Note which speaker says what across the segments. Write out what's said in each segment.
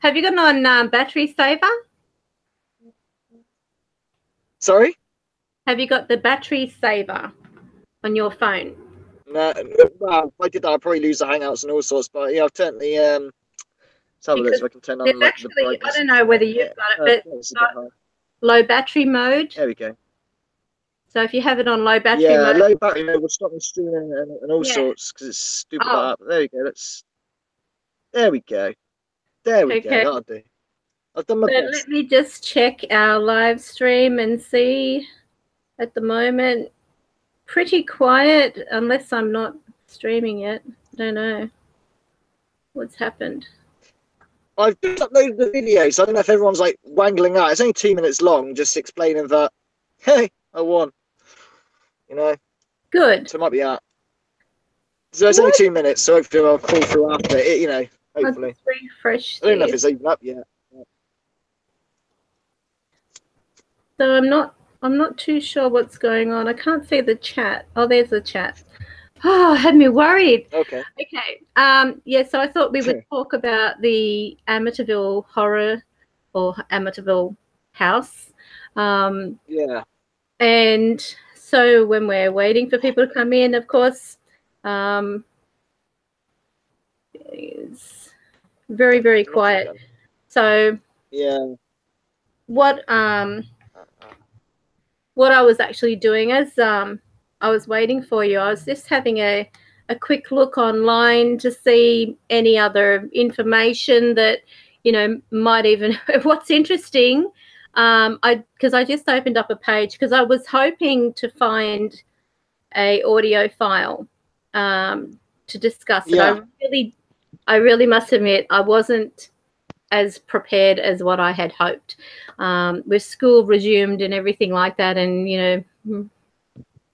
Speaker 1: Have you got on battery saver?
Speaker 2: Sorry?
Speaker 1: Have you got the battery saver on your phone?
Speaker 2: No, well, if I did that, I'd probably lose the Hangouts and all sorts. But yeah, I've turned the let's have a look
Speaker 1: Because
Speaker 2: if I can turn
Speaker 1: there's
Speaker 2: on like the
Speaker 1: actually, I
Speaker 2: brightness
Speaker 1: don't
Speaker 2: and
Speaker 1: know
Speaker 2: turn
Speaker 1: whether
Speaker 2: it.
Speaker 1: you've
Speaker 2: Yeah,
Speaker 1: got it, but
Speaker 2: it's
Speaker 1: it's
Speaker 2: a bit
Speaker 1: got
Speaker 2: high.
Speaker 1: low battery mode.
Speaker 2: There we go.
Speaker 1: So if you have it on low battery
Speaker 2: Yeah,
Speaker 1: mode,
Speaker 2: low battery mode will stop me streaming and all
Speaker 1: yeah.
Speaker 2: sorts because it's stupid
Speaker 1: Oh,
Speaker 2: like that. But there we go. There we go. There we go.
Speaker 1: okay.
Speaker 2: That'll do. I've done my
Speaker 1: So
Speaker 2: best.
Speaker 1: let me just check our live stream and see. At the moment, pretty quiet unless I'm not streaming it. I don't know what's happened.
Speaker 2: I've just uploaded the video, so I don't know if everyone's like wangling out. It's only 2 minutes long, just explaining that, hey, I won. You know?
Speaker 1: Good.
Speaker 2: So it might be out. So it's only
Speaker 1: What?
Speaker 2: 2 minutes, so hopefully I'll call through after it, you know, hopefully.
Speaker 1: I'll just refresh
Speaker 2: I don't know if
Speaker 1: this.
Speaker 2: it's even up yet.
Speaker 1: So I'm not too sure what's going on. I can't see the chat. Oh, there's the chat. Oh, had me worried.
Speaker 2: Okay.
Speaker 1: Okay. Yeah, so I thought we would talk about the Amityville horror or Amityville house.
Speaker 2: Yeah.
Speaker 1: And so when we're waiting for people to come in, of course, it's very, very quiet. So
Speaker 2: yeah.
Speaker 1: What I was actually doing as I was waiting for you, I was just having a quick look online to see any other information that, you know, might even what's interesting. Because I just opened up a page because I was hoping to find a audio file to discuss it.
Speaker 2: Yeah.
Speaker 1: I really must admit I wasn't as prepared as what I had hoped. With school resumed and everything like that, and you know,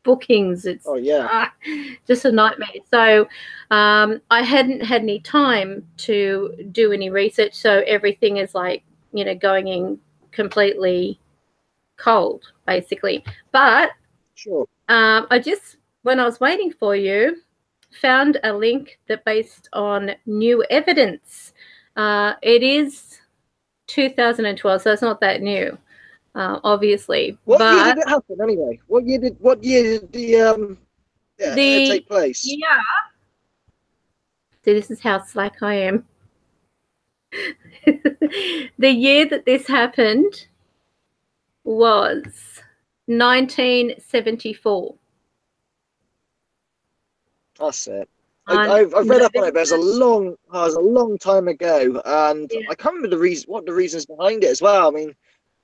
Speaker 1: bookings, it's just a nightmare. So I hadn't had any time to do any research, so everything is like, you know, going in completely cold basically. But
Speaker 2: sure.
Speaker 1: I just, when I was waiting for you, found a link that based on new evidence. It is 2012, so it's not that new, obviously.
Speaker 2: What year did it happen anyway? What year did the take place?
Speaker 1: Yeah. So this is how slack I am. The year that this happened was 1974.
Speaker 2: That's it. I've read up on it, but it was a long time ago, and I can't remember what the reasons behind it as well. I mean,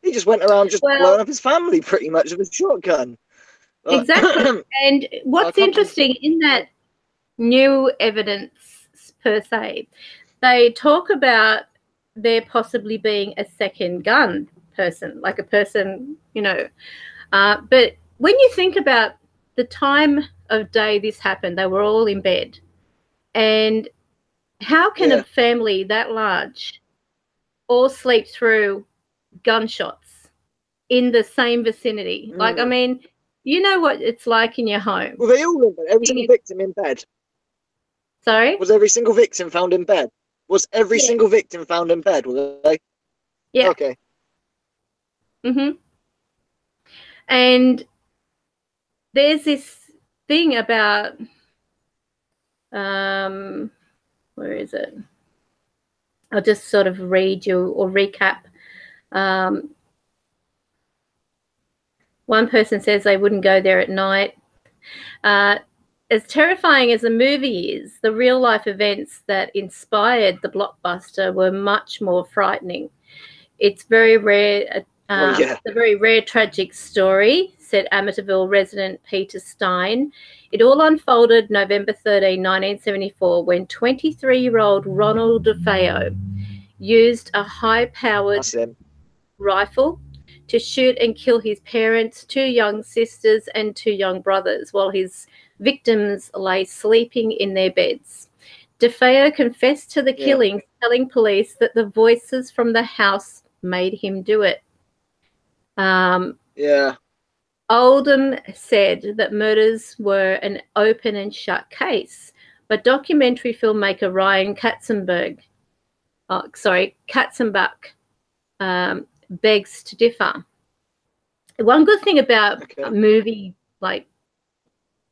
Speaker 2: he just went around just blowing up his family pretty much with a shotgun.
Speaker 1: Exactly. And what's interesting in that new evidence per se, they talk about there possibly being a second gun person, like a person, you know. But when you think about the time of day this happened, they were all in bed. And how can a family that large all sleep through gunshots in the same vicinity? Like, I mean, you know what it's like in your home.
Speaker 2: Were they all in bed? Every single victim in bed?
Speaker 1: Sorry?
Speaker 2: Was every single victim found in bed? Was every single victim found in bed? Were they?
Speaker 1: Yeah.
Speaker 2: Okay.
Speaker 1: And there's this thing about, where is it? I'll just sort of read you or recap. One person says they wouldn't go there at night. As terrifying as the movie is, the real life events that inspired the blockbuster were much more frightening. It's very rare. It's a very rare tragic story, said Amityville resident Peter Stein. It all unfolded November 13, 1974, when 23-year-old Ronald DeFeo used a high-powered rifle to shoot and kill his parents, 2 young sisters, and 2 young brothers, while his victims lay sleeping in their beds. DeFeo confessed to the killing, telling police that the voices from the house made him do it. Oldham said that murders were an open and shut case, but documentary filmmaker Ryan Katzenberg Katzenbach begs to differ. One good thing about a movie, like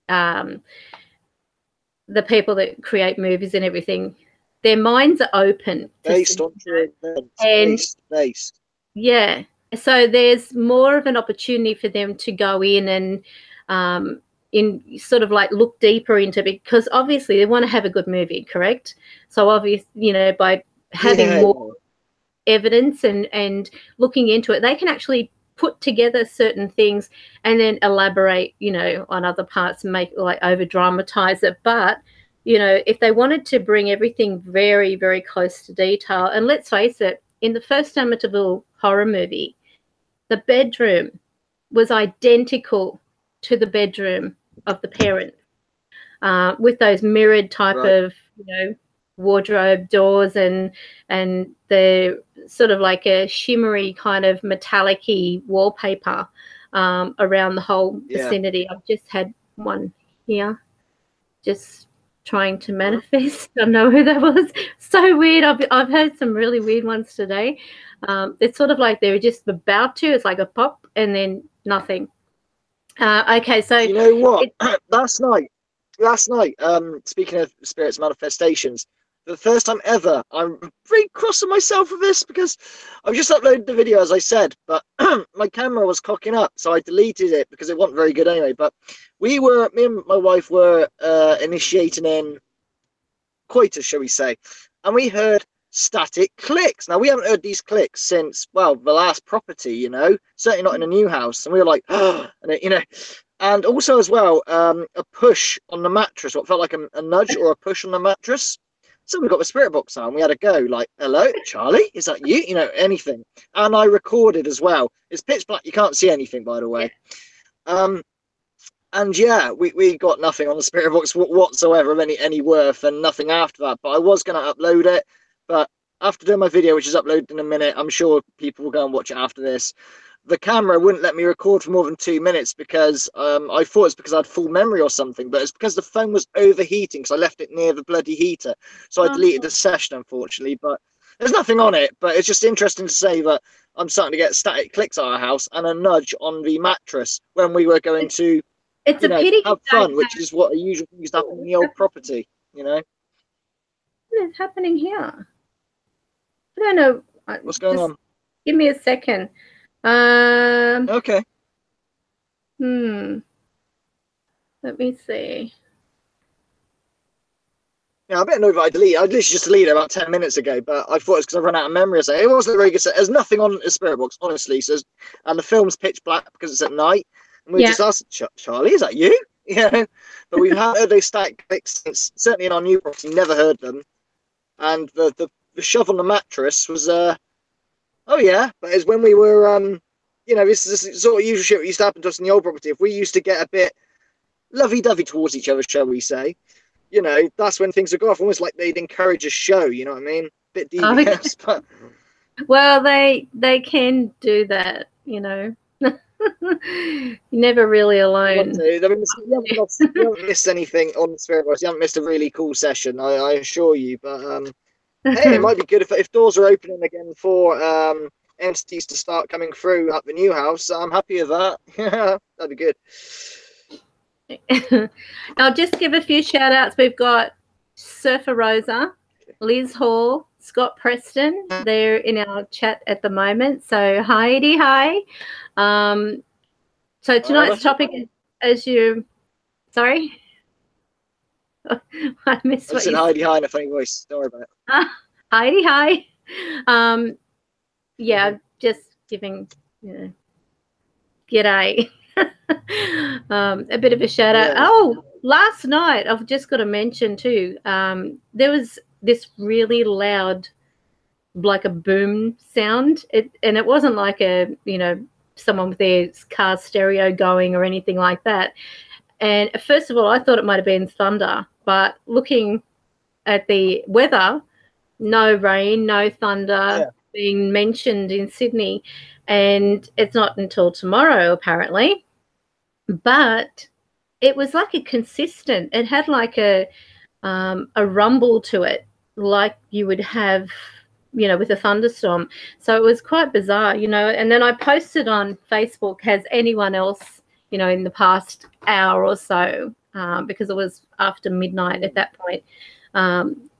Speaker 1: the people that create movies and everything, their minds are open.
Speaker 2: Based on true events. Based.
Speaker 1: Yeah. So there's more of an opportunity for them to go in and in sort of like look deeper into, because obviously they want to have a good movie, correct? So obviously, you know, by having more evidence and looking into it, they can actually put together certain things and then elaborate, you know, on other parts and make, like, over dramatize it. But, you know, if they wanted to bring everything very, very close to detail, and let's face it, in the first Amityville horror movie, the bedroom was identical to the bedroom of the parents, with those mirrored type of, you know, wardrobe doors and the sort of like a shimmery kind of metallic-y wallpaper around the whole vicinity. I've just had one here just trying to manifest. I don't know who that was. So weird. I've heard some really weird ones today. It's sort of like they were just about to. It's like a pop and then nothing. Okay, so
Speaker 2: you know what? Last night, speaking of spirits manifestations, for the first time ever, I'm very cross with myself with this because I've just uploaded the video, as I said, but my camera was cocking up, so I deleted it because it wasn't very good anyway. But me and my wife were initiating in coitus, shall we say, and we heard static clicks. Now, we haven't heard these clicks since, well, the last property, you know, certainly not in a new house. And we were like, oh, and it, you know, and also as well, a push on the mattress, what felt like a nudge or a push on the mattress. So we got the spirit box on, we had a go, like, hello, Charlie, is that you? You know, anything. And I recorded as well. It's pitch black, you can't see anything, by the way. And yeah, we got nothing on the spirit box whatsoever of any worth, and nothing after that. But I was going to upload it, but after doing my video, which is uploaded in a minute, I'm sure people will go and watch it after this. The camera wouldn't let me record for more than 2 minutes because I thought it's because I had full memory or something, but it's because the phone was overheating because I left it near the bloody heater. So I deleted the session, unfortunately, but there's nothing on it. But it's just interesting to say that I'm starting to get static clicks at our house and a nudge on the mattress when we were going to have fun, which is what a usual thing used to happen in the old property, you know.
Speaker 1: What is happening here? I don't know.
Speaker 2: What's going on?
Speaker 1: Give me a second.
Speaker 2: Okay.
Speaker 1: Let me see.
Speaker 2: Yeah, I bet know that I literally just deleted it about 10 minutes ago, but I thought it's because I ran out of memory. So it wasn't a very good set. There's nothing on the spirit box, honestly. So, and the film's pitch black because it's at night. And we just asked, Charlie, is that you? Yeah. But we've heard those static clicks since, certainly in our new property, never heard them. And the shove on the mattress was oh yeah, but it's when we were you know, this is the sort of usual shit that used to happen to us in the old property. If we used to get a bit lovey-dovey towards each other, shall we say, you know, that's when things would go off, almost like they'd encourage a show, you know what I mean? Bit devious, but
Speaker 1: well, they can do that, you know. You're never really alone.
Speaker 2: I mean, you haven't missed anything on the Spirit Box. You haven't missed a really cool session, I assure you. But hey, it might be good if doors are opening again for entities to start coming through at the new house. I'm happy with that. Yeah, that'd be good.
Speaker 1: I'll just give a few shout outs. We've got Surfer Rosa, Liz Hall, Scott Preston. They're in our chat at the moment. So hi. So tonight's topic is, as you, sorry? I missed what you said.
Speaker 2: Heidi hi in a funny voice. Don't worry about it.
Speaker 1: Heidi hi. Yeah, just giving, you know, g'day. A bit of a shout out. Oh, last night, I've just got to mention too, there was this really loud, like a boom sound. And it wasn't like a, you know, someone with their car stereo going or anything like that. And first of all, I thought it might have been thunder, but looking at the weather, no rain, no thunder being mentioned in Sydney, and it's not until tomorrow apparently. But it was like a consistent, it had like a rumble to it, like you would have with a thunderstorm. So it was quite bizarre, and then I posted on Facebook, has anyone else, in the past hour or so, because it was after midnight at that point,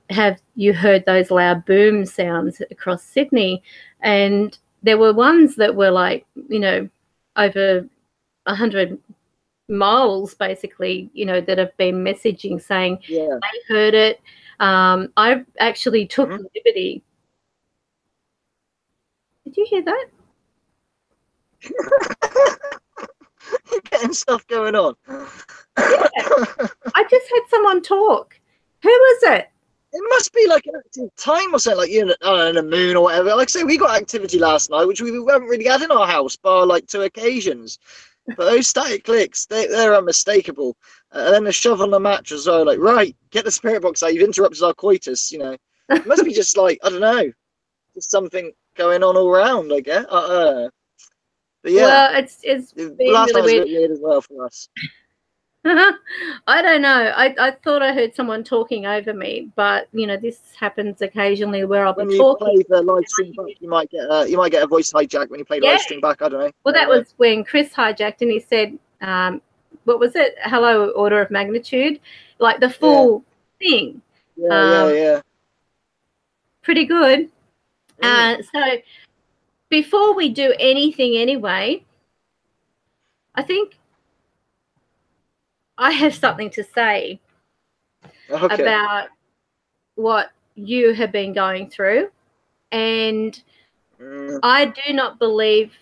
Speaker 1: have you heard those loud boom sounds across Sydney? And there were ones that were like, over 100 miles, basically, that have been messaging saying they heard it. I actually took the liberty. Did you hear that?
Speaker 2: You're getting stuff going on.
Speaker 1: Yeah. I just had someone talk. Who was it?
Speaker 2: It must be like an active time or something, like on the moon or whatever. Like I say, we got activity last night, which we haven't really had in our house, bar like 2 occasions. But those static clicks, they're unmistakable. And then the shove on the mattress, like, right, get the spirit box out. You've interrupted our coitus. It must be just like, I don't know, just something going on all around, I guess. But yeah,
Speaker 1: well, it's
Speaker 2: last night was
Speaker 1: really
Speaker 2: a bit weird as well for us.
Speaker 1: I don't know. I thought I heard someone talking over me, but this happens occasionally where I'll be talking.
Speaker 2: When you play the live stream back, you might get a voice hijack when you play live stream back. I don't know.
Speaker 1: Well, that was when Chris hijacked, and he said, "What was it? Hello, order of magnitude, like the full thing."
Speaker 2: Yeah.
Speaker 1: Pretty good. So before we do anything, anyway, I think I have something to say about what you have been going through. And I do not believe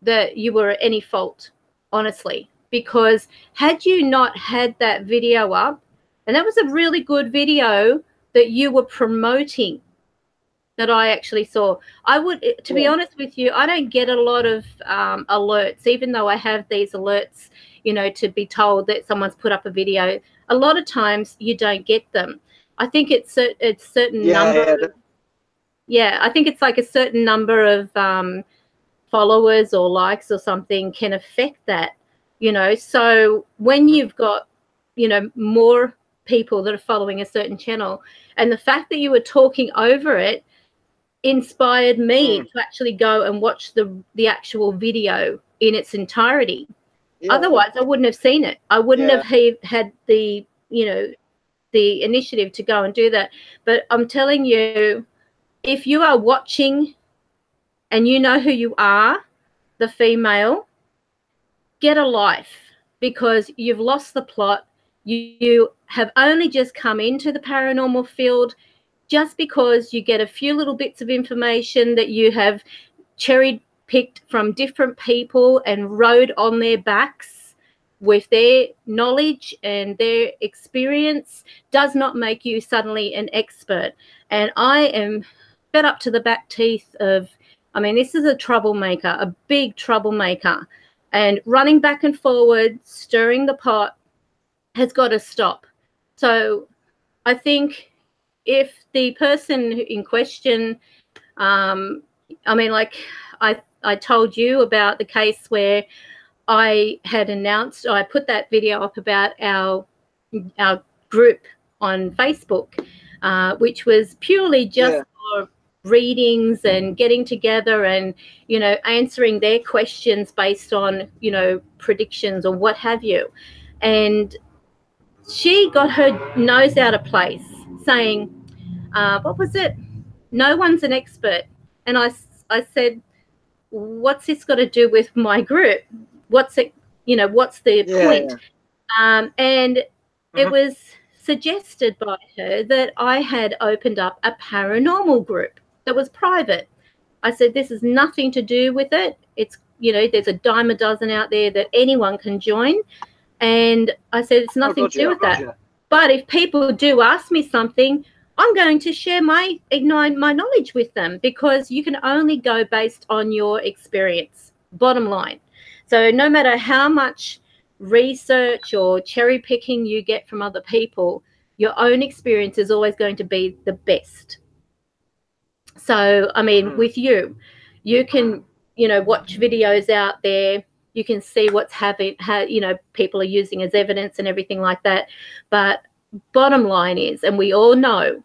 Speaker 1: that you were at any fault, honestly, because had you not had that video up, and that was a really good video that you were promoting, that I actually saw. I would, to be honest with you, I don't get a lot of alerts, even though I have these alerts, to be told that someone's put up a video. A lot of times you don't get them. I think it's certain number. I think it's like a certain number of followers or likes or something can affect that, So when you've got, more people that are following a certain channel, and the fact that you were talking over it inspired me to actually go and watch the actual video in its entirety. Otherwise, I wouldn't have seen it. I wouldn't have had the, the initiative to go and do that. But I'm telling you, if you are watching and you know who you are, the female, get a life, because you've lost the plot. You have only just come into the paranormal field. Just because you get a few little bits of information that you have cherry-picked from different people and rode on their backs with their knowledge and their experience does not make you suddenly an expert. And I am fed up to the back teeth of, this is a troublemaker, a big troublemaker. And running back and forward, stirring the pot has got to stop. So I think if the person in question, like I told you about the case where I had announced, I put that video up about our group on Facebook, which was purely just for readings and getting together and, answering their questions based on, predictions or what have you. And she got her nose out of place saying, what was it? No one's an expert. And I said, what's this got to do with my group? What's it, what's the point? And it was suggested by her that I had opened up a paranormal group that was private. I said, this has nothing to do with it. It's, there's a dime a dozen out there that anyone can join. And I said, it's nothing to do with that. But if people do ask me something, I'm going to share my knowledge with them, because you can only go based on your experience, bottom line. So no matter how much research or cherry picking you get from other people, your own experience is always going to be the best. So, with you can, watch videos out there. You can see what's people are using as evidence and everything like that. But bottom line is, and we all know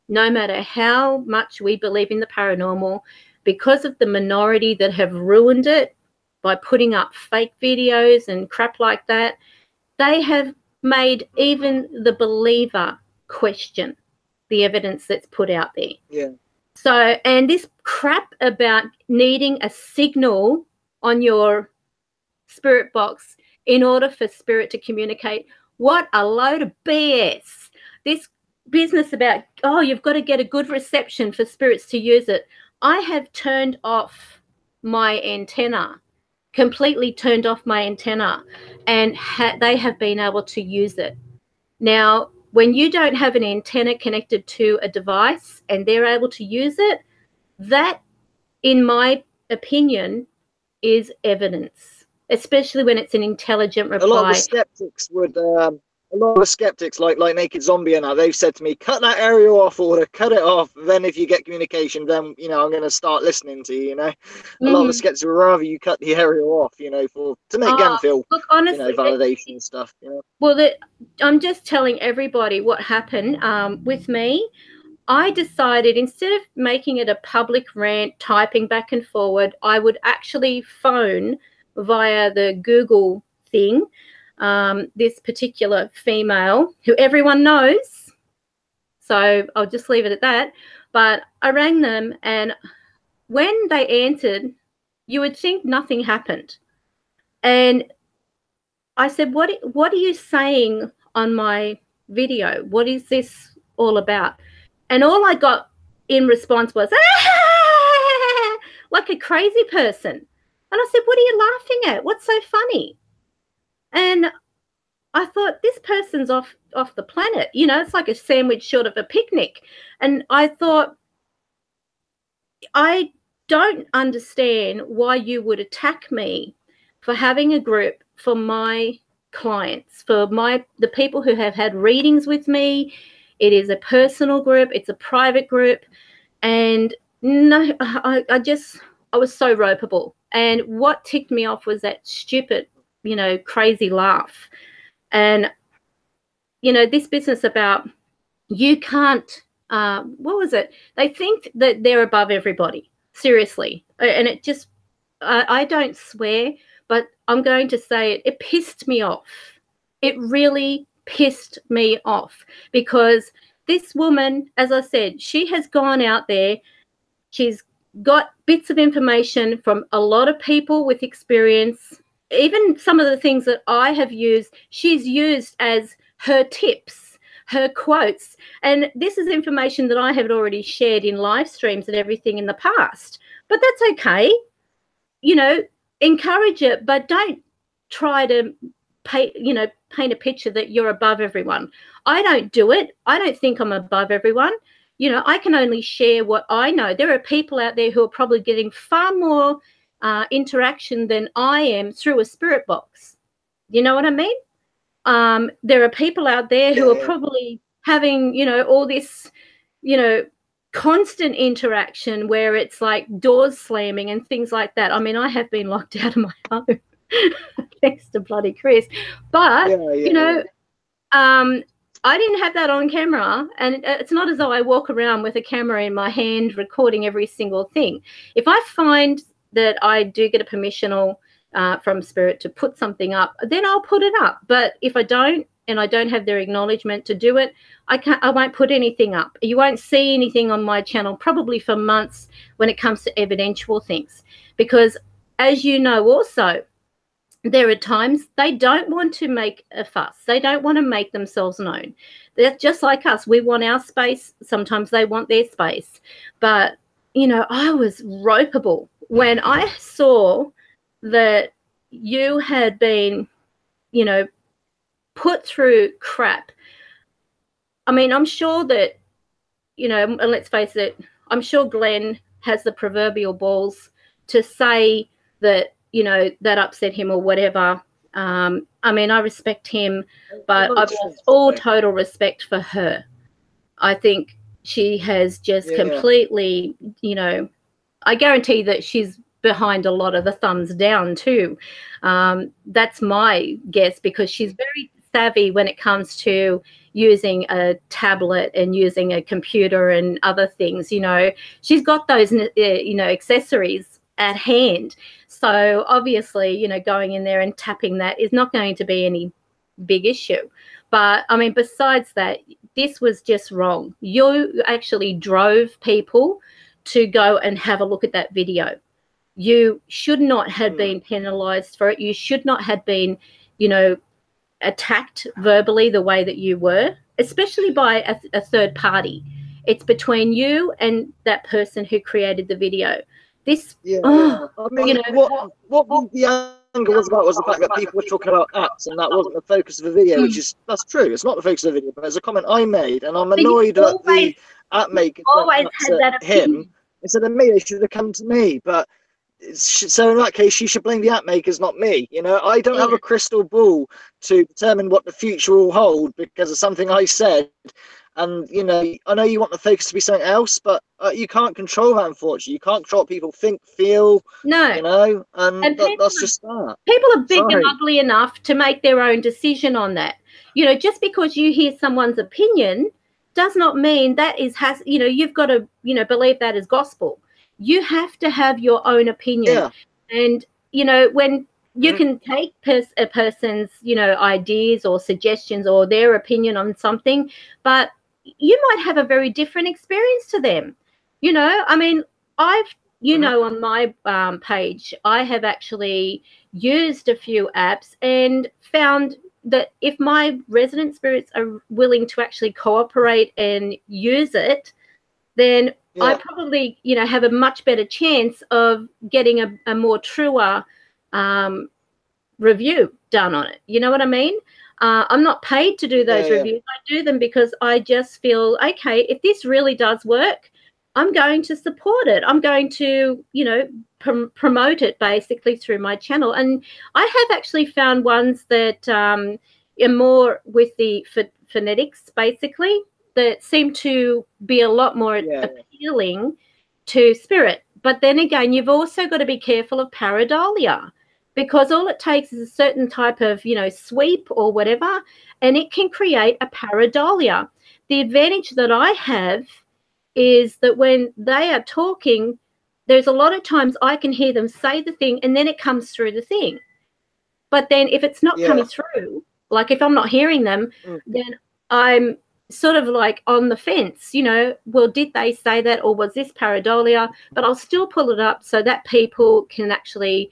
Speaker 1: no matter how much we believe in the paranormal, because of the minority that have ruined it by putting up fake videos and crap like that, they have made even the believer question the evidence that's put out there.
Speaker 2: Yeah.
Speaker 1: So, and this crap about needing a signal on your spirit box in order for spirit to communicate, what a load of BS. This business about, oh, you've got to get a good reception for spirits to use it. I have turned off my antenna, completely turned off my antenna, and they have been able to use it. Now, when you don't have an antenna connected to a device and they're able to use it, that, in my opinion, is evidence, especially when it's an intelligent reply.
Speaker 2: A lot of the skeptics would, a lot of the skeptics, like Naked Zombie and that, they've said to me, cut that area off, or cut it off. Then if you get communication, then, you know, I'm going to start listening to you, you know. A lot of the skeptics would rather you cut the area off, you know, to make them feel,
Speaker 1: look, honestly,
Speaker 2: you know, validation stuff, you know.
Speaker 1: Well, I'm just telling everybody what happened with me. I decided, instead of making it a public rant, typing back and forward, I would actually phone via the Google thing this particular female who everyone knows. So I'll just leave it at that. But I rang them, and when they answered, you would think nothing happened. And I said, what are you saying on my video? What is this all about? And all I got in response was, ah! Like a crazy person. And I said, what are you laughing at? What's so funny? And I thought, this person's off the planet. You know, it's like a sandwich short of a picnic. And I thought, I don't understand why you would attack me for having a group for my clients, for the people who have had readings with me. It is a personal group, it's a private group, and no, I was so ropeable. And what ticked me off was that stupid, you know, crazy laugh. And, you know, this business about you can't, what was it? They think that they're above everybody, seriously. And it just, I don't swear, but I'm going to say it pissed me off. It really pissed me off, because this woman, as I said, she has gone out there. She's got bits of information from a lot of people with experience. Even some of the things that I have used, she's used as her tips, her quotes. And this is information that I have already shared in live streams and everything in the past. But that's okay. You know, encourage it, but don't try to paint a picture that you're above everyone. I don't do it. I don't think I'm above everyone. You know, I can only share what I know. There are people out there who are probably getting far more interaction than I am through a spirit box. You know what I mean? There are people out there who are probably having, you know, all this, you know, constant interaction where it's like doors slamming and things like that. I mean, I have been locked out of my home thanks to bloody Chris. But, you know, I didn't have that on camera, and it's not as though I walk around with a camera in my hand recording every single thing. If I find that I do get a permissional from Spirit to put something up, then I'll put it up. But if I don't, and I don't have their acknowledgement to do it, I won't put anything up. You won't see anything on my channel probably for months when it comes to evidential things, because, as you know also, there are times they don't want to make a fuss. They don't want to make themselves known. They're just like us. We want our space. Sometimes they want their space. But, you know, I was ropeable when I saw that you had been, you know, put through crap. I mean, I'm sure that, you know, and let's face it, I'm sure Glenn has the proverbial balls to say that, you know, that upset him or whatever. I mean, I respect him, but I've lost all total respect for her. I think she has just completely, you know, I guarantee that she's behind a lot of the thumbs down too. That's my guess, because she's very savvy when it comes to using a tablet and using a computer and other things. You know, she's got those, you know, accessories at hand. So obviously, you know, going in there and tapping that is not going to be any big issue. But I mean, besides that, this was just wrong. You actually drove people to go and have a look at that video. You should not have been penalized for it. You should not have been, you know, attacked verbally the way that you were, especially by a third party. It's between you and that person who created the video. This,
Speaker 2: I mean, you know, what the angle was about was the fact that people were talking about apps, and that wasn't the focus of the video, which is, that's true. It's not the focus of the video, but it's a comment I made, and I'm annoyed that the app maker went at him instead of me. They should have come to me, but so in that case, she should blame the app makers, not me. You know, I don't have a crystal ball to determine what the future will hold because of something I said. And, you know, I know you want the focus to be something else, but you can't control that, unfortunately. You can't control what people think, feel, you know, and that's just that.
Speaker 1: People are big and ugly enough to make their own decision on that. You know, just because you hear someone's opinion does not mean that you know, you've got to, you know, believe that as gospel. You have to have your own opinion.
Speaker 2: Yeah.
Speaker 1: And, you know, when you can take a person's, you know, ideas or suggestions or their opinion on something, but you might have a very different experience to them. You know, I mean, you know, on my page, I have actually used a few apps and found that if my resident spirits are willing to actually cooperate and use it, then I probably, you know, have a much better chance of getting a more truer review done on it. You know what I mean? I'm not paid to do those reviews. I do them because I just feel, okay, if this really does work, I'm going to support it. I'm going to, you know, promote it basically through my channel. And I have actually found ones that are more with the phonetics, basically, that seem to be a lot more appealing to spirit. But then again, you've also got to be careful of pareidolia, because all it takes is a certain type of, you know, sweep or whatever, and it can create a pareidolia. The advantage that I have is that when they are talking, there's a lot of times I can hear them say the thing and then it comes through the thing. But then if it's not coming through, like if I'm not hearing them, then I'm sort of like on the fence, you know, well, did they say that or was this pareidolia? But I'll still pull it up so that people can actually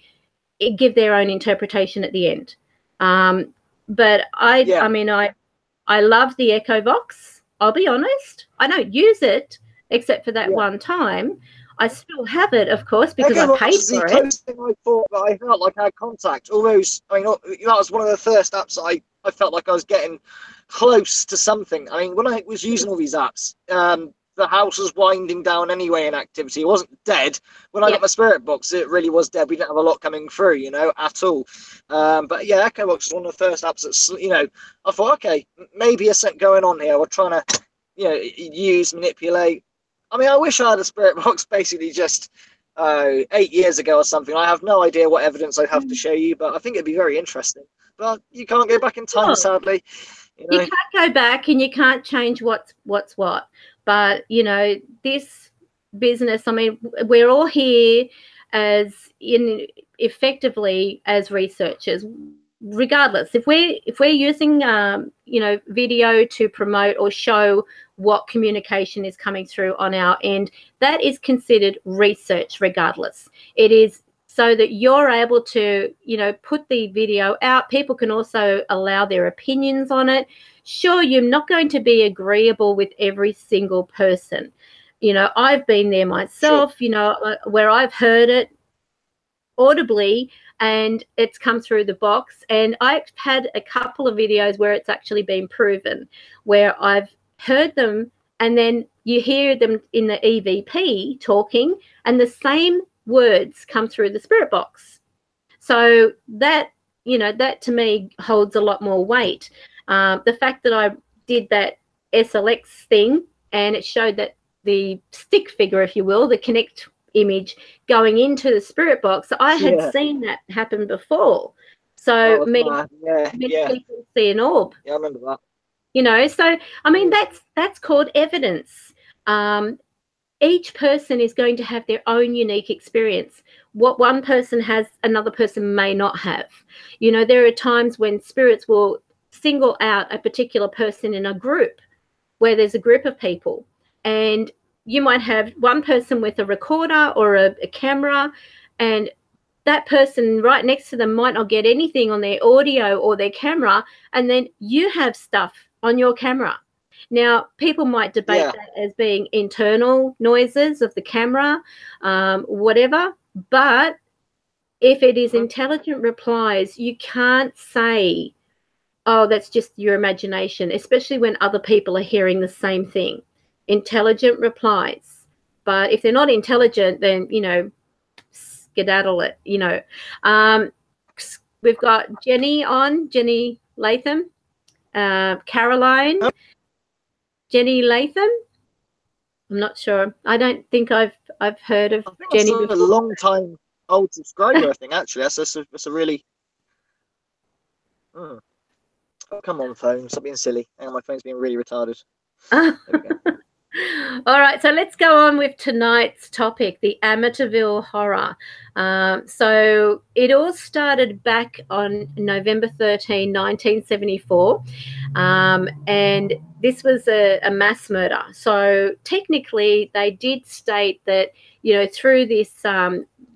Speaker 1: give their own interpretation at the end. But I mean, I love the Echo Vox. I'll be honest. I don't use it except for that one time. I still have it, of course, because I paid for it.
Speaker 2: The thing I thought that I felt like I had contact. Almost, I mean, that was one of the first apps that I felt like I was getting close to something. I mean, when I was using all these apps, the house was winding down anyway in activity. It wasn't dead. When I got my spirit box, it really was dead. We didn't have a lot coming through, you know, at all. But yeah, Echo Box was one of the first apps that, you know, I thought, okay, maybe there's something going on here. We're trying to, you know, manipulate. I mean, I wish I had a spirit box basically just 8 years ago or something. I have no idea what evidence I'd have to show you, but I think it'd be very interesting. But you can't go back in time, sadly. You know?
Speaker 1: You can't go back and you can't change what's what. But, you know, this business, I mean, we're all here effectively as researchers, regardless. If we're using, you know, video to promote or show what communication is coming through on our end, that is considered research regardless. It is so that you're able to, you know, put the video out. People can also allow their opinions on it. Sure, you're not going to be agreeable with every single person. You know, I've been there myself, you know, where I've heard it audibly and it's come through the box. And I've had a couple of videos where it's actually been proven, where I've heard them and then you hear them in the EVP talking and the same words come through the spirit box. So that, you know, that to me holds a lot more weight. The fact that I did that SLX thing and it showed that the stick figure, if you will, the Connect image going into the spirit box, I had seen that happen before. So many
Speaker 2: yeah.
Speaker 1: people see an orb.
Speaker 2: Yeah, I remember that.
Speaker 1: You know, so I mean that's called evidence. Each person is going to have their own unique experience. What one person has, another person may not have. You know, there are times when spirits will single out a particular person in a group, where there's a group of people, and you might have one person with a recorder or a camera, and that person right next to them might not get anything on their audio or their camera, and then you have stuff on your camera. Now, people might debate that as being internal noises of the camera, whatever, but if it is intelligent replies, you can't say, oh, that's just your imagination, especially when other people are hearing the same thing. Intelligent replies. But if they're not intelligent, then, you know, skedaddle it, you know. We've got Jenny on, Jenny Latham, Caroline, Jenny Latham. I'm not sure. I don't think I've heard of Jenny before.
Speaker 2: A long time old subscriber, I think, actually. That's a really... Oh, come on, phone. Stop being silly. Hang on, my phone's being really retarded. There we go.
Speaker 1: All right, so let's go on with tonight's topic, the Amityville horror. So it all started back on November 13, 1974, and this was a mass murder. So technically, they did state that, you know, through this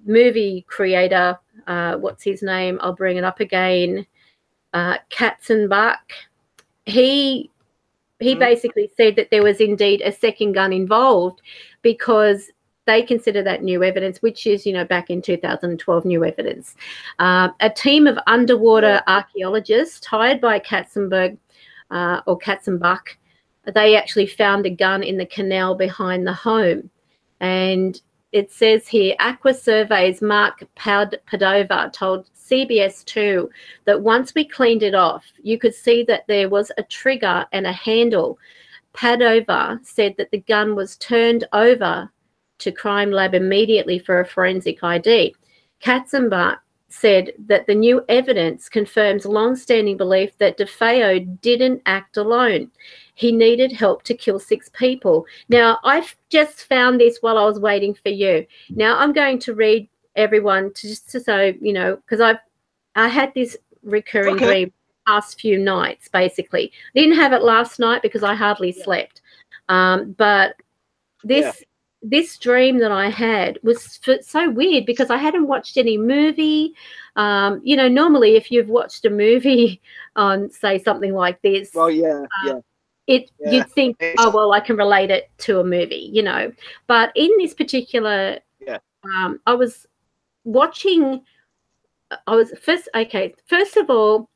Speaker 1: movie creator, what's his name? I'll bring it up again. Katzenbach. He basically said that there was indeed a second gun involved, because they consider that new evidence, which is, you know, back in 2012, new evidence. A team of underwater archaeologists hired by Katzenbach, they actually found a gun in the canal behind the home. And it says here, Aqua Surveys Mark Padova told CBS 2 that once we cleaned it off, you could see that there was a trigger and a handle. Padova said that the gun was turned over to crime lab immediately for a forensic ID. Katzenbach said that the new evidence confirms long-standing belief that DeFeo didn't act alone. He needed help to kill 6 people. Now, I've just found this while I was waiting for you. Now, I'm going to read everyone just so, you know, because I had this recurring dream past few nights, basically. I didn't have it last night because I hardly slept. But this dream that I had was so weird because I hadn't watched any movie. You know, normally if you've watched a movie on, say, something like this, you'd think, oh, well, I can relate it to a movie, you know. But in this particular, I was watching, first of all,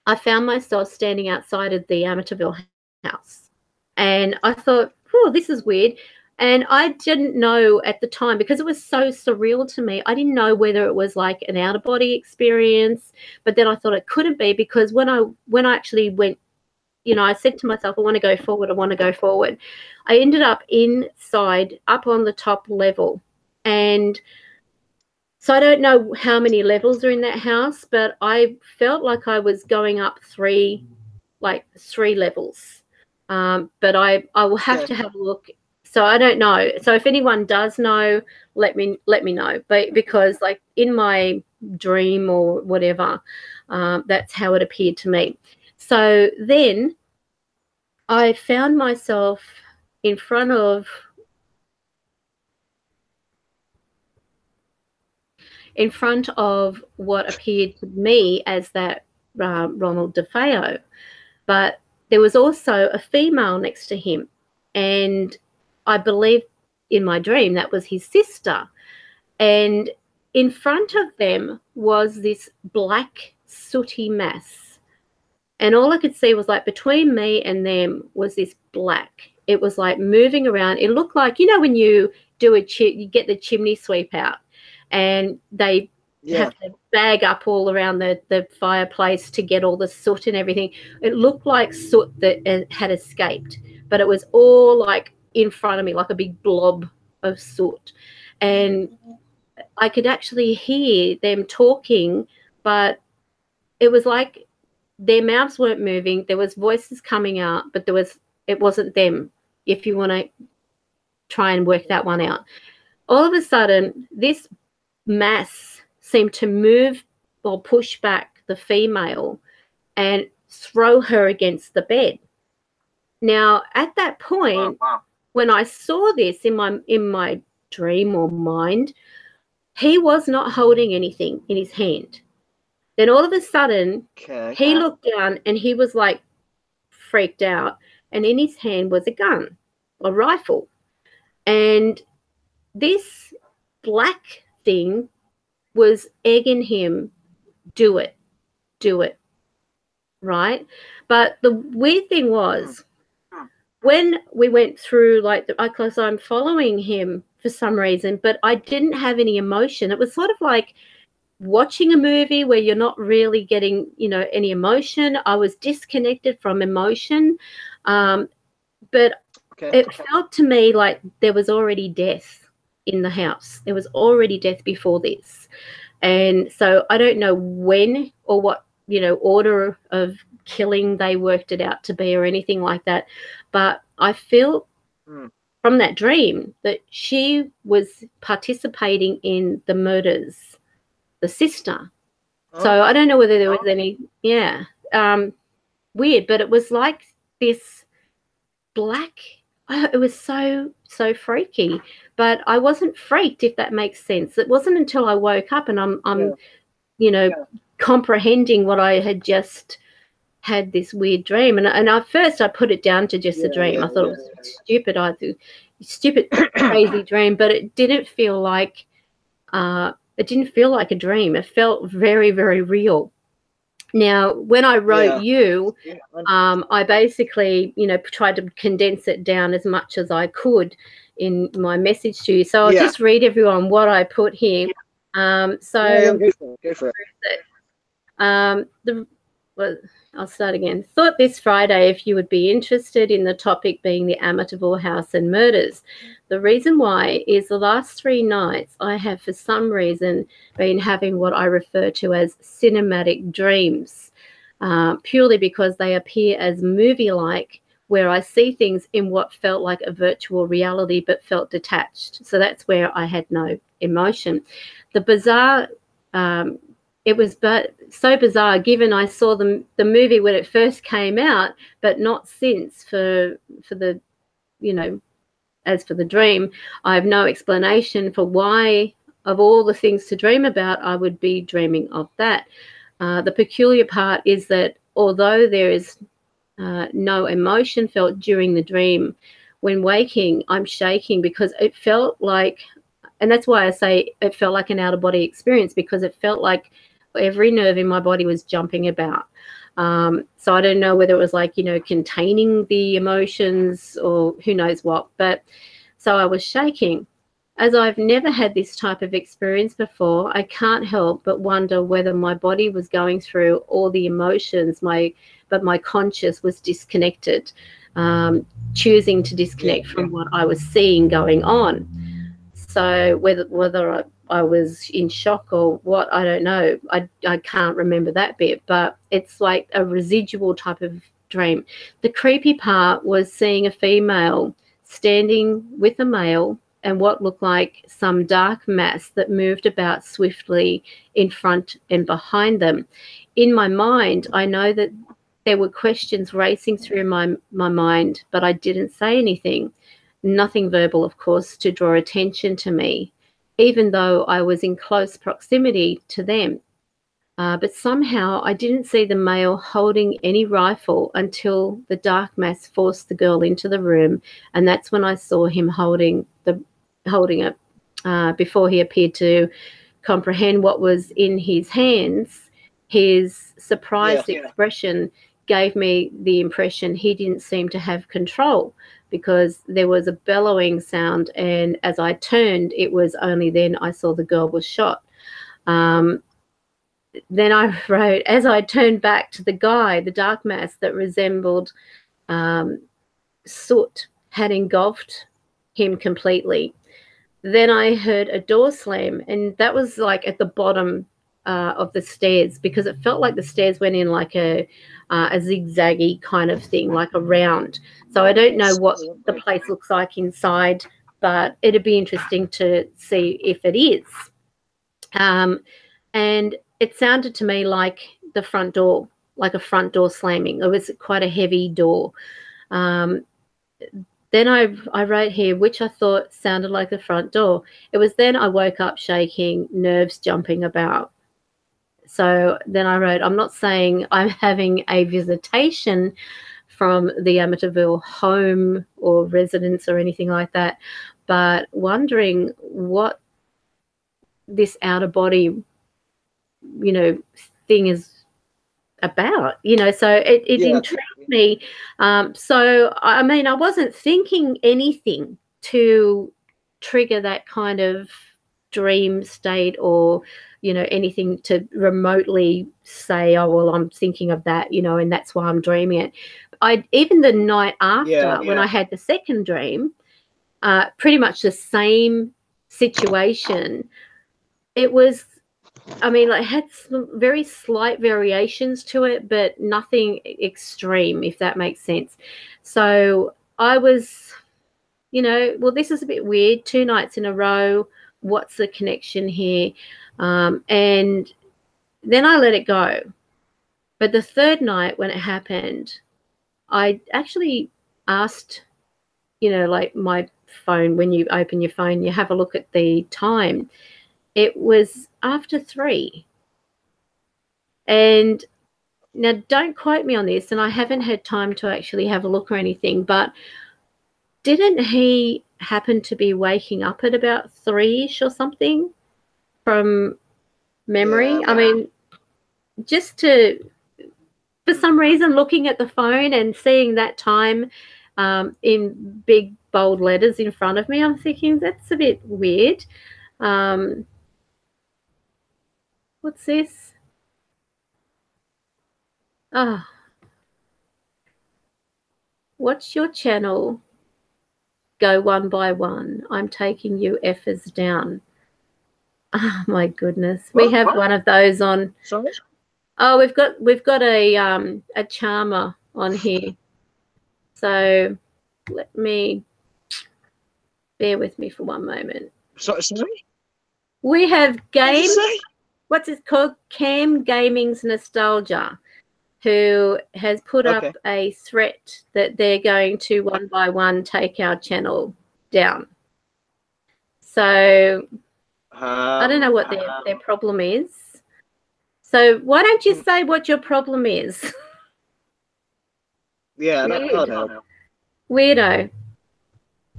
Speaker 1: I found myself standing outside of the Amityville house. And I thought, oh, this is weird. And I didn't know at the time, because it was so surreal to me, I didn't know whether it was like an out-of-body experience. But then I thought it couldn't be, because when I actually went, you know, I said to myself, I want to go forward, I want to go forward. I ended up inside, up on the top level. And so I don't know how many levels are in that house, but I felt like I was going up three levels. But I will have to have a look. So I don't know. So if anyone does know, let me know. But because like in my dream or whatever, that's how it appeared to me. So then I found myself in front of what appeared to me as that Ronald DeFeo. But there was also a female next to him. And I believe in my dream that was his sister. And in front of them was this black sooty mass. And all I could see was like between me and them was this black. It was like moving around. It looked like, you know, when you do you get the chimney sweep out and they have to bag up all around the fireplace to get all the soot and everything. It looked like soot that had escaped, but it was all like in front of me, like a big blob of soot. And I could actually hear them talking, but it was like their mouths weren't moving. There was voices coming out, but it wasn't them, if you want to try and work that one out. All of a sudden, this mass seemed to move or push back the female and throw her against the bed. Now, at that point, when I saw this in my dream or mind, he was not holding anything in his hand. Then all of a sudden, he looked down and he was like freaked out, and in his hand was a gun, a rifle. And this black thing was egging him, do it, right? But the weird thing was, when we went through, like, because I'm following him for some reason, but I didn't have any emotion. It was sort of like watching a movie where you're not really getting, any emotion. I was disconnected from emotion. But it felt to me like there was already death in the house. There was already death before this. And so I don't know when or what, order of killing they worked it out to be or anything like that. But I feel from that dream that she was participating in the murders, the sister. So I don't know whether there was any, weird, but it was like this black, it was so freaky, but I wasn't freaked, if that makes sense. It wasn't until I woke up and I'm comprehending what I had just had, this weird dream, and at first I put it down to just a dream. I thought it was stupid crazy dream, but it didn't feel like a dream. It felt very, very real. Now, when I wrote I basically, tried to condense it down as much as I could in my message to you. So I'll just read everyone what I put here. Go for it. I'll start again. Thought this Friday if you would be interested in the topic being the Amityville house and murders. The reason why is the last 3 nights I have for some reason been having what I refer to as cinematic dreams, purely because they appear as movie-like, where I see things in what felt like a virtual reality but felt detached. So that's where I had no emotion. The bizarre... it was so bizarre, given I saw the movie when it first came out, but not since. For the, as for the dream, I have no explanation for why, of all the things to dream about, I would be dreaming of that. The peculiar part is that although there is no emotion felt during the dream, when waking, I'm shaking because it felt like, and that's why I say it felt like an out-of-body experience, because it felt like every nerve in my body was jumping about. So I don't know whether it was like, containing the emotions or who knows what. But so I was shaking. As I've never had this type of experience before, I can't help but wonder whether my body was going through all the emotions, but my conscious was disconnected, choosing to disconnect from what I was seeing going on. So whether I was in shock or what, I don't know. I can't remember that bit, but it's like a residual type of dream. The creepy part was seeing a female standing with a male and what looked like some dark mass that moved about swiftly in front and behind them. In my mind, I know that there were questions racing through my mind, but I didn't say anything. Nothing verbal, of course, to draw attention to me, even though I was in close proximity to them. But somehow I didn't see the male holding any rifle until the dark mass forced the girl into the room, and that's when I saw him holding it. Before he appeared to comprehend what was in his hands, his surprised expression gave me the impression he didn't seem to have control, because there was a bellowing sound, and as I turned, it was only then I saw the girl was shot. Then I wrote, as I turned back to the guy, the dark mass that resembled soot had engulfed him completely. Then I heard a door slam, and that was like at the bottom of the stairs, because it felt like the stairs went in like a zigzaggy kind of thing, like a round. So I don't know what the place looks like inside, but it'd be interesting to see if it is. And it sounded to me like the front door, like a front door slamming. It was quite a heavy door. Then I wrote here, which I thought sounded like the front door. It was then I woke up shaking, nerves jumping about. So then I wrote, I'm not saying I'm having a visitation from the Amityville home or residence or anything like that, but wondering what this outer body, you know, thing is about, you know. So it intrigued me. So I mean, I wasn't thinking anything to trigger that kind of dream state, or you know, anything to remotely say, oh well, I'm thinking of that, you know, and that's why I'm dreaming it. I even the night after, when I had the second dream, pretty much the same situation. It was, I mean, like, it had some very slight variations to it, but nothing extreme, if that makes sense. So I was, you know, well, this is a bit weird. 2 nights in a row. What's the connection here? And then I let it go. But the third night when it happened, I actually asked, you know, like my phone, when you open your phone, you have a look at the time. It was after 3. And now don't quote me on this, and I haven't had time to actually have a look or anything, but didn't he happen to be waking up at about 3-ish or something from memory? Yeah. I mean, just to, for some reason, looking at the phone and seeing that time in big bold letters in front of me, I'm thinking that's a bit weird. What's this? Oh. Watch your channel go one by one. I'm taking you effers down. Oh my goodness. We have one of those on.
Speaker 2: Sorry?
Speaker 1: Oh, we've got a charmer on here. So let me, bear with me for one moment.
Speaker 2: Sorry?
Speaker 1: We have game. What's it called? Cam Gaming's Nostalgia, who has put up a threat that they're going to one by one take our channel down. So I don't know what their problem is. So why don't you say what your problem is?
Speaker 2: Yeah, that can't help.
Speaker 1: Weirdo.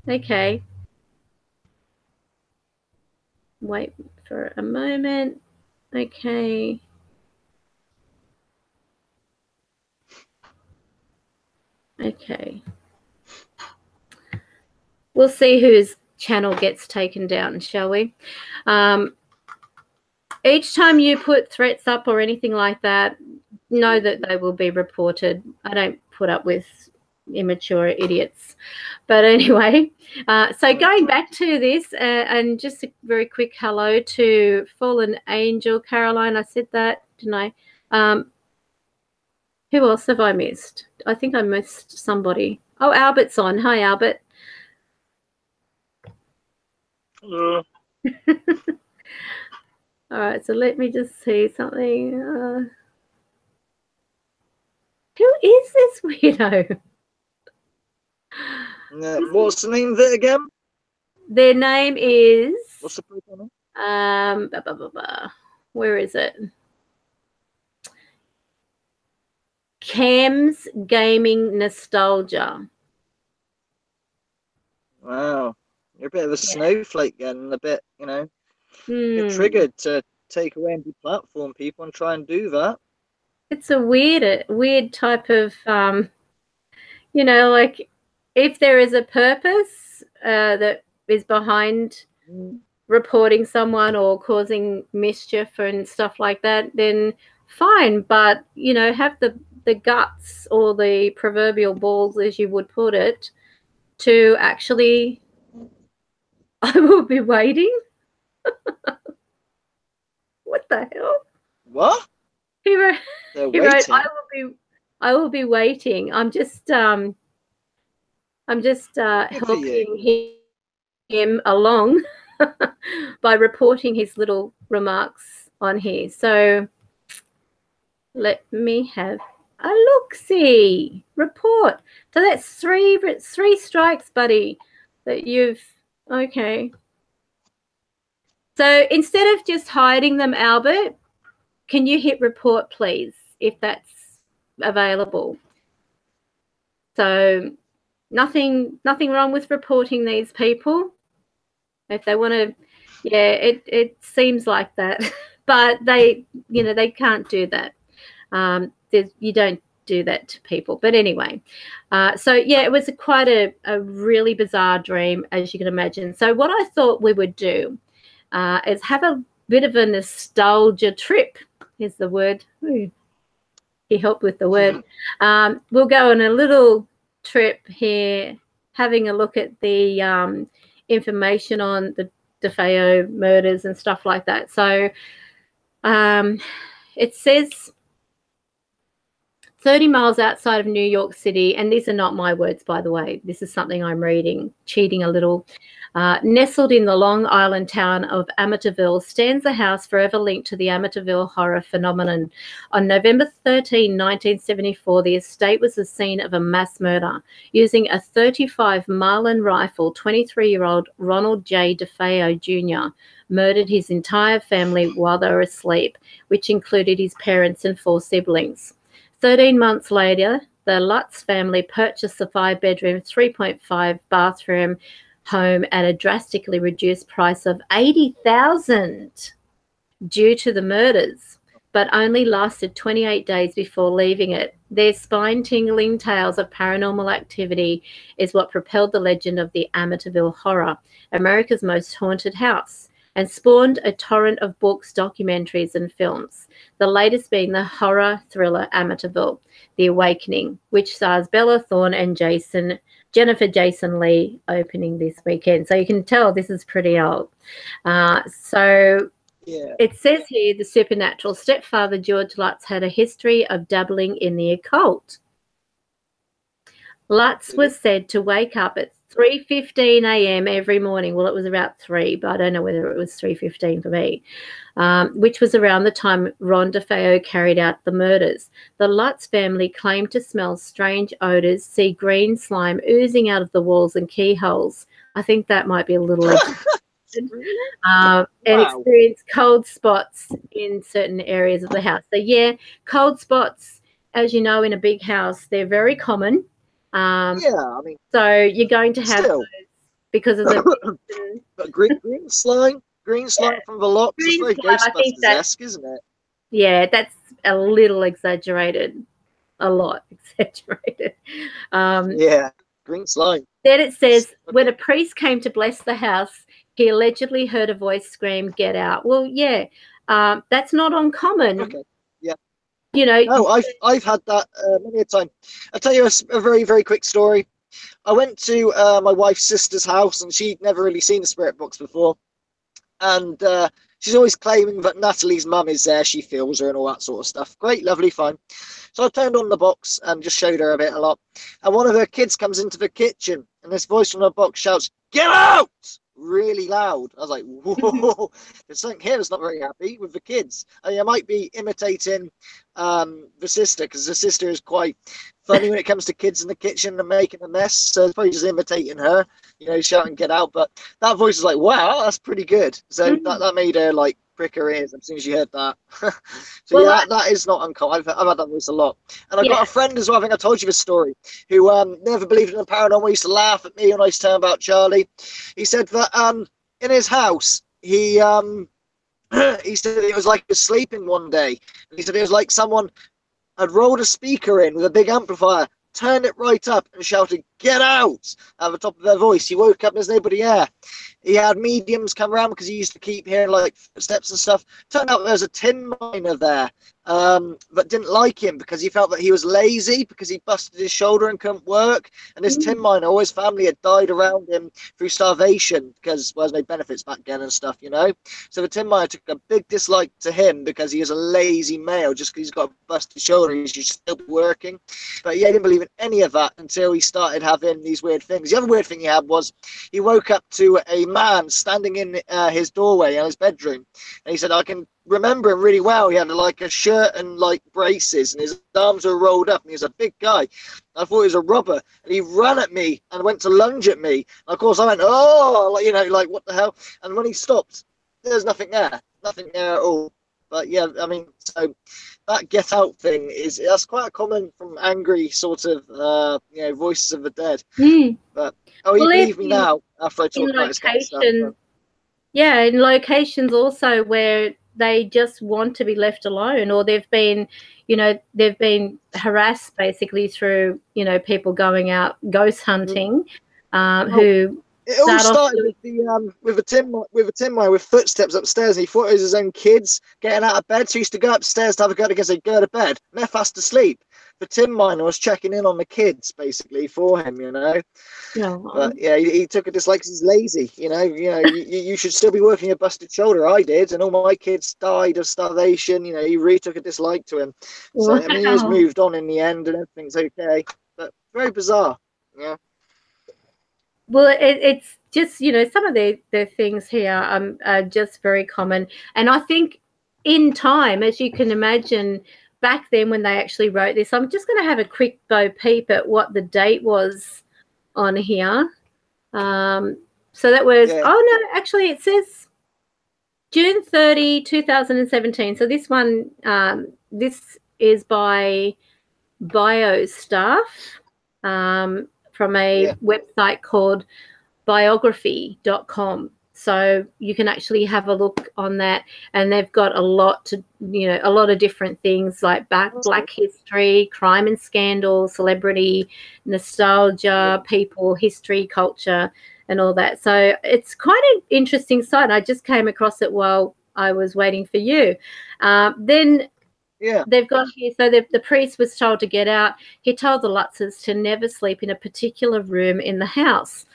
Speaker 1: Okay. Wait for a moment. Okay. Okay. We'll see whose channel gets taken down, shall we? Each time you put threats up or anything like that, know that they will be reported. I don't put up with immature idiots. But anyway, so going back to this, and just a very quick hello to Fallen Angel. Caroline, I said that, didn't I? Who else have I missed? I think I missed somebody. Oh, Albert's on. Hi, Albert.
Speaker 2: Hello.
Speaker 1: All right, so let me just see something. Who is this weirdo?
Speaker 2: What's the name of it again?
Speaker 1: Their name is...
Speaker 2: What's the profile name?
Speaker 1: Where is it? Cam's Gaming Nostalgia.
Speaker 2: Wow. You're a bit of a snowflake and a bit, you know, you're triggered to take away and deplatform people and try and do that.
Speaker 1: It's a weird type of, you know, like, if there is a purpose that is behind reporting someone or causing mischief and stuff like that, then fine. But, you know, have the guts or the proverbial balls, as you would put it, to actually, I will be waiting. What the hell?
Speaker 2: What?
Speaker 1: He wrote,
Speaker 2: They're
Speaker 1: he wrote,
Speaker 2: waiting.
Speaker 1: I will be waiting. I'm just helping him along by reporting his little remarks on here. So let me have a look-see. Report. So that's three strikes, buddy, that you've, okay. So instead of just hiding them, Albert, can you hit report, please, if that's available? So nothing wrong with reporting these people. If they want to, yeah, it seems like that. But they, you know, they can't do that. You don't do that to people. But anyway, so yeah, it was quite a really bizarre dream, as you can imagine. So what I thought we would do is have a bit of a nostalgia trip. Is the word. Ooh, he helped with the word. We'll go on a little trip here, having a look at the information on the DeFeo murders and stuff like that. So it says 30 miles outside of New York City, and these are not my words, by the way. This is something I'm reading, cheating a little. Nestled in the Long Island town of Amityville stands a house forever linked to the Amityville horror phenomenon. On November 13, 1974, the estate was the scene of a mass murder. Using a .35 Marlin rifle, 23-year-old Ronald J. DeFeo Jr. murdered his entire family while they were asleep, which included his parents and 4 siblings. 13 months later, the Lutz family purchased the 5-bedroom, 3.5 bathroom home at a drastically reduced price of $80,000 due to the murders, but only lasted 28 days before leaving it. Their spine-tingling tales of paranormal activity is what propelled the legend of the Amityville Horror, America's most haunted house, and spawned a torrent of books, documentaries, and films, the latest being the horror thriller Amityville, The Awakening, which stars Bella Thorne and Jennifer Jason Leigh opening this weekend. So you can tell this is pretty old. So yeah. It says here the supernatural stepfather George Lutz had a history of dabbling in the occult. Lutz was said to wake up at 3:15 a.m. every morning. Well, it was about 3, but I don't know whether it was 3:15 for me, which was around the time Ron DeFeo carried out the murders. The Lutz family claimed to smell strange odors, see green slime oozing out of the walls and keyholes. I think that might be a little and experience cold spots in certain areas of the house. So, yeah, cold spots, as you know, in a big house, they're very common.
Speaker 2: Yeah, I mean,
Speaker 1: so you're going to have those because of the
Speaker 2: green slime from the locks is very Ghostbusters-esque, isn't it?
Speaker 1: Yeah, that's a little exaggerated, a lot exaggerated.
Speaker 2: Yeah, green slime.
Speaker 1: Then it says when a priest came to bless the house, he allegedly heard a voice scream, "Get out!" Well, yeah, that's not uncommon.
Speaker 2: Okay. Yeah.
Speaker 1: You know,
Speaker 2: no, I've had that many a time. I'll tell you a very, very quick story. I went to my wife's sister's house, and she'd never really seen a spirit box before. And she's always claiming that Natalie's mum is there. She feels her and all that sort of stuff. Great, lovely, fine. So I turned on the box and just showed her a lot. And one of her kids comes into the kitchen, and this voice from the box shouts, "Get out!" really loud. I was like, whoa, there's something here that's not very happy with the kids. I mean, I might be imitating the sister, because the sister is quite funny when it comes to kids in the kitchen and making a mess, so it's probably just imitating her, you know, shouting "get out." But that voice is like, wow, that's pretty good. So that made her like prick her ears as soon as she heard that. So well, yeah, that is not uncommon. I've had that voice a lot. And I've got a friend as well, I think I told you this story, who never believed in the paranormal. He used to laugh at me when I used to tell him about Charlie. He said that in his house, he said it was like he was sleeping one day. And he said it was like someone had rolled a speaker in with a big amplifier, turned it right up and shouted "get out" at the top of their voice. He woke up and there's nobody there. He had mediums come around because he used to keep hearing like footsteps and stuff. Turned out there was a tin miner there, but didn't like him because he felt that he was lazy because he busted his shoulder and couldn't work. And this tin miner, all his family had died around him through starvation because there was no benefits back then and stuff, you know. So the tin miner took a big dislike to him because he was a lazy male, just because he's got a busted shoulder, he should still be working. But yeah, he didn't believe in any of that until he started having these weird things. The other weird thing he had was he woke up to a man standing in his doorway in his bedroom, and he said, I can remember him really well. He had like a shirt and like braces, and his arms were rolled up, and he was a big guy. I thought he was a robber, and he ran at me and went to lunge at me. And of course, I went, oh, like, you know, like what the hell? And when he stopped, there's nothing there at all. But yeah, I mean, so that get out thing that's quite common from angry sort of you know, voices of the dead. But you believe me now after I talk about this kind of stuff.
Speaker 1: Yeah, in locations also where they just want to be left alone, or they've been harassed basically through, you know, people going out ghost hunting, who
Speaker 2: it all started with a tin miner with footsteps upstairs, and he thought it was his own kids getting out of bed. So he used to go upstairs to have a go to say, go to bed. And they're fast asleep. The tin miner was checking in on the kids basically for him, you know. But yeah, he took a dislike because he's lazy. You know, you should still be working a busted shoulder. I did, and all my kids died of starvation. You know, he really took a dislike to him. So I mean, he was moved on in the end, and everything's okay. But very bizarre. Yeah.
Speaker 1: Well, it's just, you know, some of the things here are just very common. And I think in time, as you can imagine, back then when they actually wrote this, I'm just going to have a quick bo peep at what the date was on here. So that was, actually it says June 30, 2017. So this one, this is by BioStaff. From a website called biography.com. So you can actually have a look on that, and they've got a lot of different things like black history, crime and scandal, celebrity, nostalgia, people, history, culture, and all that. So it's quite an interesting site. I just came across it while I was waiting for you. Then they've got here, so the priest was told to get out. He told the Lutzes to never sleep in a particular room in the house.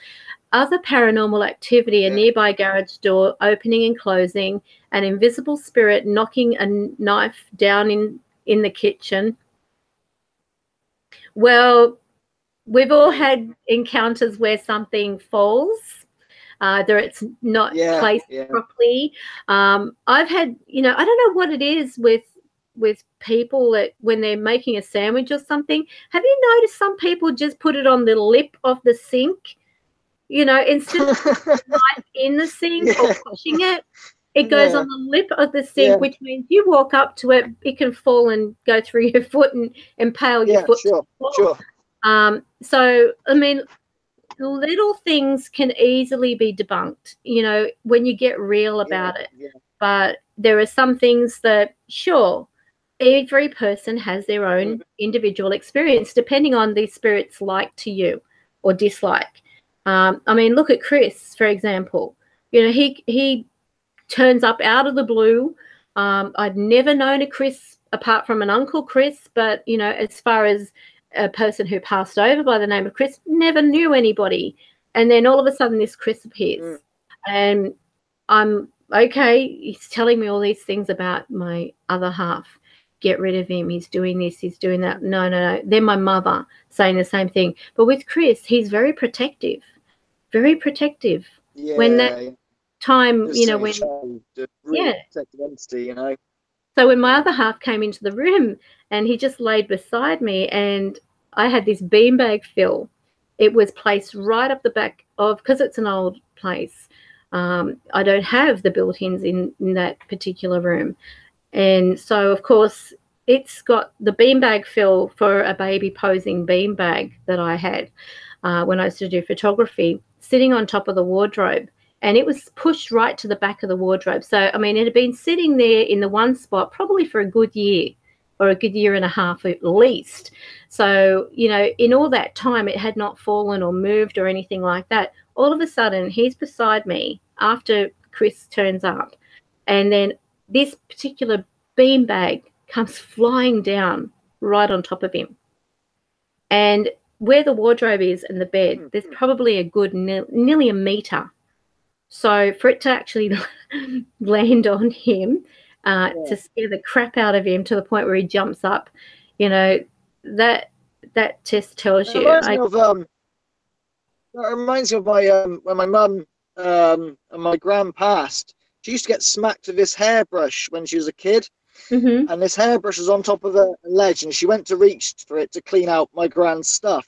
Speaker 1: Other paranormal activity, a nearby garage door opening and closing, an invisible spirit knocking a knife down in the kitchen. Well, we've all had encounters where something falls. It's not placed properly. I've had, you know, I don't know what it is with people that when they're making a sandwich or something. Have you noticed some people just put it on the lip of the sink, you know, instead of the knife in the sink or pushing it, it goes on the lip of the sink, which means you walk up to it, it can fall and go through your foot and impale your foot.
Speaker 2: Sure.
Speaker 1: So, I mean, little things can easily be debunked, you know, when you get real about it. But there are some things that, sure, every person has their own individual experience, depending on the spirit's like to you or dislike. I mean, look at Chris, for example. You know, he turns up out of the blue. I'd never known a Chris apart from an Uncle Chris, but, you know, as far as a person who passed over by the name of Chris, never knew anybody. And then all of a sudden this Chris appears. And I'm, okay, he's telling me all these things about my other half. Get rid of him. He's doing this. He's doing that. No. Then my mother saying the same thing. But with Chris, he's very protective. Very protective. When that time,
Speaker 2: just,
Speaker 1: you know, when
Speaker 2: really protective entity, you know.
Speaker 1: So when my other half came into the room and he just laid beside me, and I had this beanbag fill. It was placed right up the back of, because it's an old place. I don't have the built-ins in that particular room. And so, of course, it's got the beanbag fill for a baby posing beanbag that I had when I used to do photography, sitting on top of the wardrobe. And it was pushed right to the back of the wardrobe. So, I mean, it had been sitting there in the one spot probably for a good year or a good year and a half at least. So, you know, in all that time, it had not fallen or moved or anything like that. All of a sudden, he's beside me after Chris turns up. And then this particular beanbag comes flying down right on top of him. And where the wardrobe is and the bed, there's probably a good nearly a meter. So for it to actually land on him, to scare the crap out of him to the point where he jumps up, you know, that just tells you.
Speaker 2: That reminds me of my when my mum and my gran passed. She used to get smacked with this hairbrush when she was a kid.
Speaker 1: Mm-hmm.
Speaker 2: And this hairbrush was on top of a ledge, and she went to reach for it to clean out my grand's stuff.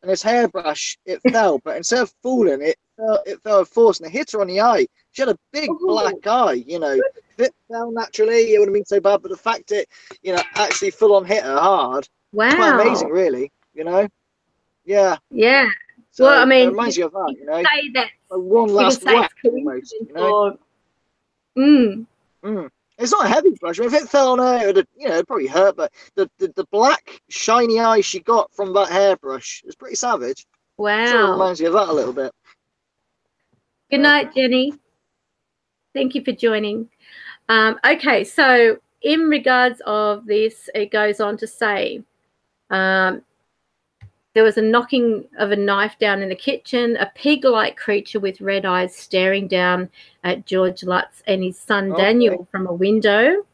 Speaker 2: And this hairbrush, it fell, but instead of falling, it fell with force, and it hit her on the eye. She had a big black eye, you know. If it fell naturally, it wouldn't have been so bad, but the fact it, you know, actually full on hit her hard, it's quite amazing, really, you know. Yeah.
Speaker 1: Yeah.
Speaker 2: So
Speaker 1: well, I mean,
Speaker 2: it reminds you of that, you know.
Speaker 1: Say that
Speaker 2: like one last whack, almost, you know. It's not a heavy brush. I mean, if it fell on her, it would, you know, it'd probably hurt. But the black shiny eye she got from that hairbrush is pretty savage.
Speaker 1: Wow.
Speaker 2: Sort of reminds me of that a little bit.
Speaker 1: Good night, Jenny. Thank you for joining. Okay, so in regards of this, it goes on to say, there was a knocking of a knife down in the kitchen, a pig-like creature with red eyes staring down at George Lutz and his son Daniel from a window.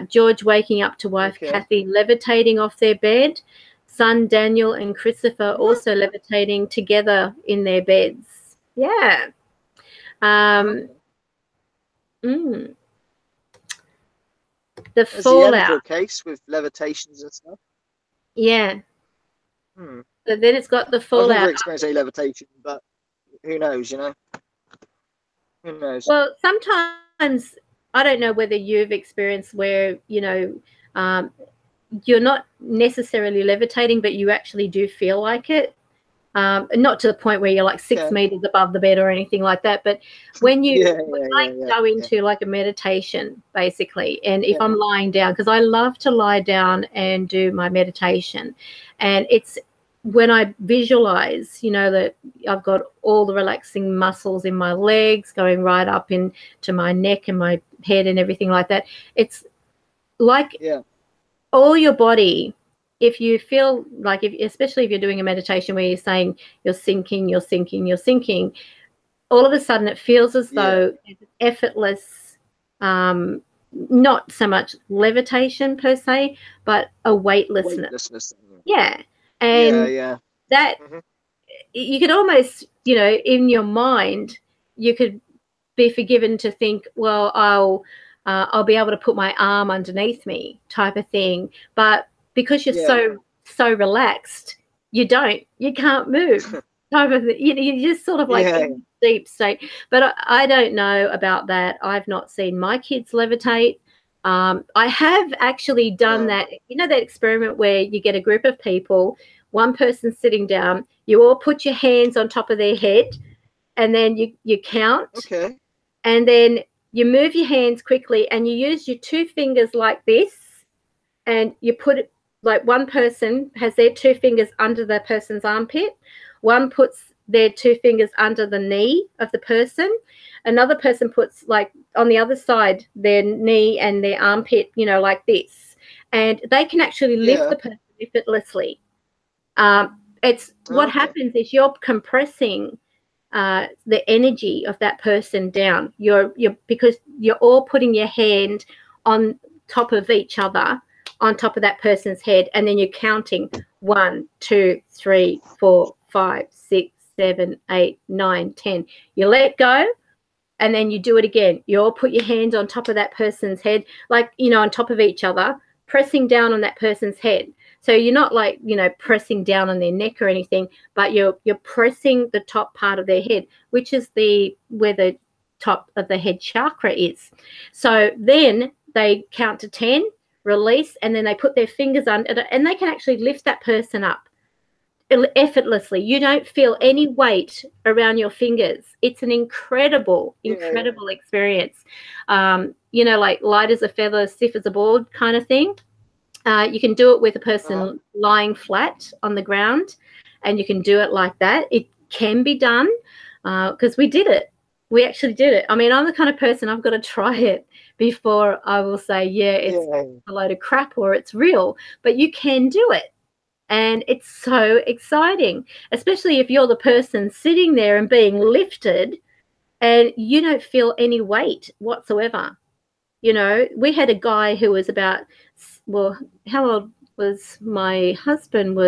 Speaker 1: George waking up to wife Kathy levitating off their bed. Son Daniel and Christopher also levitating together in their beds. Yeah. The
Speaker 2: There's
Speaker 1: fallout.
Speaker 2: the case with levitations and stuff.
Speaker 1: Yeah. But then it's got the fallout.
Speaker 2: I've never experienced any levitation, but who knows, you know? Who knows?
Speaker 1: Well, sometimes, I don't know whether you've experienced where, you know, you're not necessarily levitating, but you actually do feel like it. Not to the point where you're like 6 meters above the bed or anything like that, but when you go into like a meditation, basically, and if I'm lying down, because I love to lie down and do my meditation, and it's when I visualize, you know, that I've got all the relaxing muscles in my legs going right up into my neck and my head and everything like that. It's like all your body. If you feel like, especially if you're doing a meditation where you're saying you're sinking, you're sinking, you're sinking, all of a sudden it feels as though it's effortless, not so much levitation per se, but a weightlessness. Yeah. And that you could almost, you know, in your mind, you could be forgiven to think, well, I'll be able to put my arm underneath me type of thing. But because you're so relaxed, you can't move. Type of thing. You're just sort of like in a deep state. But I don't know about that. I've not seen my kids levitate. I have actually done that. You know that experiment where you get a group of people, one person sitting down, you all put your hands on top of their head, and then you count.
Speaker 2: Okay.
Speaker 1: And then you move your hands quickly, and you use your 2 fingers like this, and you put it. Like one person has their 2 fingers under the person's armpit. One puts their 2 fingers under the knee of the person. Another person puts like on the other side their knee and their armpit, you know, like this. And they can actually lift the person effortlessly. What happens is you're compressing the energy of that person down. Because you're all putting your hand on top of each other, on top of that person's head, and then you're counting 1, 2, 3, 4, 5, 6, 7, 8, 9, 10. You let go, and then you do it again. You all put your hands on top of that person's head, like, you know, on top of each other, pressing down on that person's head. So you're not like, you know, pressing down on their neck or anything, but you're pressing the top part of their head, which is where the top of the head chakra is. So then they count to 10. Release, and then they put their fingers under it, and they can actually lift that person up effortlessly. You don't feel any weight around your fingers. It's an incredible experience. You know, like light as a feather, stiff as a board kind of thing. You can do it with a person lying flat on the ground, and you can do it like that. It can be done because we did it. We actually did it. I mean, I'm the kind of person, I've got to try it before I will say, yeah, it's a load of crap or it's real. But you can do it. And it's so exciting, especially if you're the person sitting there and being lifted and you don't feel any weight whatsoever. You know, we had a guy who was about, well, how old was my husband?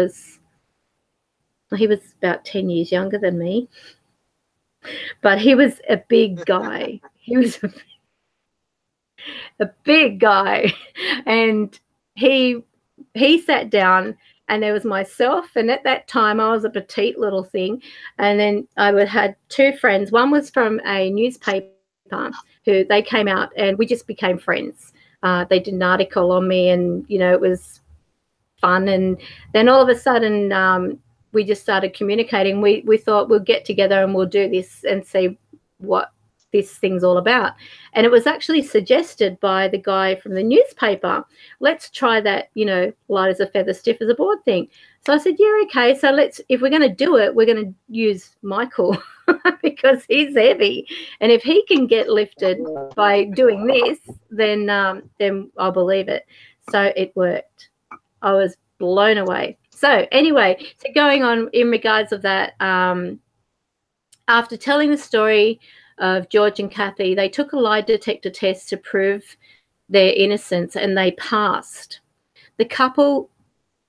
Speaker 1: He was about 10 years younger than me, but he was a big guy. He was a big guy, and he sat down, and there was myself, and at that time I was a petite little thing, and then had two friends. One was from a newspaper who they came out, and we just became friends. They did an article on me, and you know, it was fun. And then all of a sudden we just started communicating. We thought we'll get together and we'll do this and see what this thing's all about. And it was actually suggested by the guy from the newspaper, let's try that, you know, light as a feather, stiff as a board thing. So I said, yeah, okay. So if we're going to do it, we're going to use Michael because he's heavy. And if he can get lifted by doing this, then I'll believe it. So it worked. I was blown away. So anyway, so going on in regards of that, after telling the story of George and Kathy, they took a lie detector test to prove their innocence, and they passed. The couple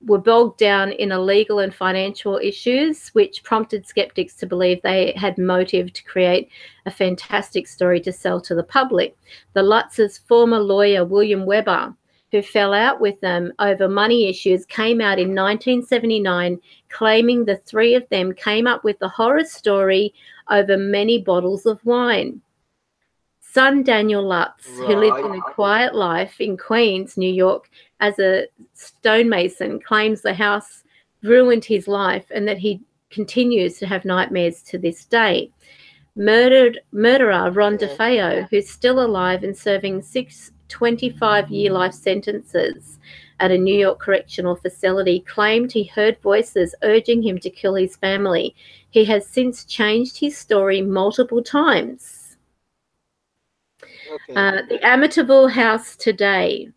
Speaker 1: were bogged down in legal and financial issues, which prompted skeptics to believe they had motive to create a fantastic story to sell to the public. The Lutz's former lawyer, William Weber, who fell out with them over money issues, came out in 1979 claiming the three of them came up with the horror story over many bottles of wine. Son Daniel Lutz, who lived in a quiet life in Queens, New York, as a stonemason, claims the house ruined his life and that he continues to have nightmares to this day. Murderer Ron DeFeo, who's still alive and serving 6 25-year life sentences at a New York correctional facility, claimed he heard voices urging him to kill his family. He has since changed his story multiple times. The Amityville house today.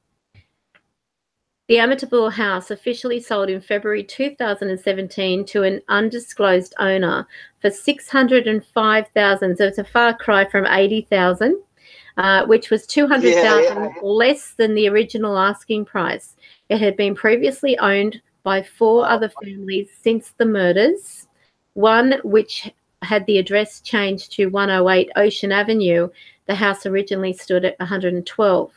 Speaker 1: The Amityville house officially sold in February 2017 to an undisclosed owner for $605,000. So it's a far cry from $80,000. Which was $200,000 less than the original asking price. It had been previously owned by 4 other families since the murders, one which had the address changed to 108 Ocean Avenue. The house originally stood at 112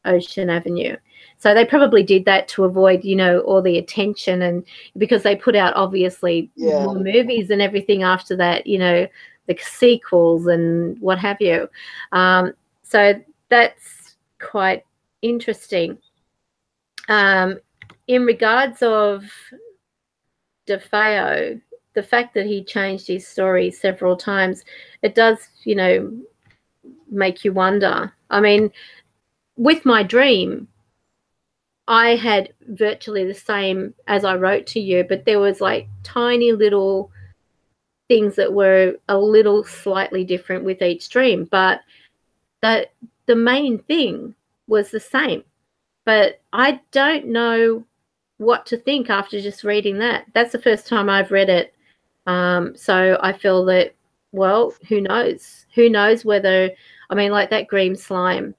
Speaker 1: Ocean Avenue. So they probably did that to avoid, you know, all the attention, and because they put out obviously more movies and everything after that, you know, the sequels and what have you. So that's quite interesting. In regards of DeFeo, the fact that he changed his story several times, it does, you know, make you wonder. I mean, with my dream, I had virtually the same as I wrote to you, but there was like tiny little things that were a little slightly different with each dream, but the main thing was the same. But I don't know what to think after just reading that. That's the first time I've read it. So I feel that, well, who knows? Who knows whether, I mean, like that green slime,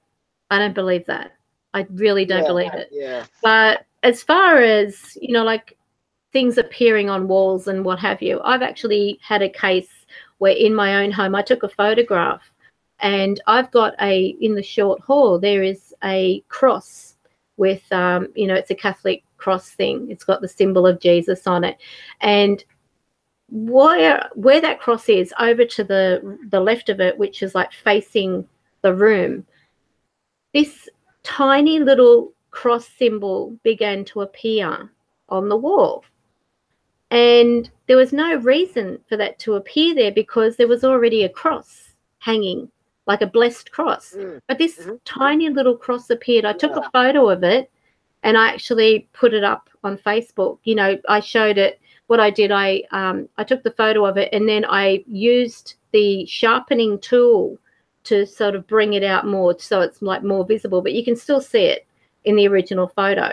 Speaker 1: I don't believe that. I really don't believe it. But as far as, you know, like things appearing on walls and what have you, I've actually had a case where in my own home I took a photograph, and I've got in the short hall, there is a cross with, you know, it's a Catholic cross thing. It's got the symbol of Jesus on it. And where that cross is, over to the left of it, which is like facing the room, this tiny little cross symbol began to appear on the wall. And there was no reason for that to appear there because there was already a cross hanging, like a blessed cross. But this tiny little cross appeared. I took a photo of it and I actually put it up on Facebook. You know, I showed it. What I did, I took the photo of it, and then I used the sharpening tool to sort of bring it out more, so it's like more visible, but you can still see it in the original photo.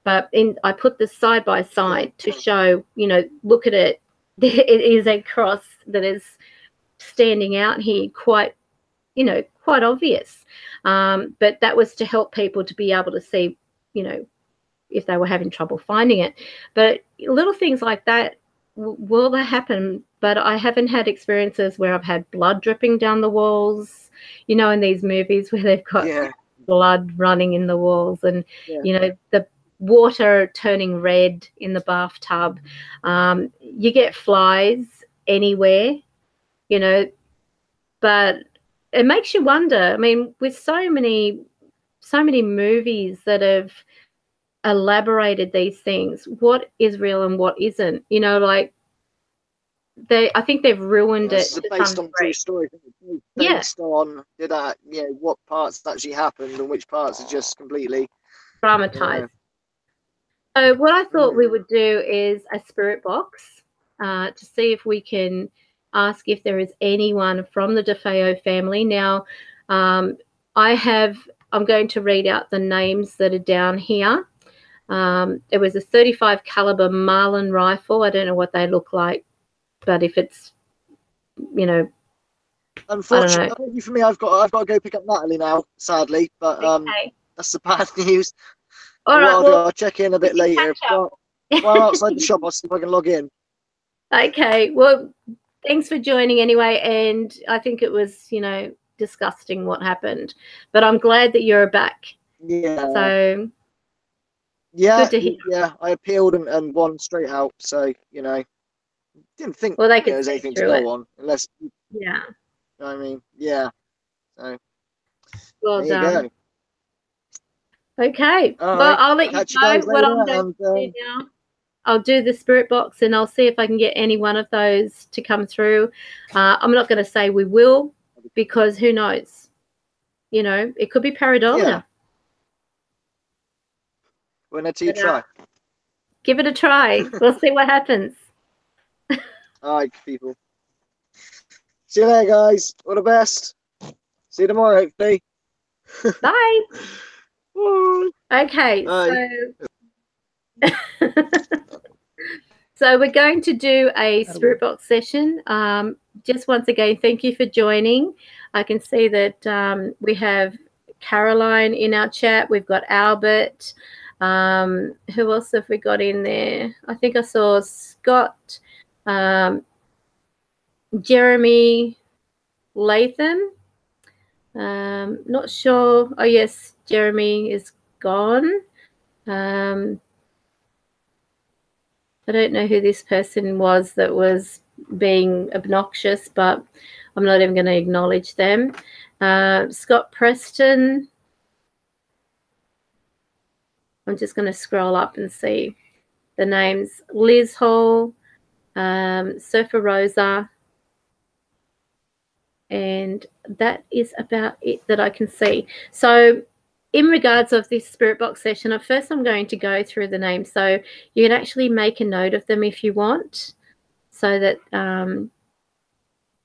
Speaker 1: But I put this side by side to show, you know, look at it. It is a cross that is standing out here, quite, you know, quite obvious. But that was to help people to be able to see, you know, if they were having trouble finding it. But little things like that, will they happen? But I haven't had experiences where I've had blood dripping down the walls, you know, in these movies where they've got blood running in the walls, and you know, the water turning red in the bathtub. You get flies anywhere, you know, but it makes you wonder. I mean, with so many movies that have elaborated these things, what is real and what isn't, you know, like I think they've ruined it.
Speaker 2: It's based on true story, based on what parts actually happened and which parts are just completely
Speaker 1: dramatized. So what I thought we would do is a spirit box to see if we can ask if there is anyone from the DeFeo family. Now, I'm going to read out the names that are down here. It was a 35 caliber Marlin rifle. I don't know what they look like, but if it's, you know,
Speaker 2: unfortunately for me, I've got to go pick up Natalie now, sadly. But that's the bad news.
Speaker 1: All right,
Speaker 2: I'll check in a bit later. While outside the shop, I'll see if I can log in.
Speaker 1: Okay. Well, thanks for joining anyway. And I think it was, you know, disgusting what happened, but I'm glad that you're back.
Speaker 2: Yeah.
Speaker 1: So.
Speaker 2: Yeah. I appealed and won straight out. So, you know, didn't think there was anything to go on unless.
Speaker 1: Yeah.
Speaker 2: I mean, yeah. So.
Speaker 1: Well
Speaker 2: there
Speaker 1: done.
Speaker 2: You go.
Speaker 1: Okay.
Speaker 2: All
Speaker 1: well,
Speaker 2: right.
Speaker 1: I'll let you know what I'm going to do now. I'll do the spirit box and I'll see if I can get any one of those to come through. I'm not going to say we will, because who knows? You know, it could be pareidolia.
Speaker 2: Yeah. When until you try.
Speaker 1: Give it a try. We'll see what happens.
Speaker 2: All right, people. See you later, guys. All the best. See you tomorrow, hopefully.
Speaker 1: Bye.
Speaker 2: Bye.
Speaker 1: Okay,
Speaker 2: Bye.
Speaker 1: so we're going to do a spirit box session. Just once again, thank you for joining. I can see that we have Caroline in our chat. We've got Albert. Who else have we got in there? I think I saw Scott, Jeremy Latham. Not sure. Oh, yes, Jeremy is gone. I don't know who this person was that was being obnoxious, but I'm not even going to acknowledge them. Scott Preston. I'm just going to scroll up and see the names. Liz Hall, Surfer Rosa, and that is about it that I can see. So in regards of this spirit box session, at first I'm going to go through the names. So you can actually make a note of them if you want, so that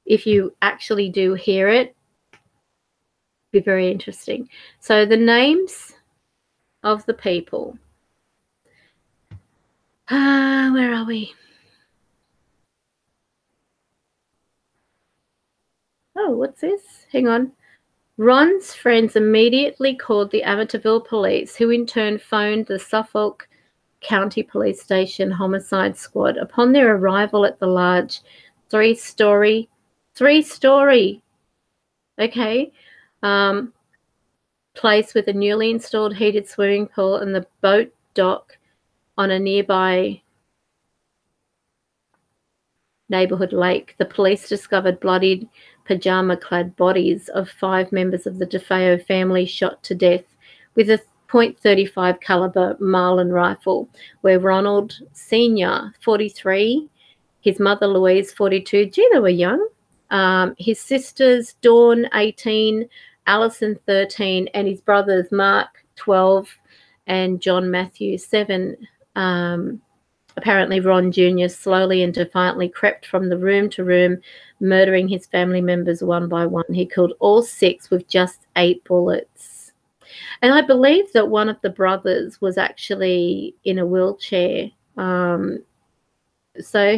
Speaker 1: if you actually do hear it, it'd be very interesting. So the names of the people. Where are we? Oh, what's this? Hang on. Ron's friends immediately called the Amityville police, who in turn phoned the Suffolk County Police Station Homicide Squad. Upon their arrival at the large three-story, okay, place with a newly installed heated swimming pool and the boat dock on a nearby neighborhood lake, the police discovered bloodied, pajama-clad bodies of 5 members of the DeFeo family shot to death with a .35 caliber Marlin rifle, where Ronald Sr., 43, his mother Louise, 42, gee, they were young, his sisters Dawn, 18, Allison, 13, and his brothers Mark, 12, and John Matthew, 7, apparently Ron Jr. slowly and defiantly crept from the room to room, murdering his family members one by one. He killed all 6 with just 8 bullets. And I believe that one of the brothers was actually in a wheelchair. So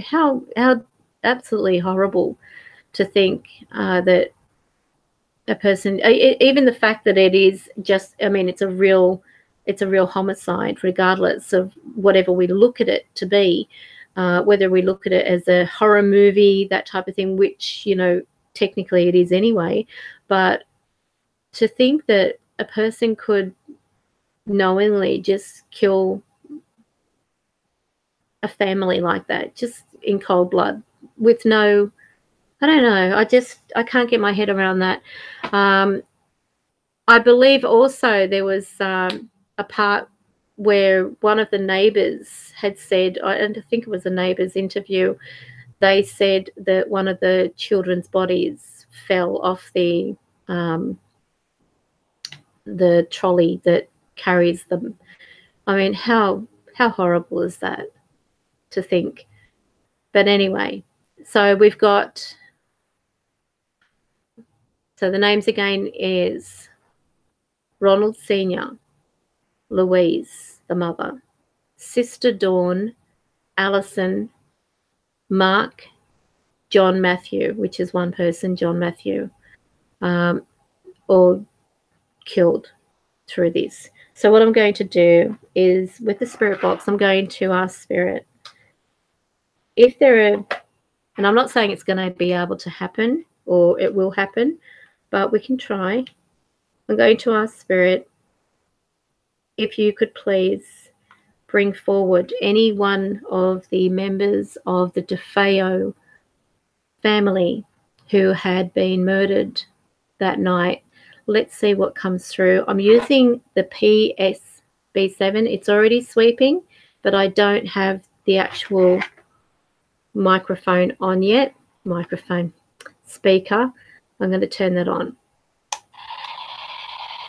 Speaker 1: how absolutely horrible to think that a person, even the fact that it is just, I mean, it's a real homicide, regardless of whatever we look at it to be, whether we look at it as a horror movie, that type of thing, which, you know, technically it is anyway. But to think that a person could knowingly just kill a family like that, just in cold blood, with no, I don't know, I can't get my head around that. I believe also there was a part where one of the neighbours had said, and I think it was a neighbour's interview, they said that one of the children's bodies fell off the trolley that carries them. I mean, how horrible is that to think? But anyway, so we've got, so the names again is Ronald Sr., Louise, the mother, Sister Dawn, Alison, Mark, John Matthew, which is one person, John Matthew, all killed through this. So what I'm going to do is, with the spirit box, I'm going to ask Spirit if there are, and I'm not saying it's going to be able to happen or it will happen, but we can try. I'm going to ask Spirit if you could please bring forward any one of the members of the DeFeo family who had been murdered that night. Let's see what comes through. I'm using the PSB7. It's already sweeping, but I don't have the actual microphone on yet. Speaker. I'm going to turn that on.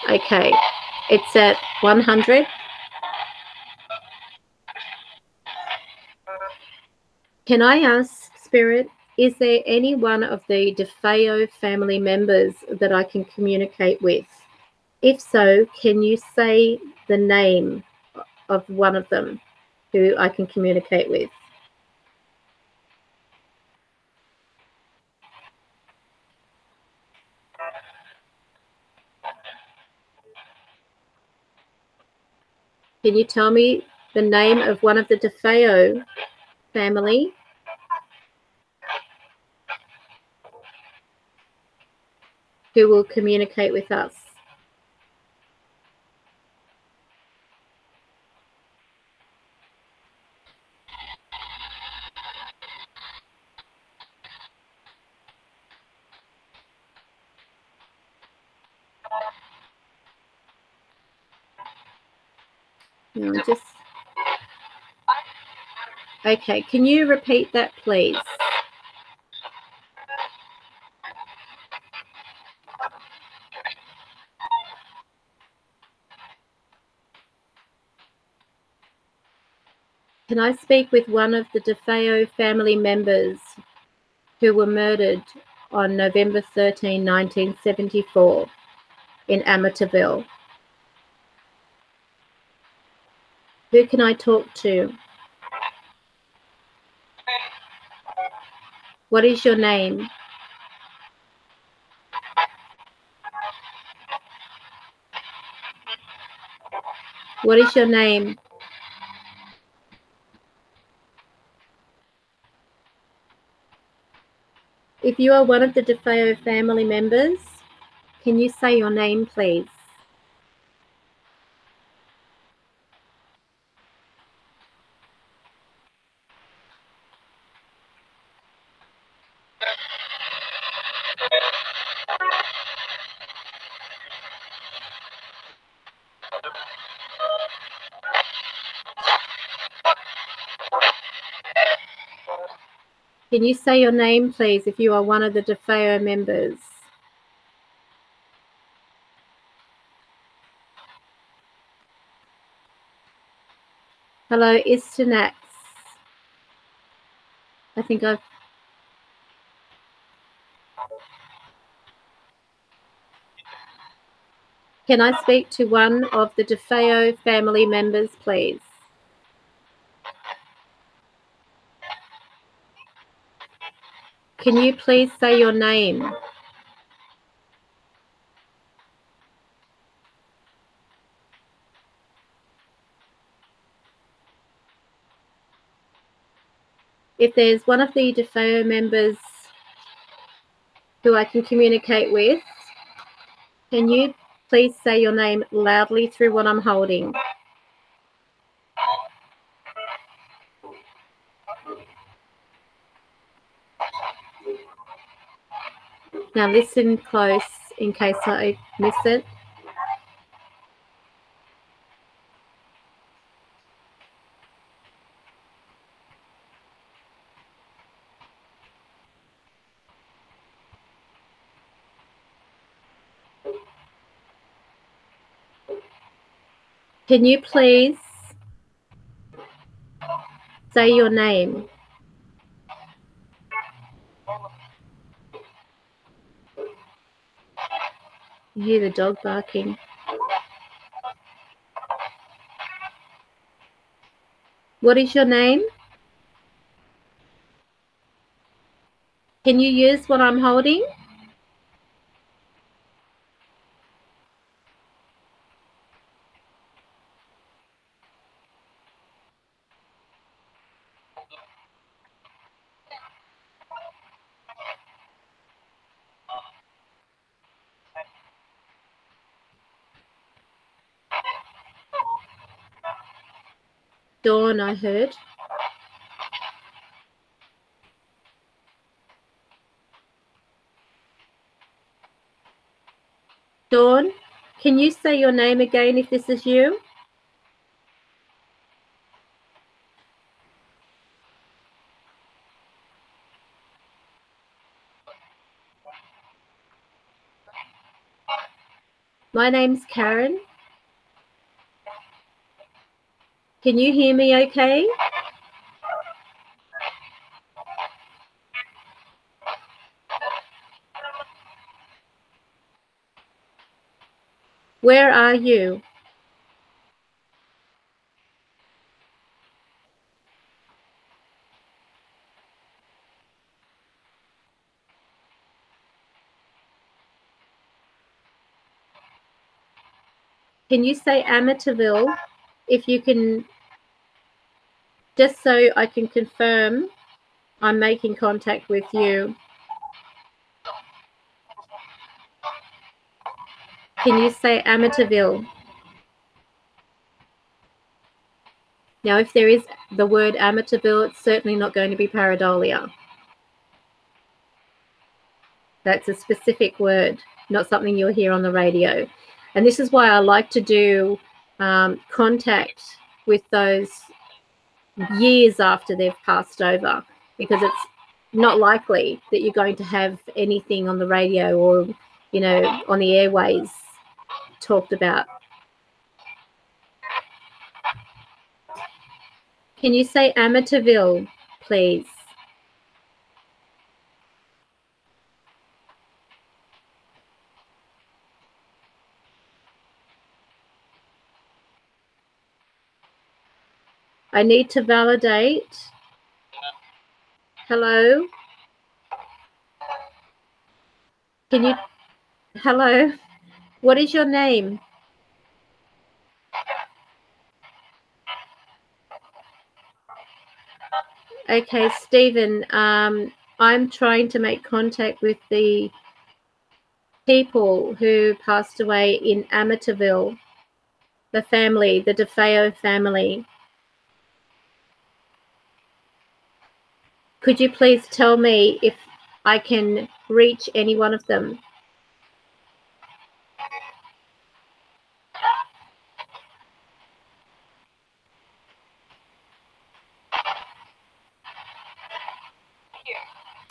Speaker 1: Okay, it's at 100. Can I ask, Spirit, is there any one of the DeFeo family members that I can communicate with? If so, can you say the name of one of them who I can communicate with? Can you tell me the name of one of the DeFeo family who will communicate with us? No, okay, can you repeat that, please? Can I speak with one of the DeFeo family members who were murdered on November 13, 1974 in Amityville? Who can I talk to? What is your name? What is your name? If you are one of the DeFeo family members, can you say your name, please? Can you say your name, please, if you are one of the DeFeo members? Hello, Istanax. I think I've... Can I speak to one of the DeFeo family members, please? Can you please say your name? If there's one of the DeFeo members who I can communicate with, can you please say your name loudly through what I'm holding? Now listen close in case I miss it. Can you please say your name? You hear the dog barking. What is your name? Can you use what I'm holding? Dawn, I heard. Dawn, can you say your name again if this is you? My name's Karen. Can you hear me okay? Where are you? Can you say Amityville if you can, just so I can confirm I'm making contact with you? Can you say Amityville? Now, if there is the word Amityville, it's certainly not going to be pareidolia. That's a specific word, not something you'll hear on the radio. And this is why I like to do contact with those years after they've passed over, because it's not likely that you're going to have anything on the radio or, you know, on the airways talked about. Can you say Amityville, please? I need to validate. Hello? Can you... Hello? What is your name? Okay, Stephen, I'm trying to make contact with the people who passed away in Amityville, the family, the DeFeo family. Could you please tell me if I can reach any one of them?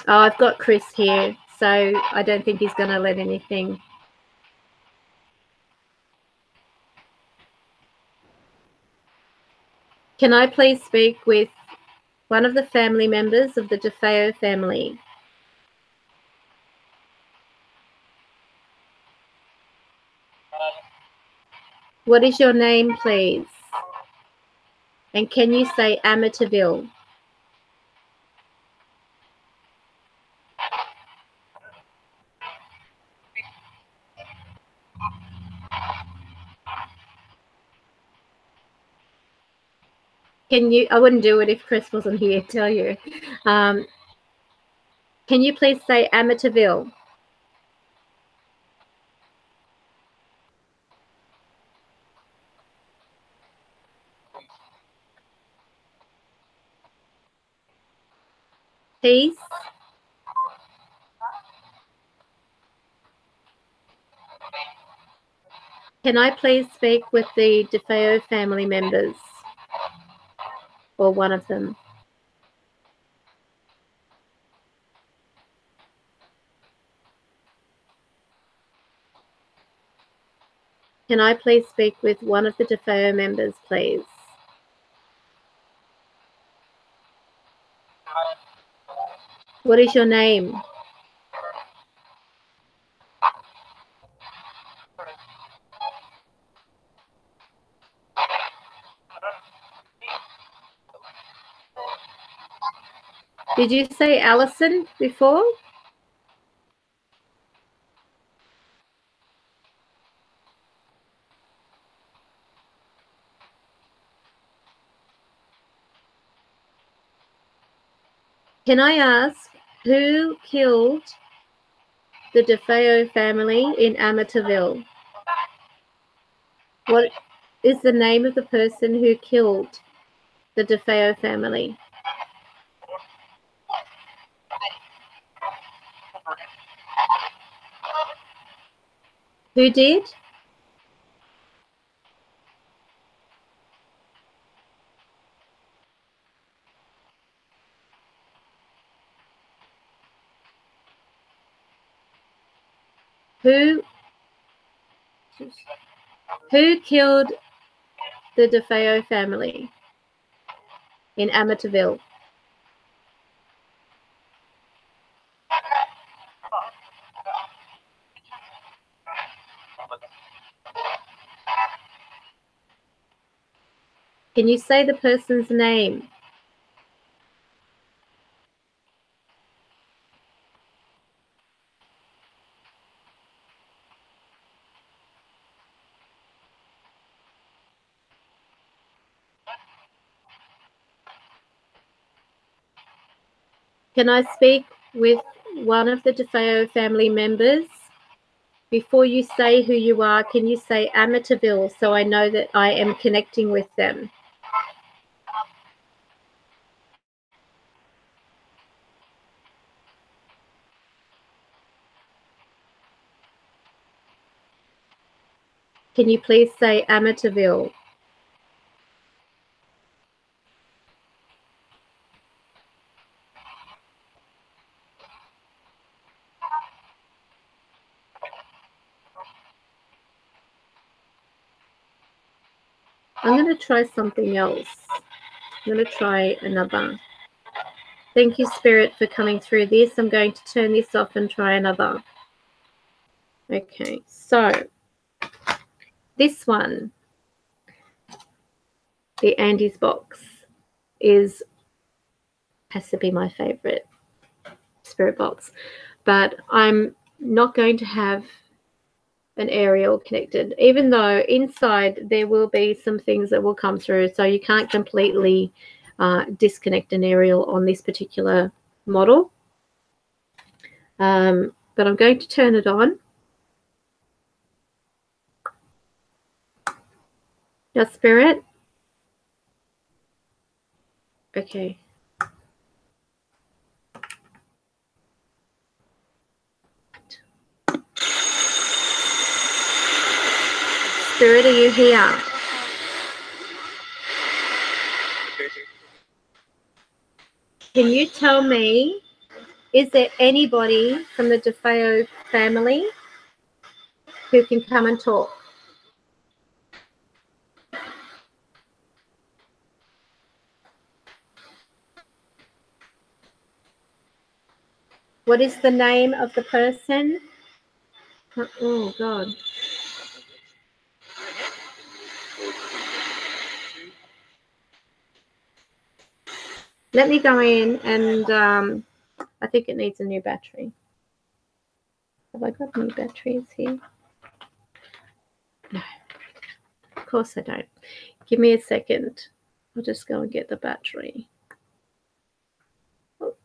Speaker 1: Oh, I've got Chris here, so I don't think he's going to let anything. Can I please speak with One of the family members of the DeFeo family. What is your name, please? And can you say Amityville? Can you, I wouldn't do it if Chris wasn't here, tell you. Can you please say Amityville? Peace. Can I please speak with the DeFeo family members? Or one of them? Can I please speak with one of the DeFeo members, please? What is your name? Did you say Allison before? Can I ask who killed the DeFeo family in Amityville? What is the name of the person who killed the DeFeo family? Who did? Who killed the DeFeo family in Amityville? Can you say the person's name? Can I speak with one of the DeFeo family members? Before you say who you are, can you say Amityville so I know that I am connecting with them? Can you please say Amityville? I'm going to try something else. I'm going to try another. Thank you, Spirit, for coming through this. I'm going to turn this off and try another. Okay, so this one, the Andy's box, has to be my favorite spirit box, but I'm not going to have an aerial connected, even though inside there will be some things that will come through, so you can't completely disconnect an aerial on this particular model. But I'm going to turn it on. Now, Spirit. Okay. Spirit, are you here? Can you tell me, is there anybody from the DeFeo family who can come and talk? What is the name of the person? Oh, God. Let me go in and I think it needs a new battery. Have I got new batteries here? No, of course I don't. Give me a second. I'll just go and get the battery. Oh.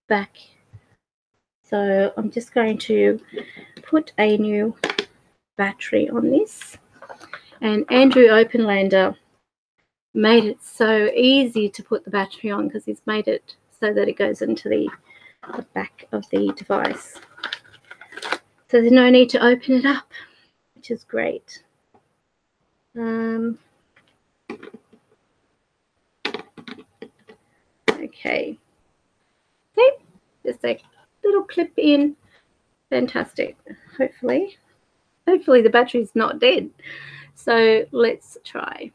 Speaker 1: Back. So I'm just going to put a new battery on this. And Andrew Openlander made it so easy to put the battery on because he's made it so that it goes into the back of the device. So there's no need to open it up, which is great. Okay. Okay, just a little clip in. Fantastic. Hopefully the battery's not dead. So let's try.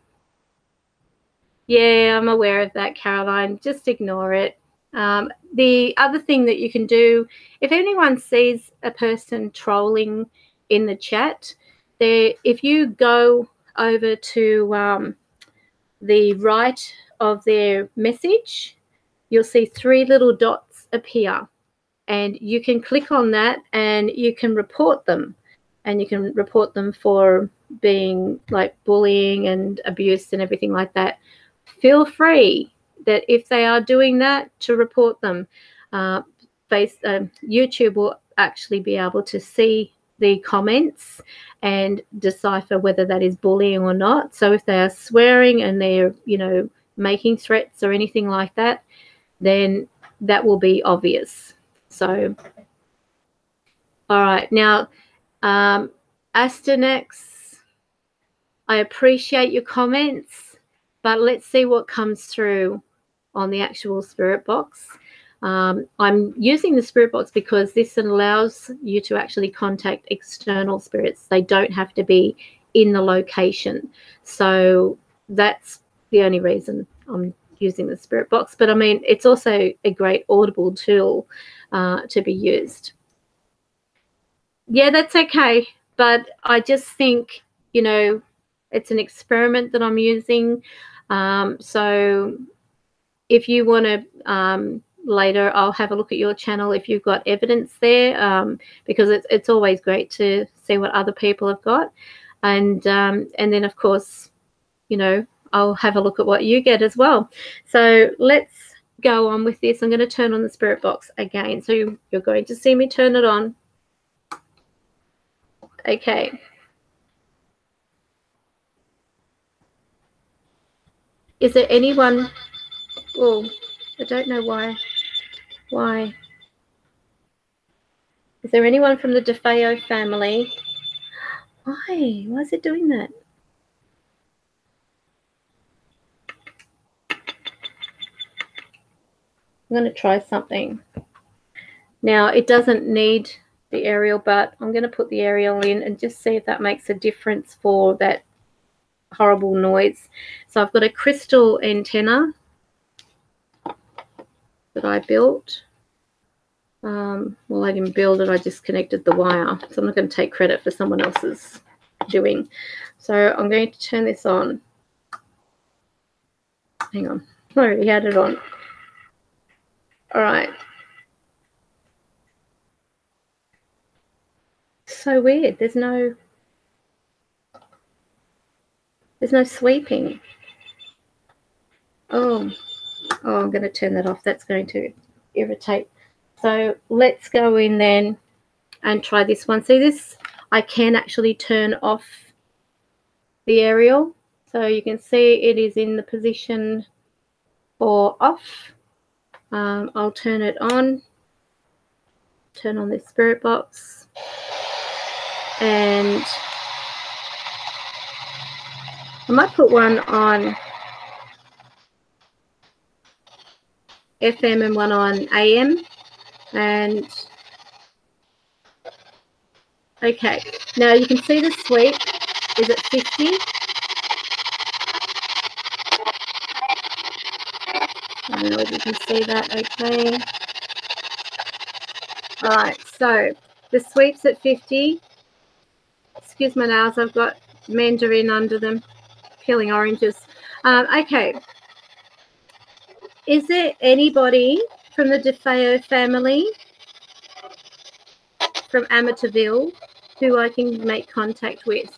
Speaker 1: Yeah, I'm aware of that, Caroline. Just ignore it. The other thing that you can do, if anyone sees a person trolling in the chat, if you go over to the right of their message, you'll see 3 little dots appear. And you can click on that and you can report them. And you can report them for being like bullying and abuse and everything like that. Feel free that if they are doing that, to report them. YouTube will actually be able to see the comments and decipher whether that is bullying or not. So if they are swearing and they're, making threats or anything like that, then that will be obvious. So, all right. Now, Asternex, I appreciate your comments, but let's see what comes through on the actual spirit box. I'm using the spirit box because this allows you to actually contact external spirits. They don't have to be in the location. So that's the only reason I'm using the spirit box. But I mean, it's also a great audible tool to be used. Yeah, that's okay. But I just think, it's an experiment that I'm using. So if you want to later, I'll have a look at your channel if you've got evidence there, because it's always great to see what other people have got. And then, of course, I'll have a look at what you get as well. So let's go on with this. I'm going to turn on the spirit box again. So you're going to see me turn it on. Okay. Is there anyone? Oh, I don't know why. Why? Is there anyone from the DeFeo family? Why? Why is it doing that? I'm going to try something. Now, it doesn't need the aerial, but I'm going to put the aerial in and just see if that makes a difference for that horrible noise. So I've got a crystal antenna that I built. Well, I didn't build it, I just connected the wire. So I'm not going to take credit for someone else's doing. So I'm going to turn this on. Hang on, I already had it on. All right. So weird. There's no sweeping. Oh, I'm going to turn that off. That's going to irritate. So let's go in then and try this one. See this? I can actually turn off the aerial. So you can see it is in the position for off. I'll turn it on. Turn on the spirit box. And I might put one on FM and one on AM. And okay, now you can see the sweep is at 50. I don't know if you can see that. Okay. All right, so the sweep's at 50. Excuse my nails, I've got mandarin under them, peeling oranges. Okay. Is there anybody from the DeFeo family from Amityville who I can make contact with?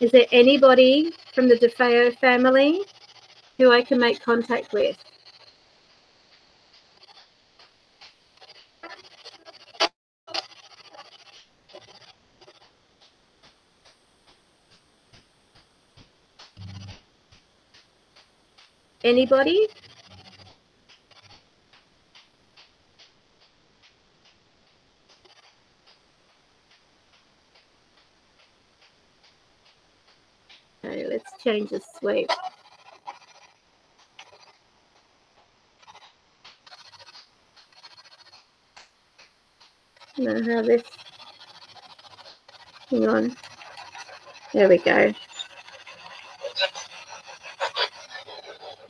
Speaker 1: Is there anybody from the DeFeo family who I can make contact with? Anybody? Okay, let's change the sweep. I don't know how this. Hang on. There we go.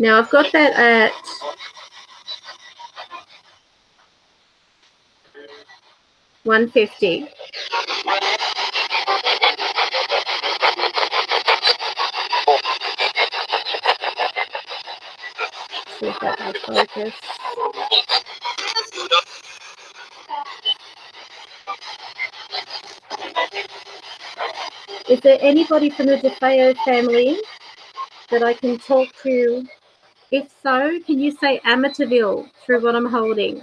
Speaker 1: Now I've got that at 150. See if that will focus. Is there anybody from the DeFeo family that I can talk to? If so, can you say Amityville through what I'm holding?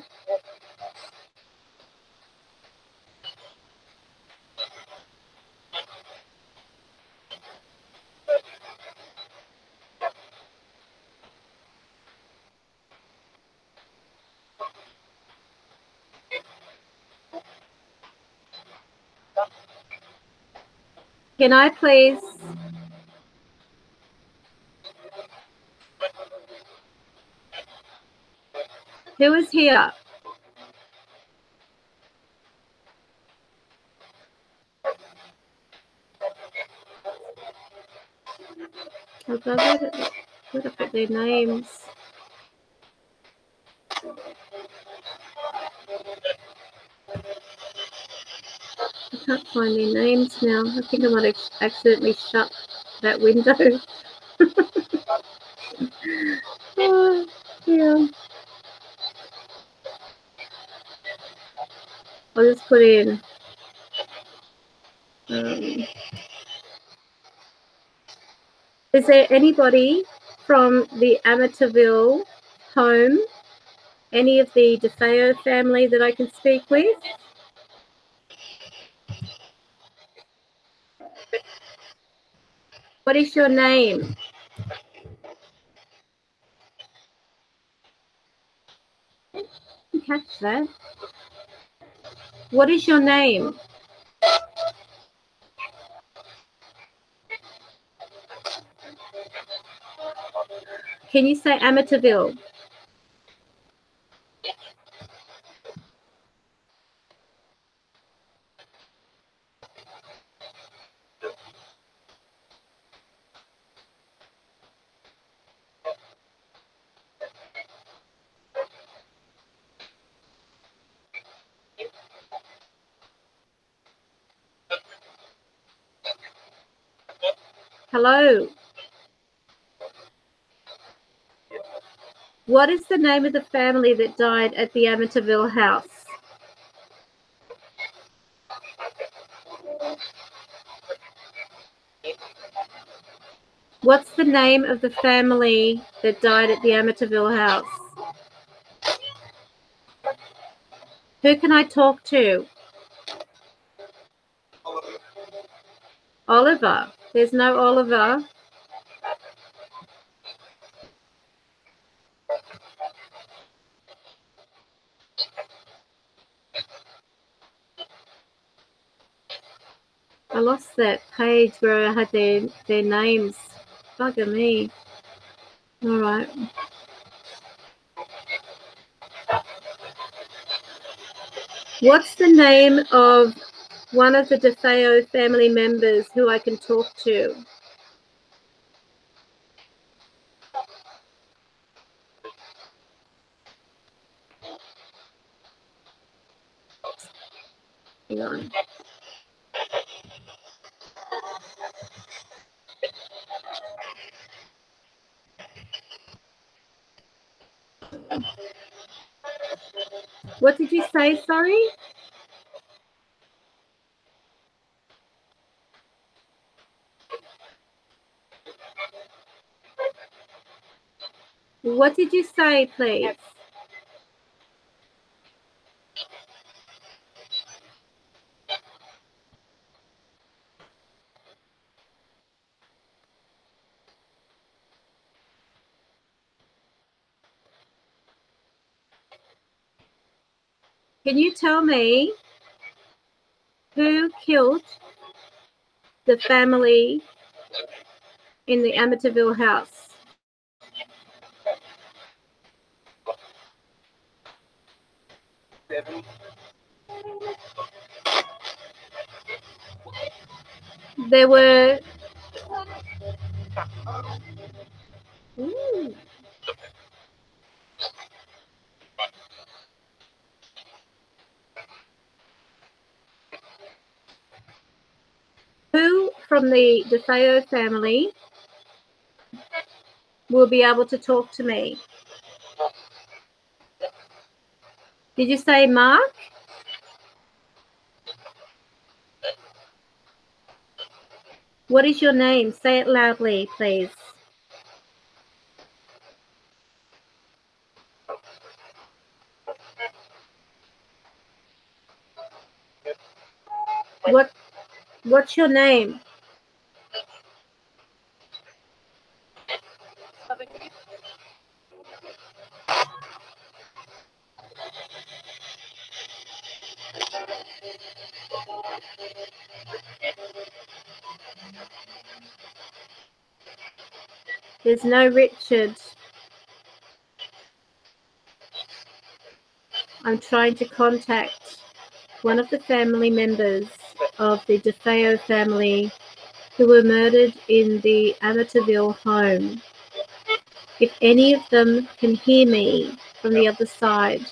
Speaker 1: Can I please? Who is here? Oh God, where did I put their names? I can't find their names now. I think I might have accidentally shut that window. Oh, yeah. I'll just put in is there anybody from the Amityville home, any of the DeFeo family that I can speak with? What is your name? I didn't catch that. What is your name? Can you say Amityville? Hello. What is the name of the family that died at the Amityville house? What's the name of the family that died at the Amityville house? Who can I talk to? Oliver. There's no Oliver. I lost that page where I had their names. Bugger me. All right. What's the name of one of the DeFeo family members who I can talk to? Hang on. What did you say, sorry? What did you say, please? Can you tell me who killed the family in the Amityville house? There were... Ooh. Who from the DeFeo family will be able to talk to me? Did you say Mark? What is your name? Say it loudly, please. What's your name? There's no Richard. I'm trying to contact one of the family members of the DeFeo family who were murdered in the Amityville home. If any of them can hear me from the other side,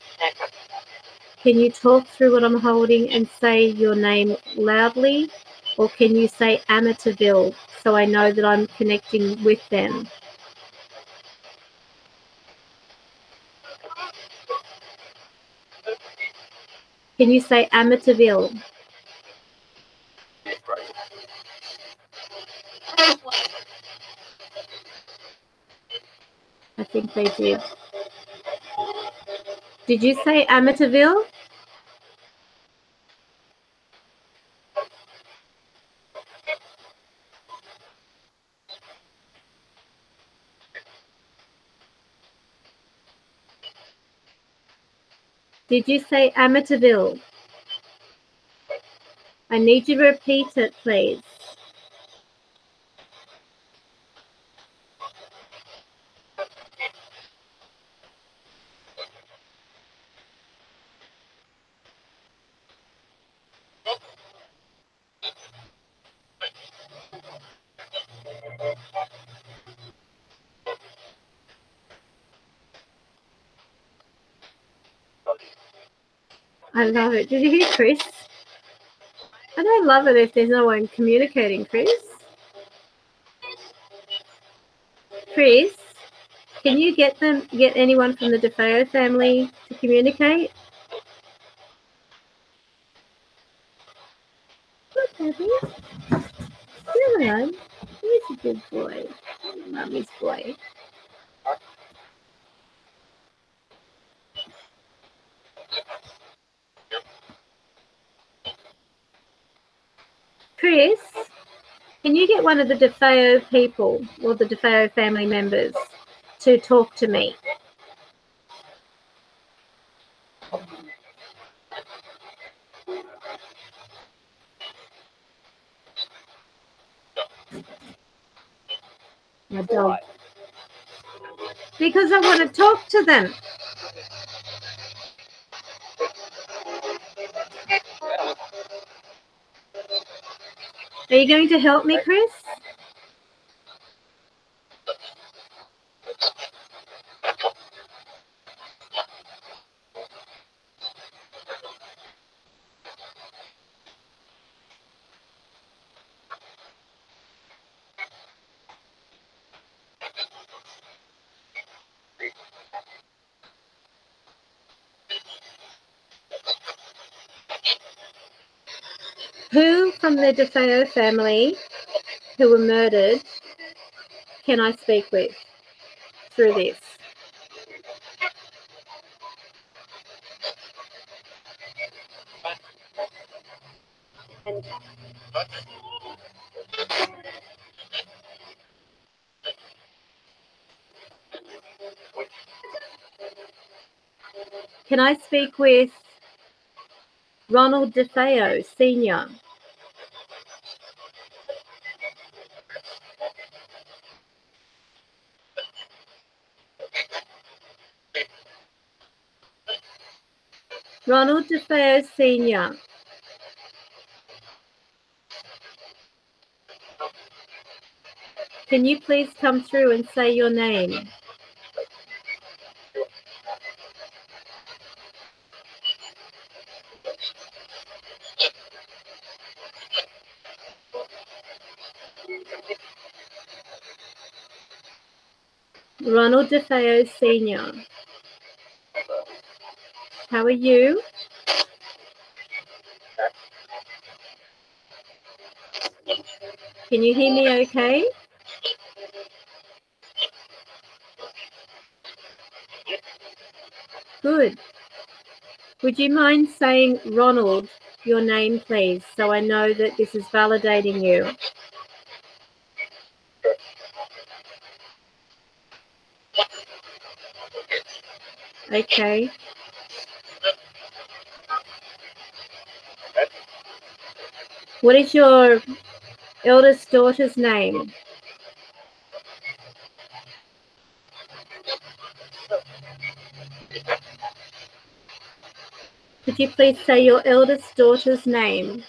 Speaker 1: can you talk through what I'm holding and say your name loudly? Or can you say Amityville so I know that I'm connecting with them? Can you say Amityville? I think they did. Did you say Amityville? Did you say Amityville? I need you to repeat it, please. I love it. Did you hear Chris? I don't love it if there's no one communicating, Chris. Chris, can you get anyone from the DeFeo family to communicate? Look, Abby. Hello. He's a good boy. Mummy's boy. Chris, can you get one of the DeFeo people or the DeFeo family members to talk to me? My dog. Because I want to talk to them. Are you going to help me, Chris? Who from the DeFeo family who were murdered can I speak with through this? Can I speak with Ronald DeFeo, Sr.? Ronald DeFeo, Sr. Can you please come through and say your name? Ronald DeFeo, Sr. How are you? Can you hear me okay? Good. Would you mind saying, Ronald, your name, please, so I know that this is validating you? Okay. What is your eldest daughter's name? Could you please say your eldest daughter's name?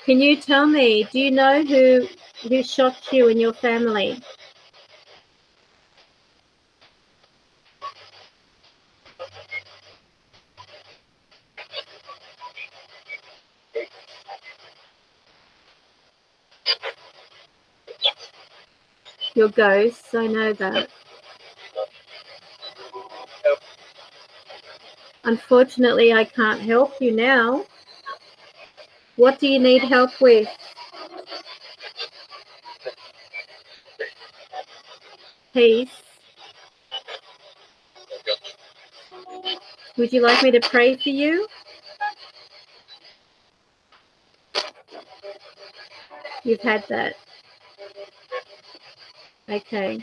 Speaker 1: Can you tell me, do you know who shot you and your family? Your ghosts, I know that. Unfortunately, I can't help you now. What do you need help with? Peace. Would you like me to pray for you? You've had that. Okay.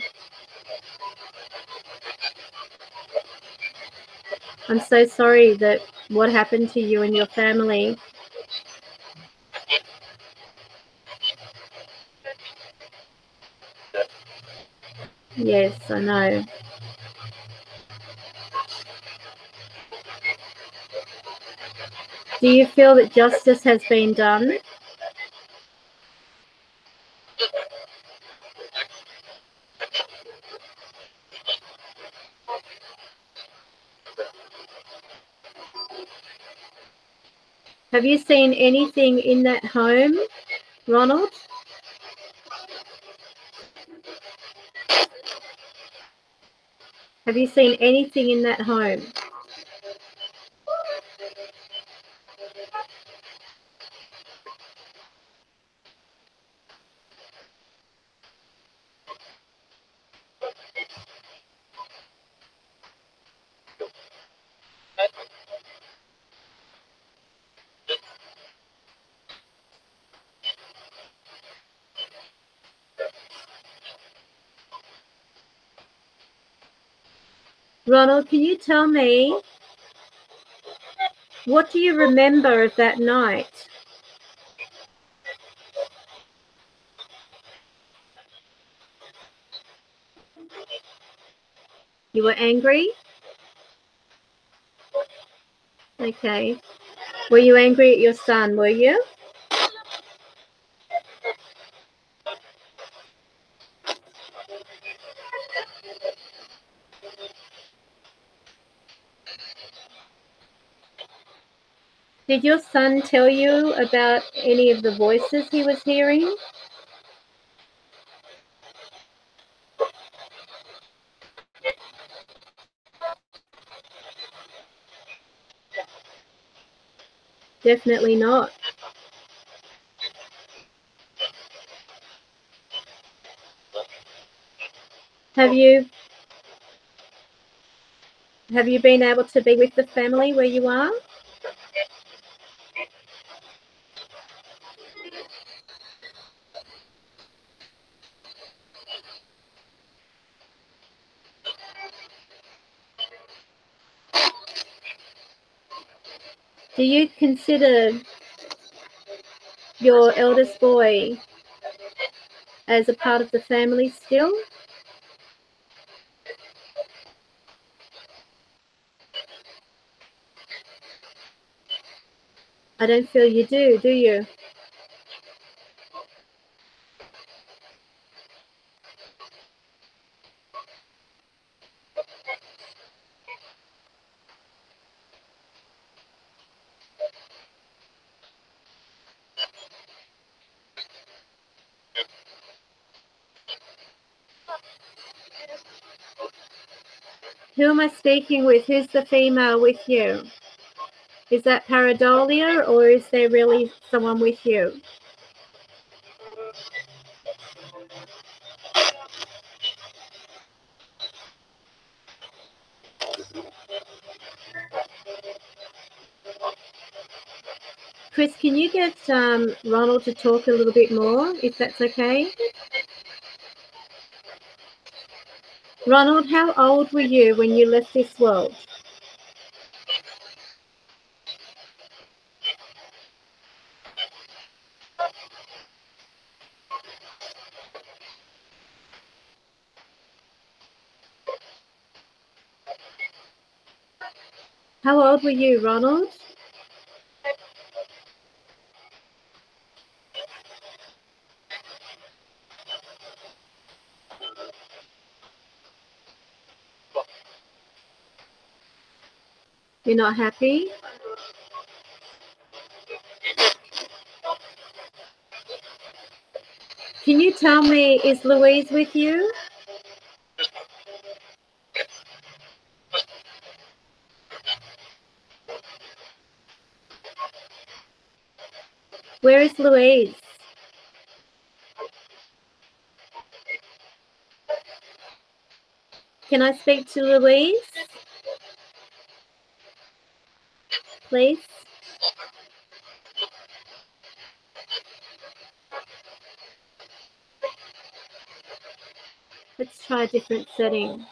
Speaker 1: I'm so sorry that what happened to you and your family. Yes, I know. Do you feel that justice has been done? Have you seen anything in that home, Ronald? Have you seen anything in that home? Ronald, can you tell me, what do you remember of that night? You were angry? Okay. Were you angry at your son, were you? Did your son tell you about any of the voices he was hearing? Definitely not. Have you been able to be with the family where you are? Do you consider your eldest boy as a part of the family still? I don't feel you do you? Who am I speaking with? Who's the female with you? Is that pareidolia, or is there really someone with you? Chris, can you get Ronald to talk a little bit more, if that's okay? Ronald, how old were you when you left this world? How old were you, Ronald? You're not happy? Can you tell me, is Louise with you? Where is Louise? Can I speak to Louise? Please? Let's try a different setting.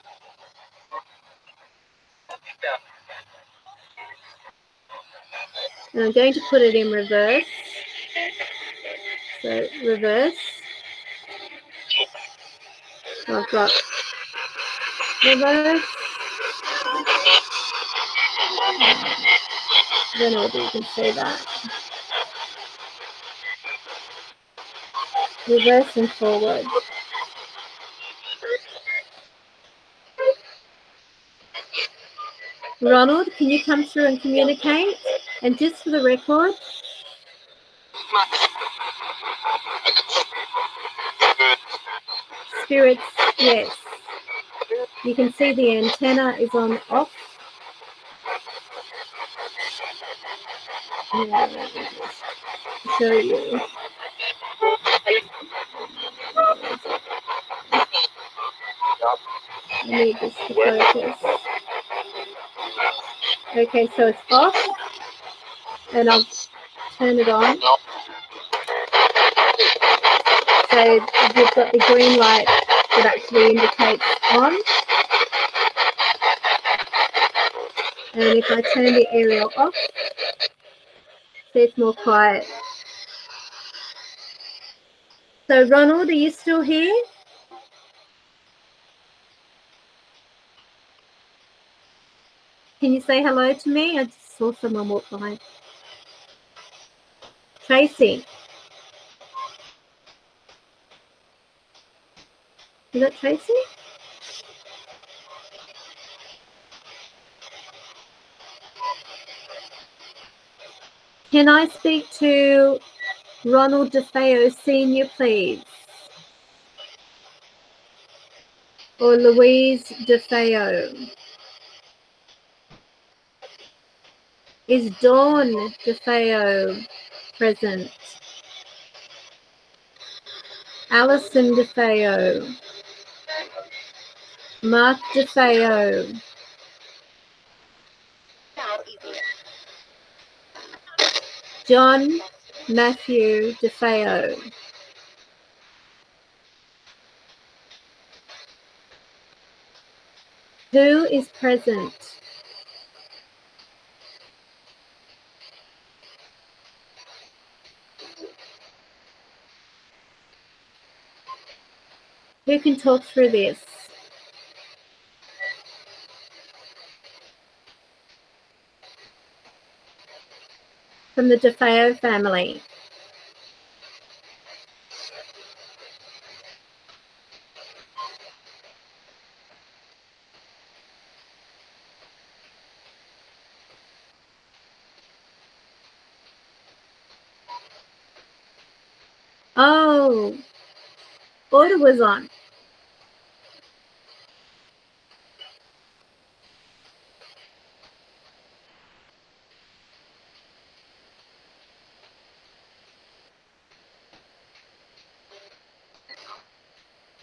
Speaker 1: And I'm going to put it in reverse. So reverse. I've got Reverse. I don't know whether you can see that. Reverse and forward. Ronald, can you come through and communicate? And just for the record, spirits, yes. You can see the antenna is on off. Yeah, let me just show you. I need this to focus. Okay, so it's off, and I'll turn it on. So you've got the green light that actually indicates on. And if I turn the aerial off, see, it's more quiet. So Ronald, are you still here? Can you say hello to me? I just saw someone walk by. Tracy. Is that Tracy? Can I speak to Ronald DeFeo Sr., please? Or Louise DeFeo? Is Dawn DeFeo present? Alison DeFeo? Mark DeFeo? John Matthew DeFeo? Who is present? Who can talk through this? From the DeFeo family. Oh, order was on.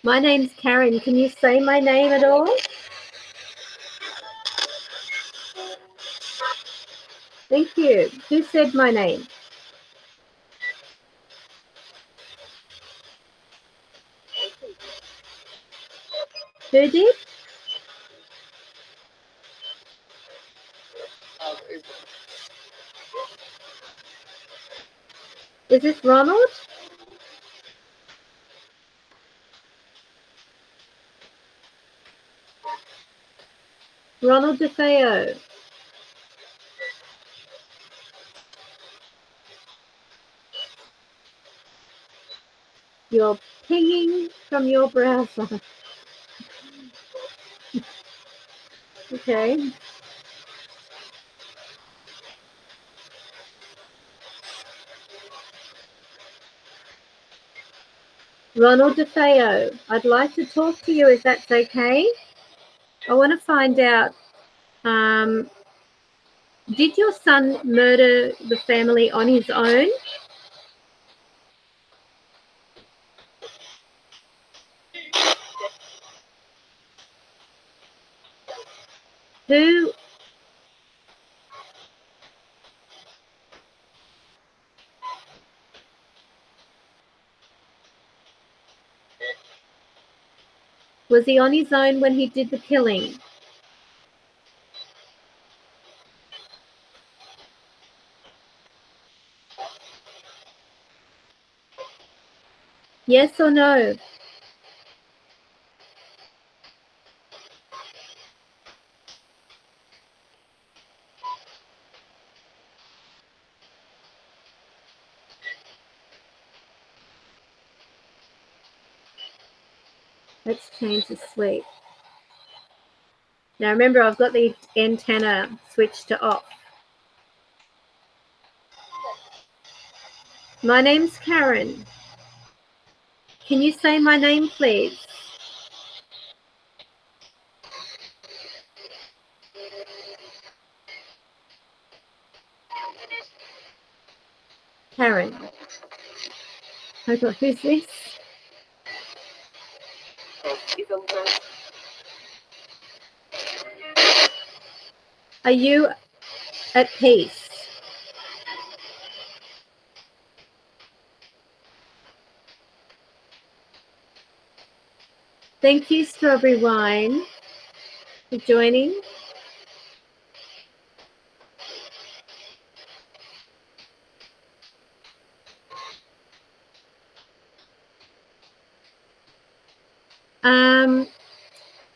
Speaker 1: My name's Karen. Can you say my name at all? Thank you. Who said my name? Who did? Is this Ronald? Ronald DeFeo. You're pinging from your browser. Okay. Ronald DeFeo, I'd like to talk to you if that's okay. I want to find out, did your son murder the family on his own? Who? Was he on his own when he did the killing? Yes or no? Let's change the sleep. Now remember, I've got the antenna switched to off. My name's Karen. Can you say my name, please? Karen. Hold on, who's this? Are you at peace? Thank you, Strawberry Wine, for joining.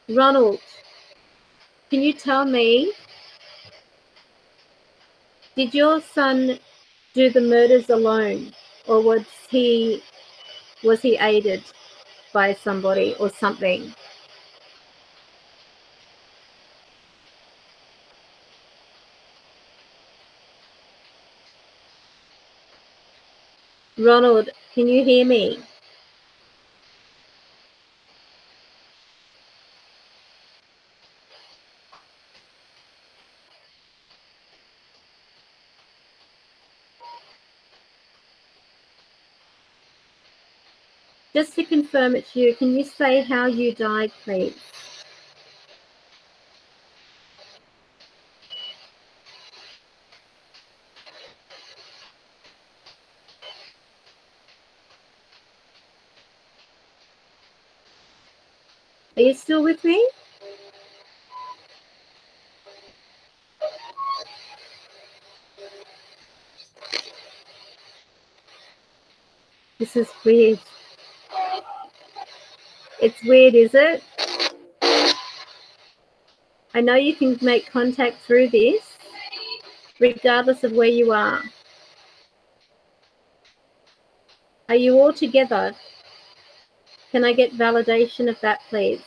Speaker 1: Ronald, can you tell me, did your son do the murders alone, or was he aided by somebody or something? Ronald, can you hear me? Just to confirm it's you, can you say how you died, please? Are you still with me? This is weird. It's weird, is it? I know you can make contact through this, regardless of where you are. Are you all together? Can I get validation of that, please?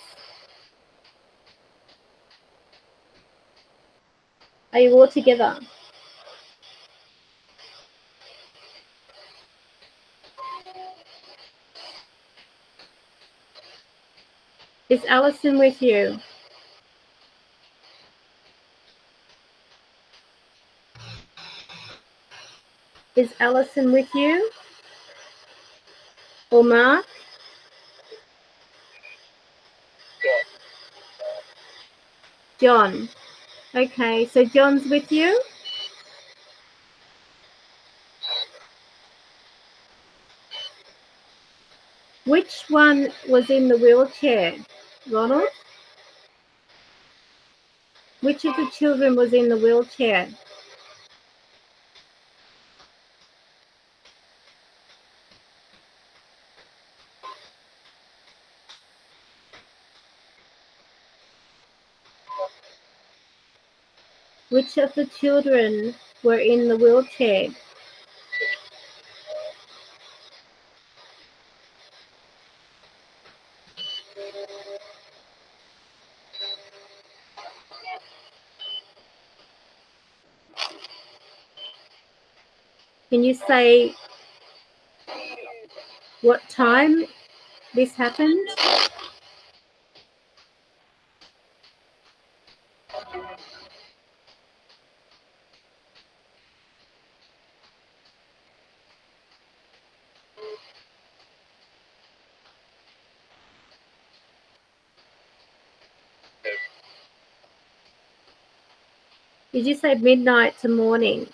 Speaker 1: Are you all together? Is Alison with you? Is Alison with you? Or Mark? John. Okay, so John's with you? Which one was in the wheelchair? Ronald? Which of the children was in the wheelchair? Which of the children were in the wheelchair? Can you say what time this happened? Did you say midnight to morning?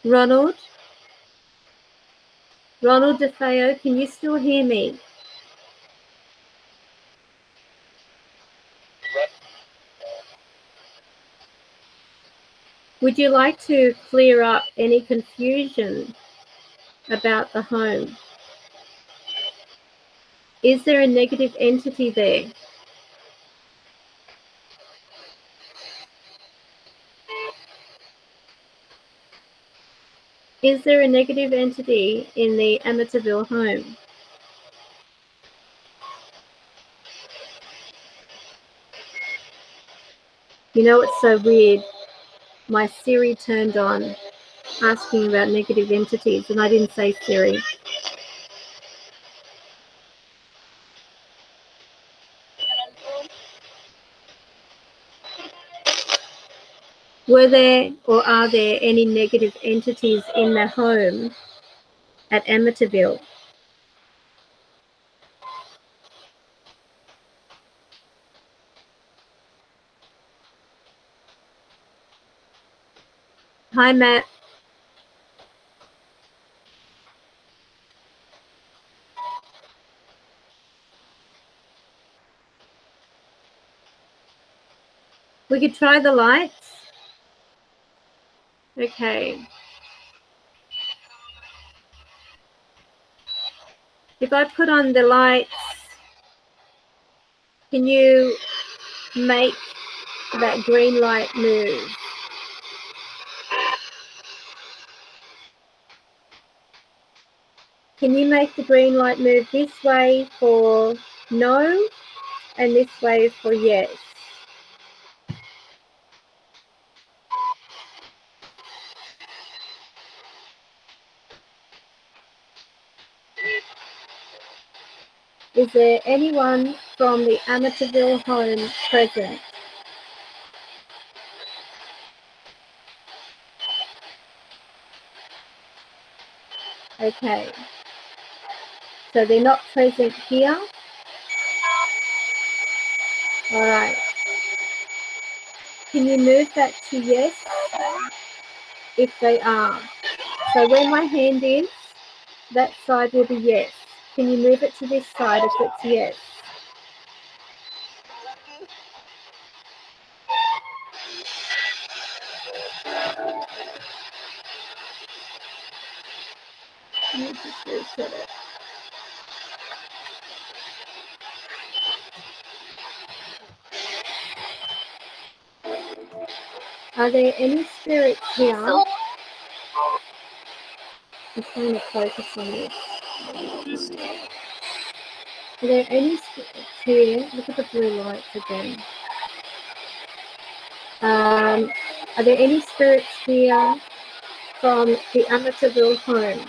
Speaker 1: Ronald? Ronald DeFeo, can you still hear me? Would you like to clear up any confusion about the home? Is there a negative entity there? Is there a negative entity in the Amityville home? You know, it's so weird. My Siri turned on asking about negative entities, and I didn't say Siri. Were there or are there any negative entities in the home at Amityville? Hi, Matt. We could try the lights. Okay. If I put on the lights, can you make that green light move? Can you make the green light move this way for no and this way for yes? Is there anyone from the Amityville home present? Okay. So they're not present here. All right. Can you move that to yes if they are? So where my hand is, that side will be yes. Can you move it to this side if it's yes? Let me just reset it. Are there any spirits here? I'm trying to focus on this. Are there any spirits here? Look at the blue lights again. Are there any spirits here from the Amityville home?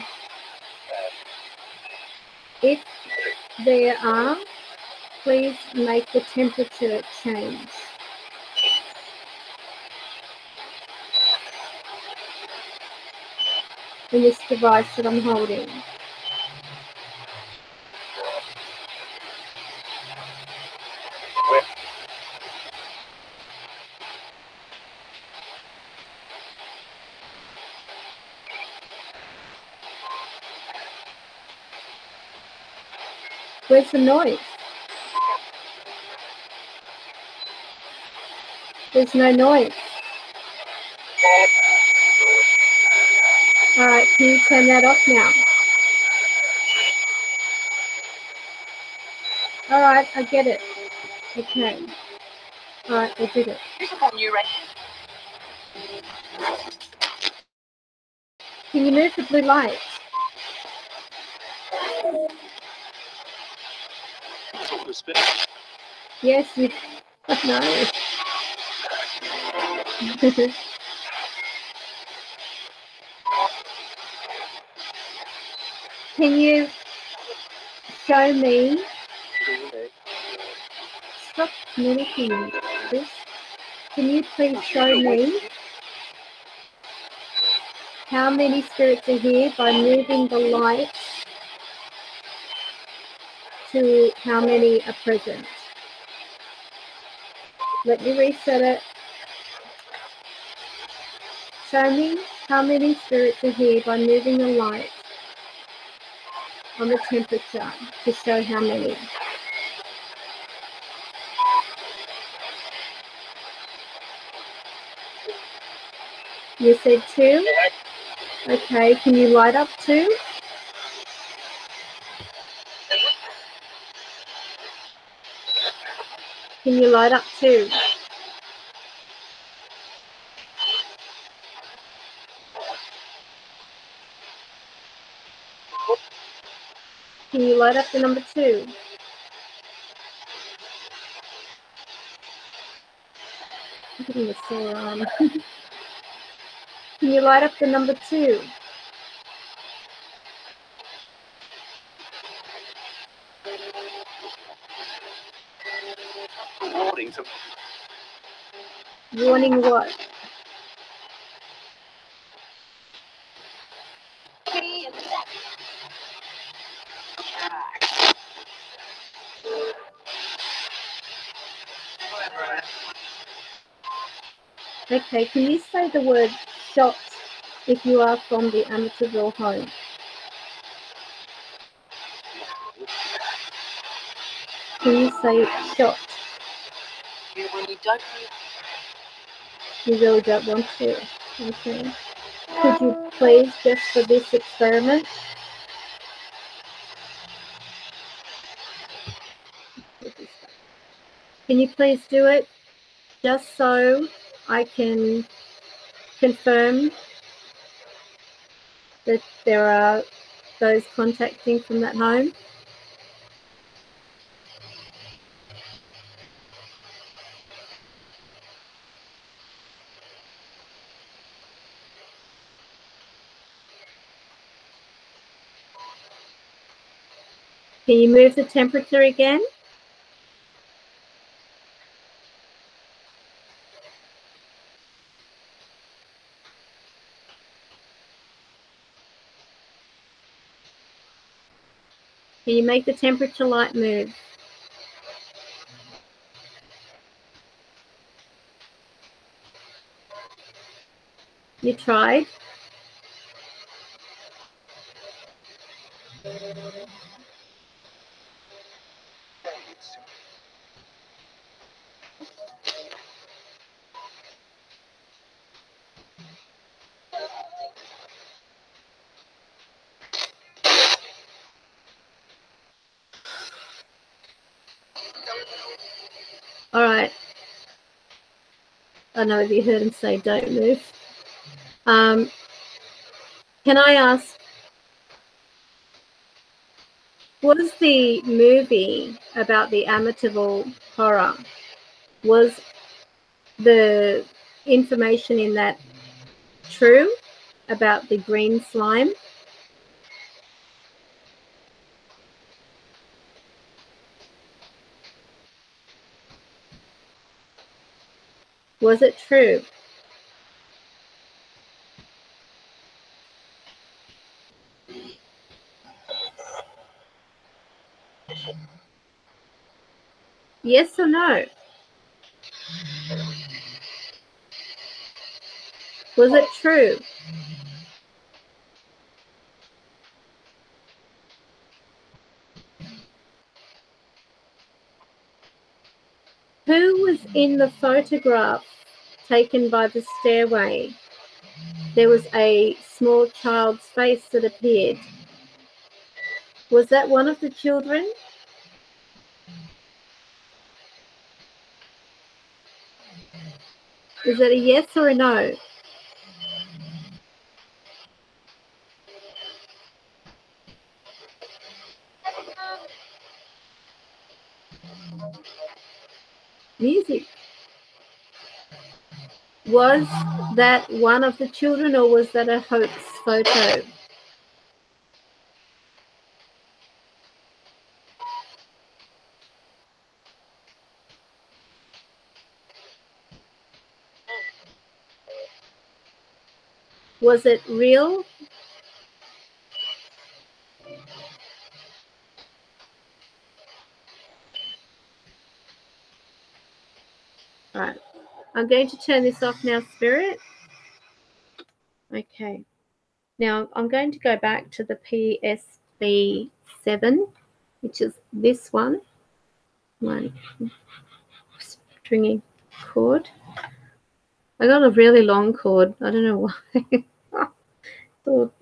Speaker 1: If there are, please make the temperature change. In this device that I'm holding. Where's the noise? There's no noise. All right, can you turn that off now? All right, I get it. Okay. All right, I did it. Can you move the blue light? Yes, you. No. Can you show me? Stop mimicking this. Can you please show me how many spirits are here by moving the light to how many are present? Let me reset it. Show me how many spirits are here by moving the light on the temperature to show how many. You said 2? Okay, can you light up 2? Can you light up 2? Can you light up the number 2? I'm getting a sore arm. Can you light up the number 2? Warning what? Okay, can you say the word shot if you are from the Amityville home? Can you say shot? You really don't want to. Okay. Could you please, just for this experiment, can you please do it just so I can confirm that there are those contacting from that home? Can you move the temperature again? Can you make the temperature light move? You tried? All right. I know if you heard him say don't move. Can I ask, was the movie about the Amityville horror, was the information in that true about the green slime? Was it true? Yes or no? Was it true? Who was in the photograph taken by the stairway? There was a small child's face that appeared. Was that one of the children? Is it a yes or a no? Music. Was that one of the children or was that a hoax photo? Was it real? All right. I'm going to turn this off now, Spirit. Okay. Now I'm going to go back to the PSB7, which is this one. My stringy cord. I got a really long cord. I don't know why. It's all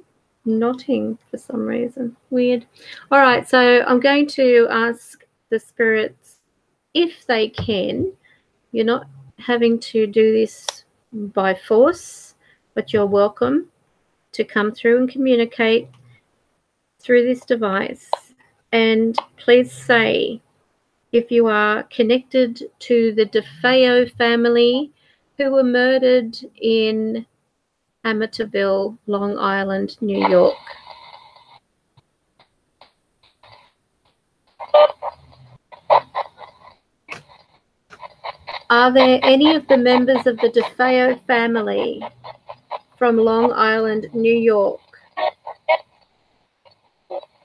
Speaker 1: knotting for some reason. Weird. All right, so I'm going to ask the spirits if they can. You're not having to do this by force, but you're welcome to come through and communicate through this device. And please say if you are connected to the DeFeo family who were murdered in Amityville, Long Island, New York. Are there any of the members of the DeFeo family from Long Island, New York?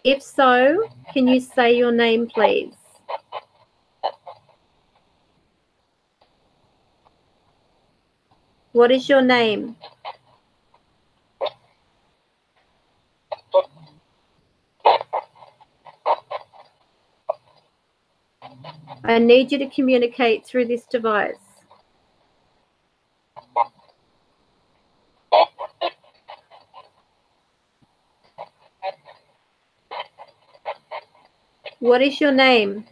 Speaker 1: If so, can you say your name, please? What is your name? I need you to communicate through this device. What is your name?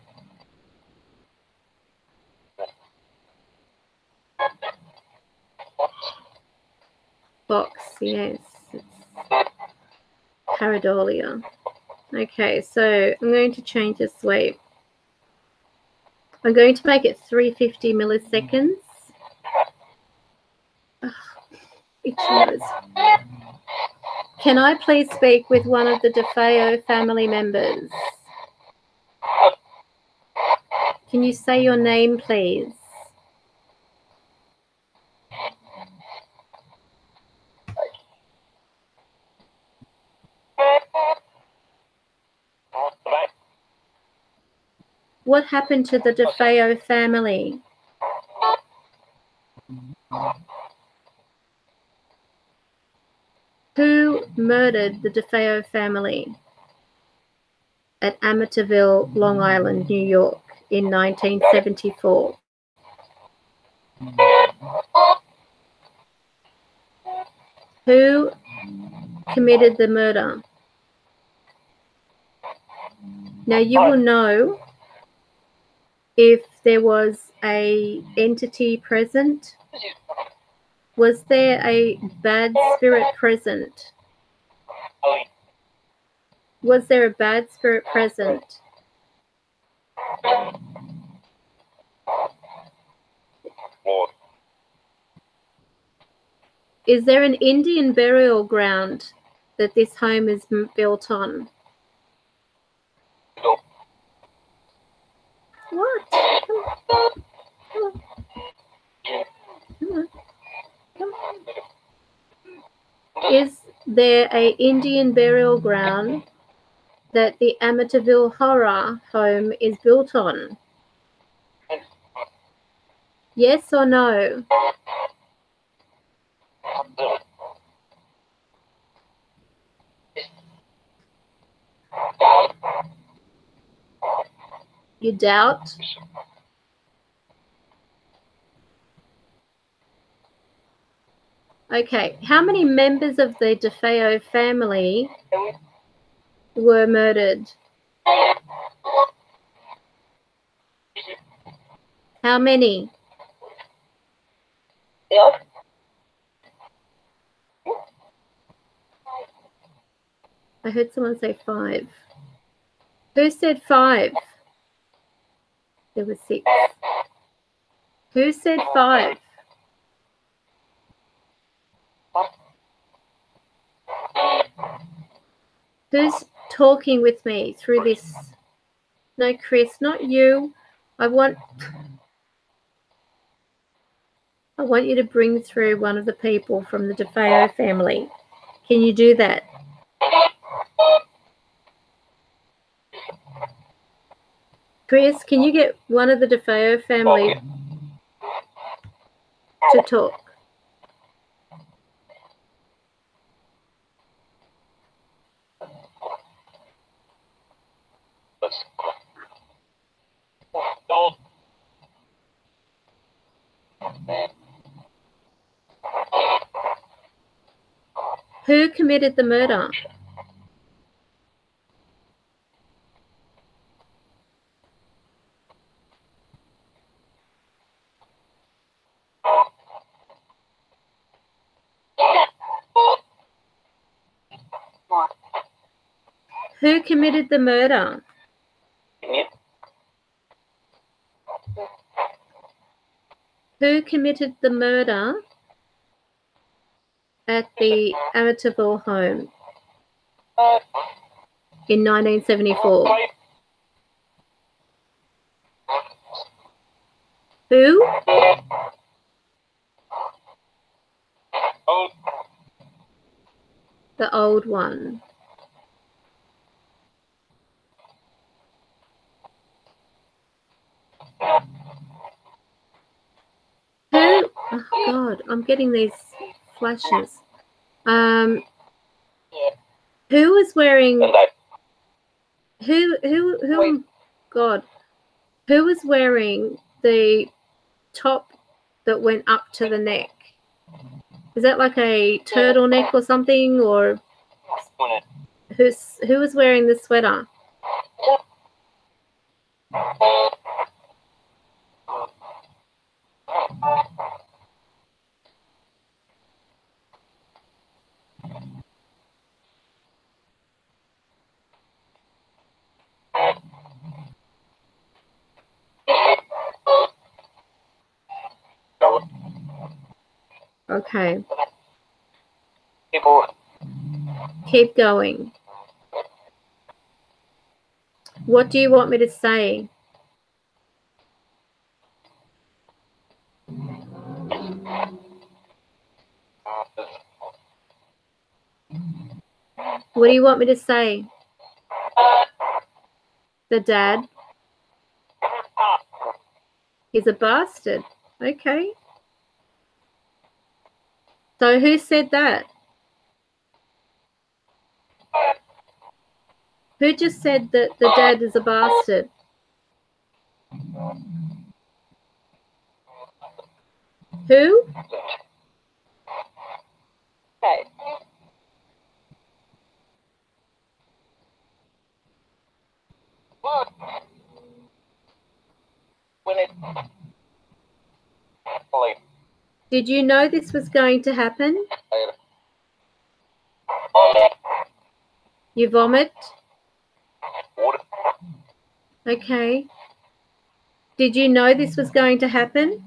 Speaker 1: Box, yes. It's pareidolia. Okay, so I'm going to change this sweep. I'm going to make it 350 milliseconds. Oh, itchy nose. Can I please speak with one of the DeFeo family members? Can you say your name, please? What happened to the DeFeo family? Who murdered the DeFeo family at Amityville, Long Island, New York in 1974? Who committed the murder? Now you will know if there was an entity present. Was there a bad spirit present? Was there a bad spirit present? Is there an Indian burial ground that this home is built on? What? Come on. Come on. Come on. Come on. Is there an Indian burial ground that the Amityville horror home is built on? Yes or no? You doubt? Okay, how many members of the DeFeo family were murdered? How many? I heard someone say 5. Who said 5? There were 6. Who said 5? Who's talking with me through this? No, Chris, not you. I want you to bring through one of the people from the DeFeo family. Can you do that? Chris, can you get one of the DeFeo family to talk? Who committed the murder? Who committed the murder? Who committed the murder at the Amityville home in 1974? Who? The old one. Who? Oh God, I'm getting these flashes. Who was wearing? Who? God, who was wearing the top that went up to the neck? Is that like a turtleneck or something, or who was wearing the sweater? Okay. Keep going. What do you want me to say? What do you want me to say? The dad is a bastard. Okay. So who said that? Who just said that the dad is a bastard? Who?
Speaker 3: Okay.
Speaker 1: Did you know this was going to happen? You vomit? Okay. Did you know this was going to happen?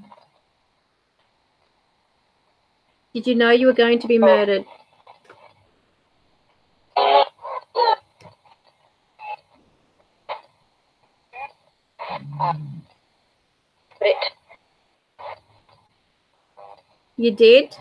Speaker 1: Did you know you were going to be murdered? You did?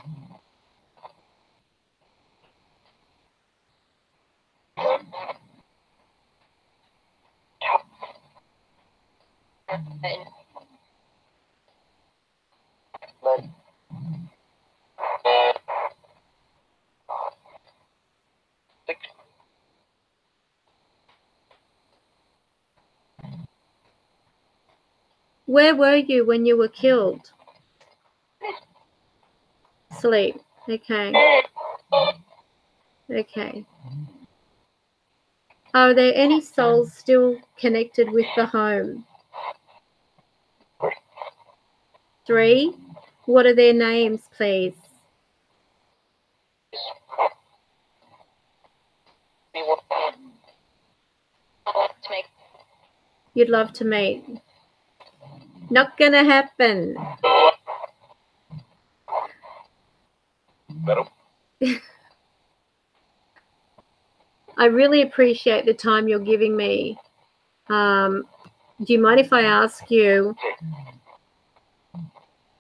Speaker 1: Where were you when you were killed? Sleep. Okay. Okay. Are there any souls still connected with the home? 3. What are their names, please? You'd love to meet. Not gonna happen. I really appreciate the time you're giving me. Do you mind if I ask you,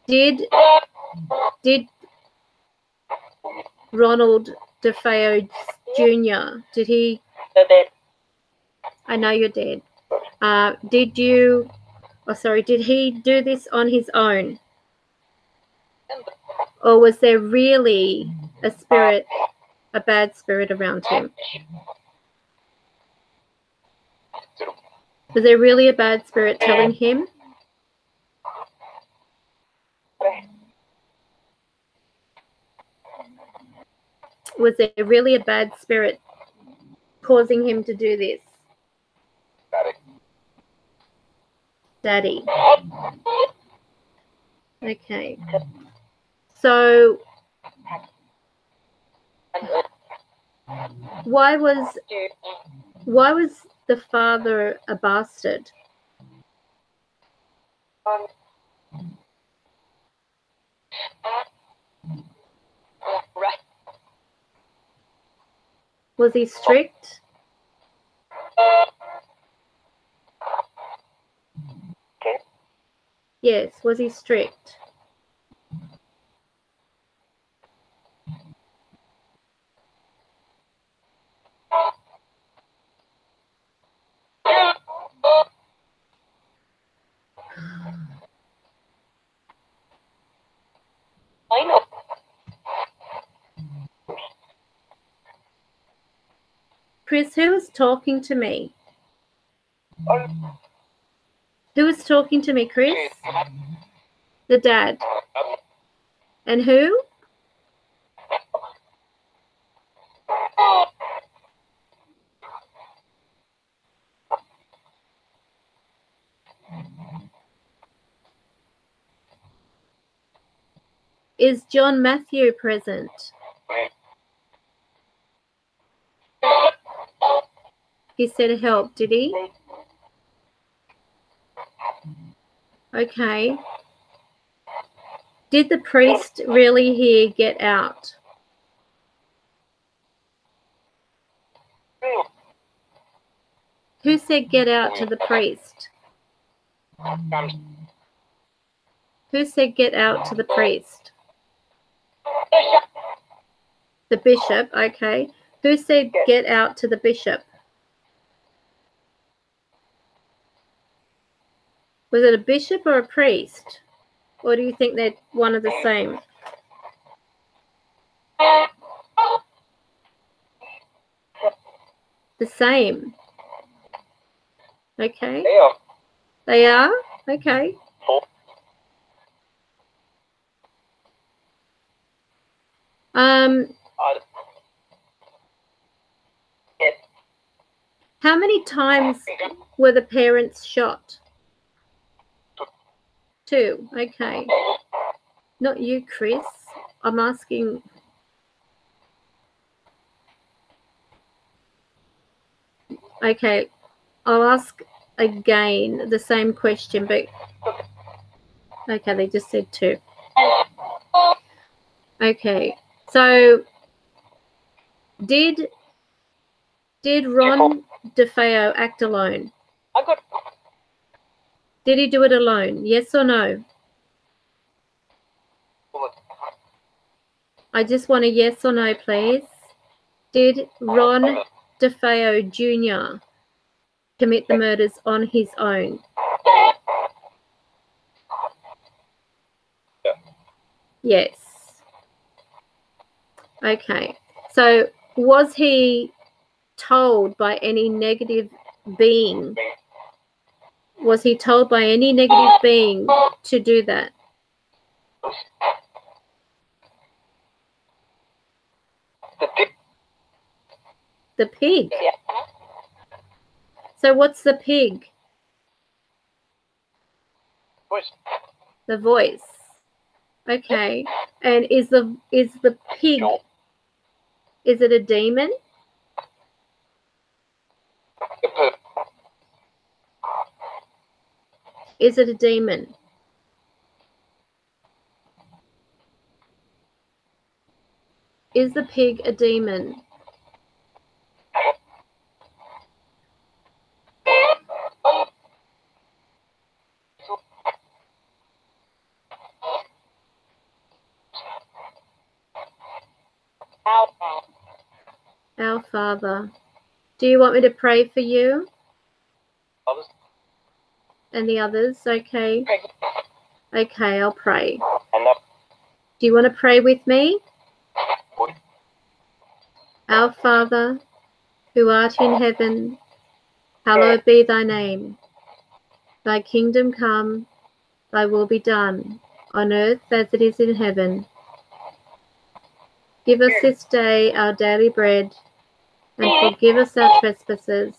Speaker 1: did Ronald DeFeo Jr., did he? I know you're dead. Did he do this on his own? Or was there really a bad spirit around him? Was there really a bad spirit telling him? Was there really a bad spirit causing him to do this? Daddy. Okay. So why was the father a bastard? Was he strict? Yes, was he strict?
Speaker 3: I know.
Speaker 1: Chris, who was talking to me? Who was talking to me, Chris? The dad. And who? Is John Matthew present? He said help, did he? Okay. Did the priest really hear get out? Who said get out to the priest? Who said get out to the priest? The bishop, okay. Who said get out to the bishop? Was it a bishop or a priest? Or do you think they're one and the same? The same. Okay. They are? Okay. How many times were the parents shot? 2. Okay. Not you, Chris. I'm asking. Okay. I'll ask again the same question, but okay, they just said 2. Okay. So did Ron DeFeo act alone? Did he do it alone? Yes or no? I just want a yes or no, please. Did Ron DeFeo Jr. commit the murders on his own? Yes. Okay. So was he told by any negative being? Was he told by any negative being to do that? The pig. So what's the pig? The voice. Okay. And is the pig, is it a demon? Is it a demon? Is the pig a demon? Our Father. Do you want me to pray for you? And the others? Okay. Okay, I'll pray. Do you want to pray with me? Our Father, who art in heaven, hallowed be thy name. Thy kingdom come, thy will be done, on earth as it is in heaven. Give us this day our daily bread, and forgive us our trespasses,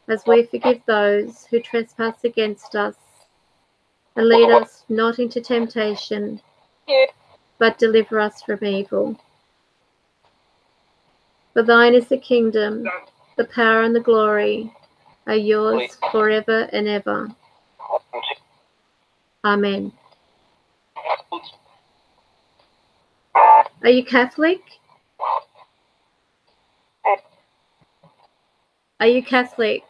Speaker 1: as we forgive those who trespass against us. And lead us not into temptation, but deliver us from evil. For thine is the kingdom, the power and the glory are yours forever and ever. Amen. Are you Catholic? Are you Catholic?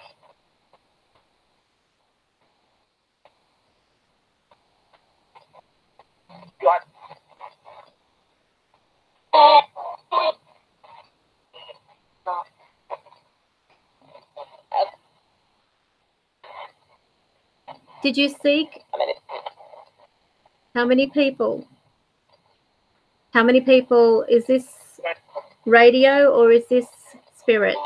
Speaker 1: Did you seek? How many people? How many people? Is this radio or is this spirit?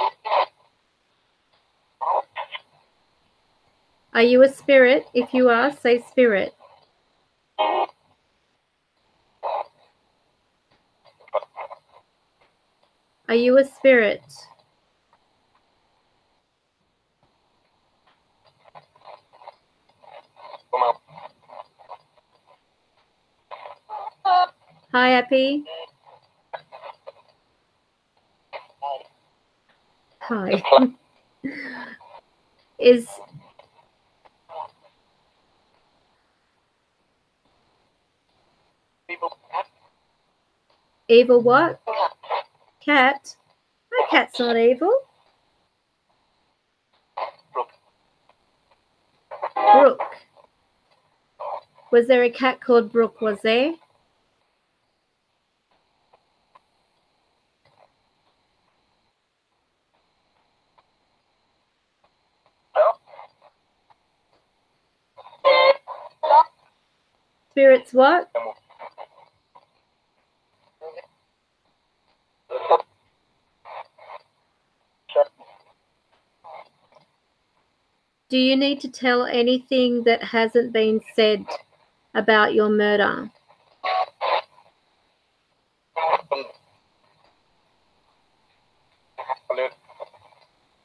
Speaker 1: Are you a spirit? If you are, say spirit. Are you a spirit? Hi, Happy. Hi. Is evil what? Cat? My cat's not evil. Brooke. Was there a cat called Brooke, was there? Spirits what? Do you need to tell anything that hasn't been said about your murder?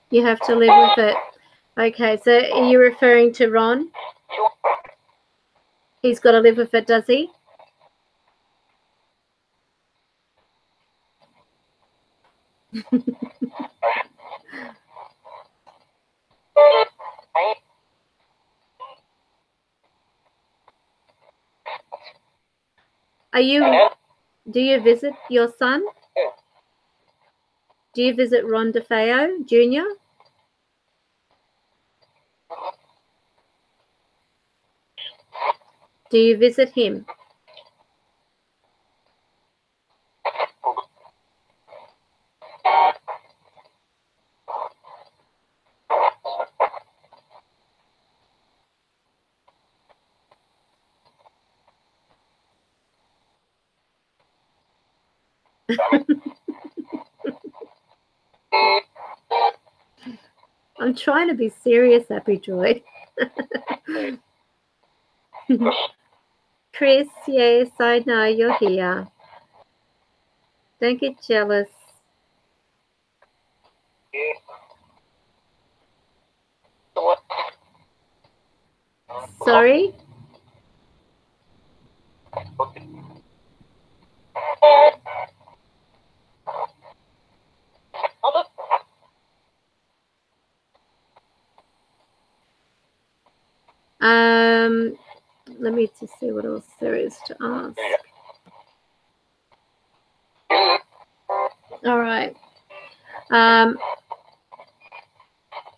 Speaker 1: You have to live with it. Okay, so are you referring to Ron? He's got to live with it, does he? Do you visit your son? Do you visit Ron DeFeo Jr.? Do you visit him? I'm trying to be serious, Happy Joy. Chris, yes, I know you're here. Don't get jealous. Sorry? Let me just see what else there is to ask. All right.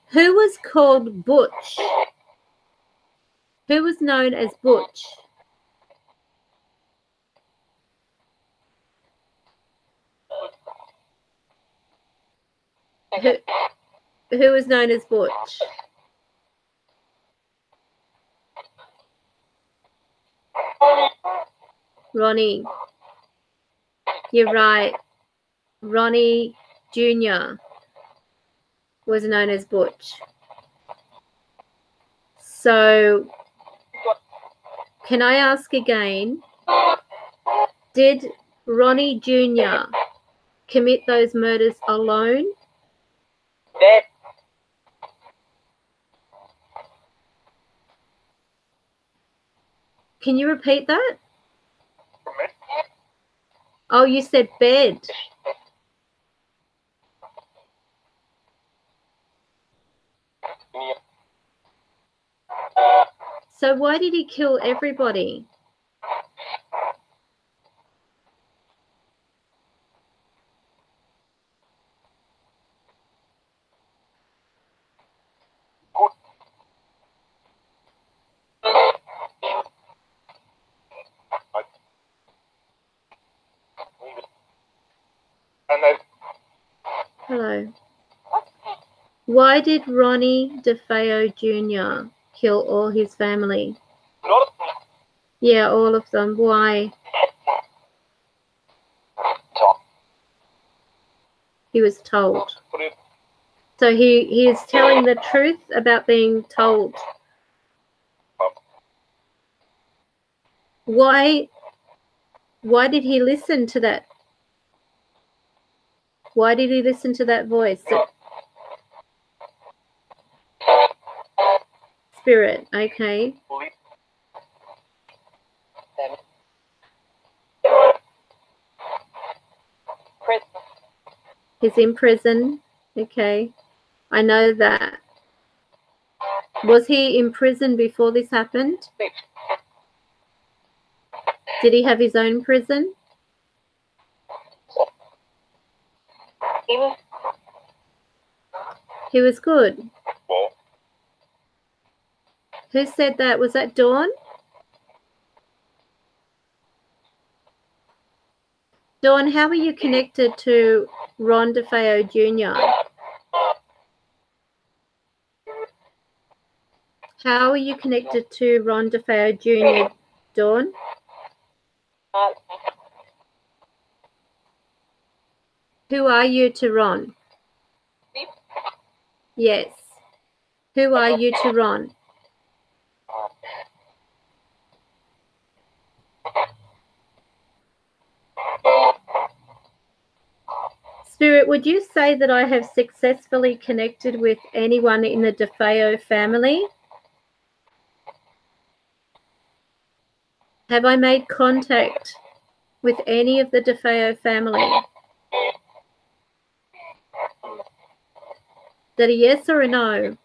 Speaker 1: Who was called Butch? Who was known as Butch? Who was known as Butch? Ronnie. You're right. Ronnie Jr. was known as Butch. So, can I ask again, did Ronnie Jr. commit those murders alone? Can you repeat that? Oh, you said bed. So why did he kill everybody? Hello. Why did Ronnie DeFeo Jr. kill all his family? Yeah, all of them. Why? He was told. So he is telling the truth about being told. Why did he listen to that? Why did he listen to that voice? Spirit, okay. He's in prison. Okay. I know that. Was he in prison before this happened? Did he have his own prison? He was good. Who said that? Was that Dawn? Dawn, how are you connected to Ron DeFeo Jr.? How are you connected to Ron DeFeo Jr., Dawn? Who are you to Ron? Yes. Who are you to Ron? Spirit, would you say that I have successfully connected with anyone in the DeFeo family? Have I made contact with any of the DeFeo family? Is that a yes or a no?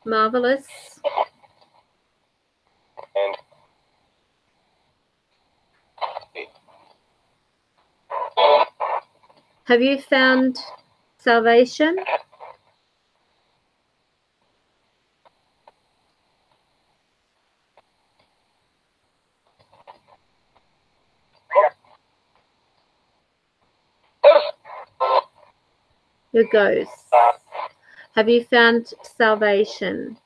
Speaker 1: Marvelous. Have you found salvation? Your ghosts. Have you found salvation?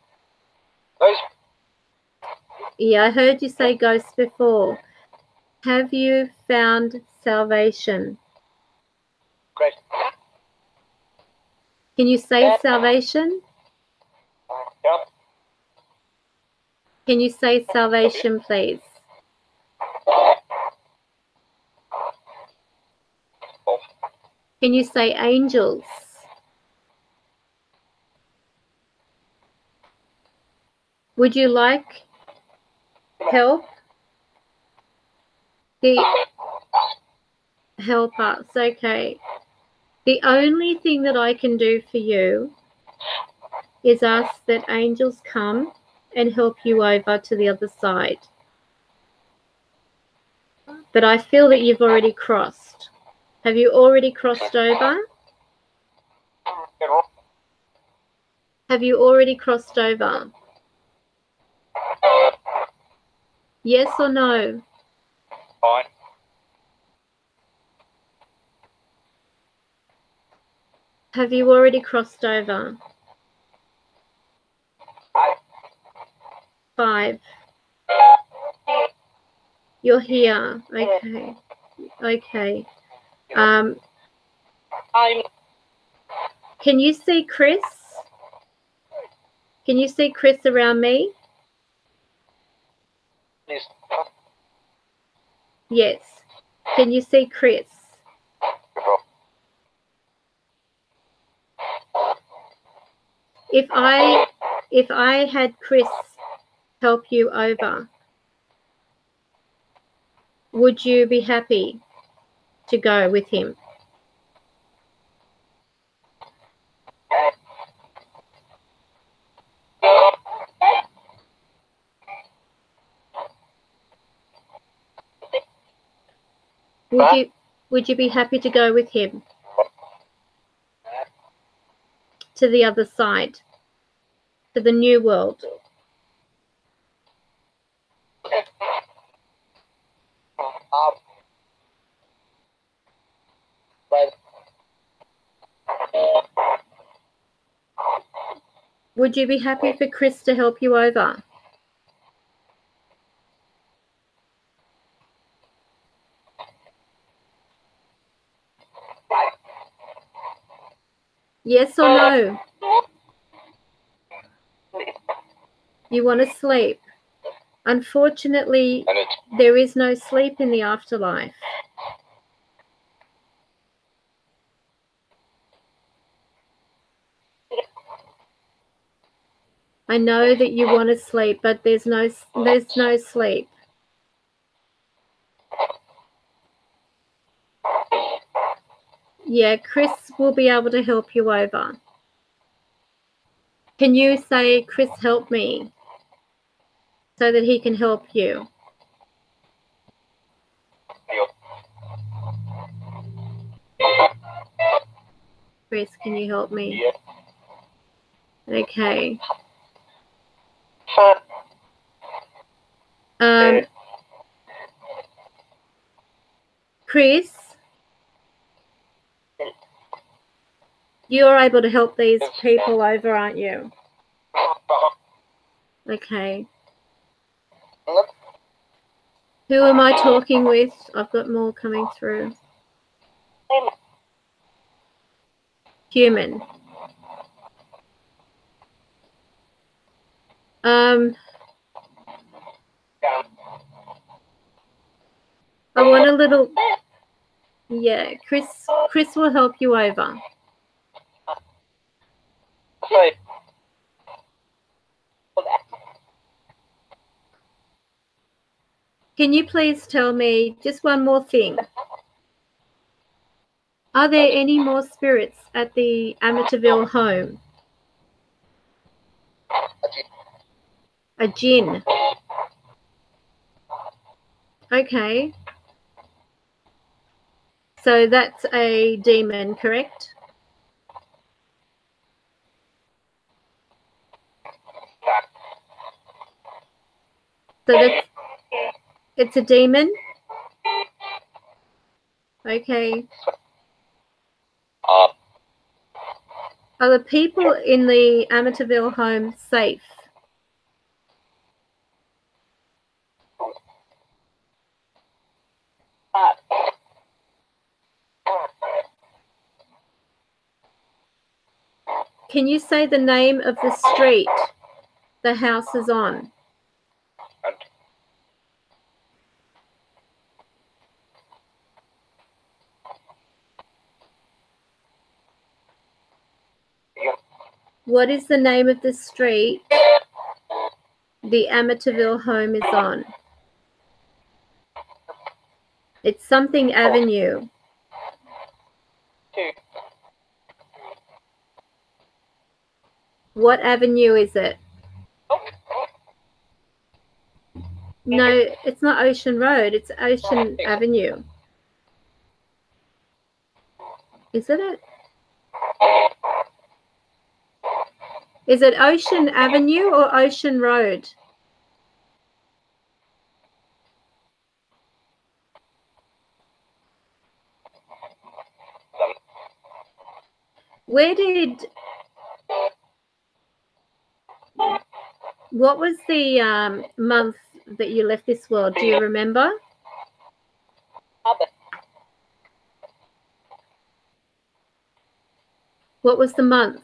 Speaker 1: Yeah, I heard you say ghosts before. Have you found salvation?
Speaker 3: Great.
Speaker 1: Can you say salvation?
Speaker 3: Yeah.
Speaker 1: Can you say salvation, please? Can you say angels? Would you like help? Help us, okay. The only thing that I can do for you is ask that angels come and help you over to the other side. But I feel that you've already crossed. Have you already crossed over? Have you already crossed over? Yes or no?
Speaker 3: Fine.
Speaker 1: Have you already crossed over? 5. You're here. Okay. Okay. Can you see Chris? Can you see Chris around me?
Speaker 3: Please.
Speaker 1: Yes. Can you see Chris? If I had Chris help you over, would you be happy to go with him? Would you be happy to go with him to the other side, to the new world? Would you be happy for Chris to help you over? Yes or no? You want to sleep. Unfortunately, there is no sleep in the afterlife. I know that you want to sleep, but there's no sleep. Yeah, Chris will be able to help you over. Can you say, Chris, help me, so that he can help you? Chris, can you help me? Okay. Chris, you're able to help these people over, aren't you? Okay. Who am I talking with? I've got more coming through. Human. I want a little. Yeah, Chris will help you over. Can you please tell me just one more thing? Are there any more spirits at the Amityville home? A jinn. Okay. So that's a demon, correct? So it's a demon? Okay. Are the people in the Amityville home safe? Can you say the name of the street the house is on? What is the name of the street the Amityville home is on? It's something Avenue. What avenue is it? No, it's not Ocean Road. It's Ocean Avenue. Is it? Is it Ocean Avenue or Ocean Road? What was the month that you left this world? Do you remember? What was the month?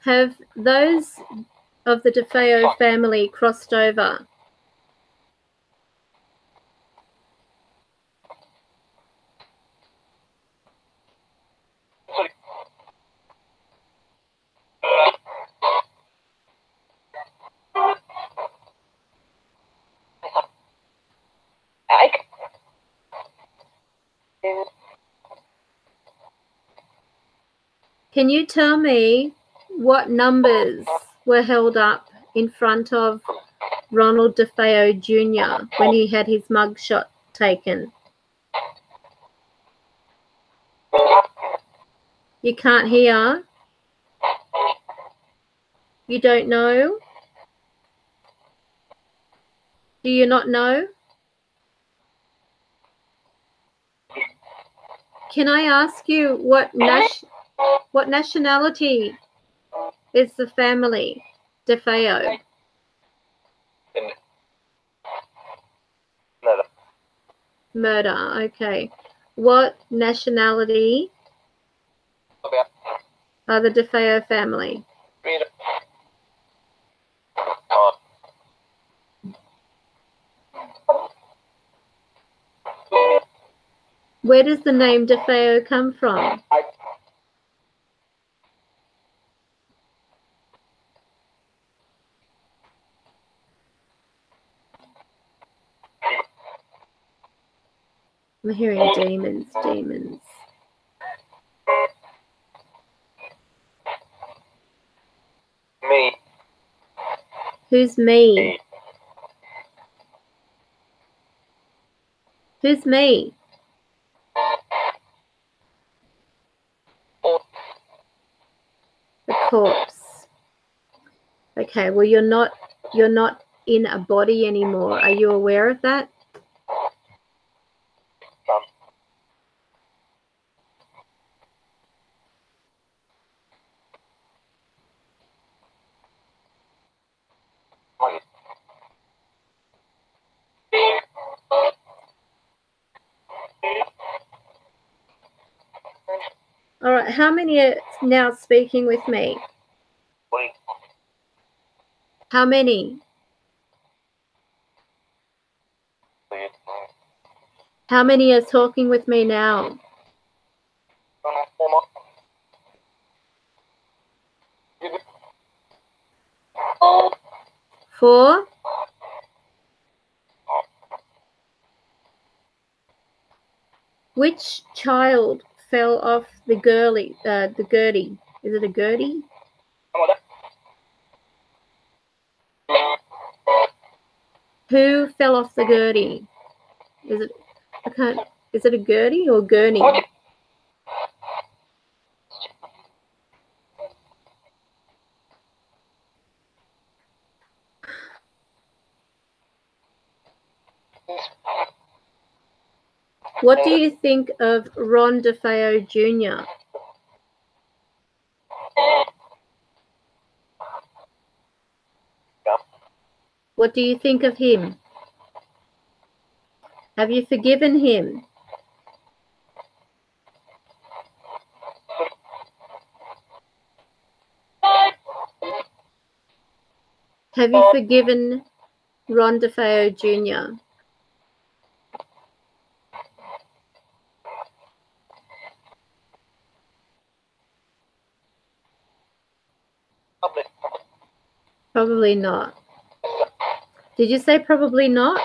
Speaker 1: Have those of the DeFeo family crossed over? Can you tell me what numbers were held up in front of Ronald DeFeo Jr. when he had his mugshot taken? You can't hear? You don't know? Do you not know? Can I ask you what nationality is the family DeFeo? Murder, okay. What nationality are the DeFeo family? Where does the name DeFeo come from? I'm hearing demons, demons.
Speaker 3: Me.
Speaker 1: Who's me? Who's me? The corpse. Okay, well you're not in a body anymore. Are you aware of that? All right, how many are now speaking with me? How many? How many are talking with me now? Four? Which child fell off the gurdy? Is it a gurdy? Who fell off the gurdy? Is it a gurdy or gurney? What do you think of Ron DeFeo Jr.? What do you think of him? Have you forgiven him? Have you forgiven Ron DeFeo Jr.? Probably not. Did you say probably not?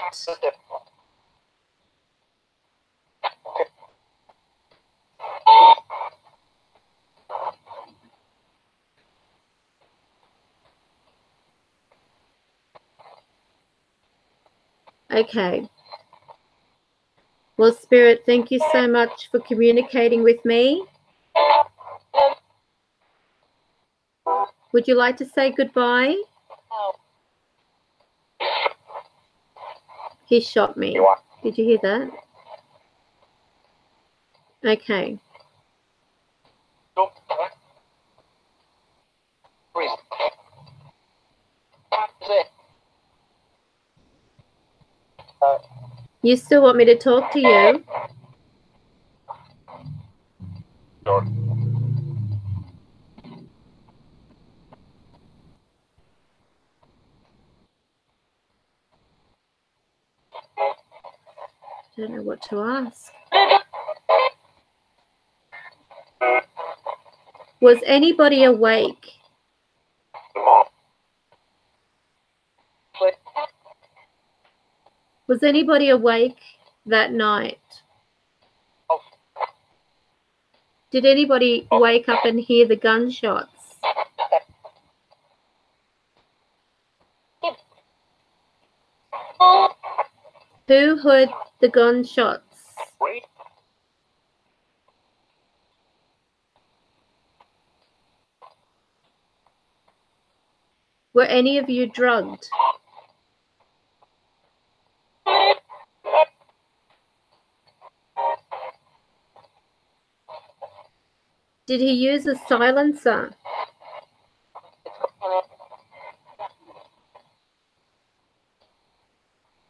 Speaker 1: Okay. Well, Spirit, thank you so much for communicating with me. Would you like to say goodbye? He shot me. Did you hear that? Okay. You still want me to talk to you?
Speaker 3: Sure.
Speaker 1: I don't know what to ask. Was anybody awake? Was anybody awake that night? Did anybody wake up and hear the gunshots? Who heard the gunshots? Were any of you drugged? Did he use a silencer?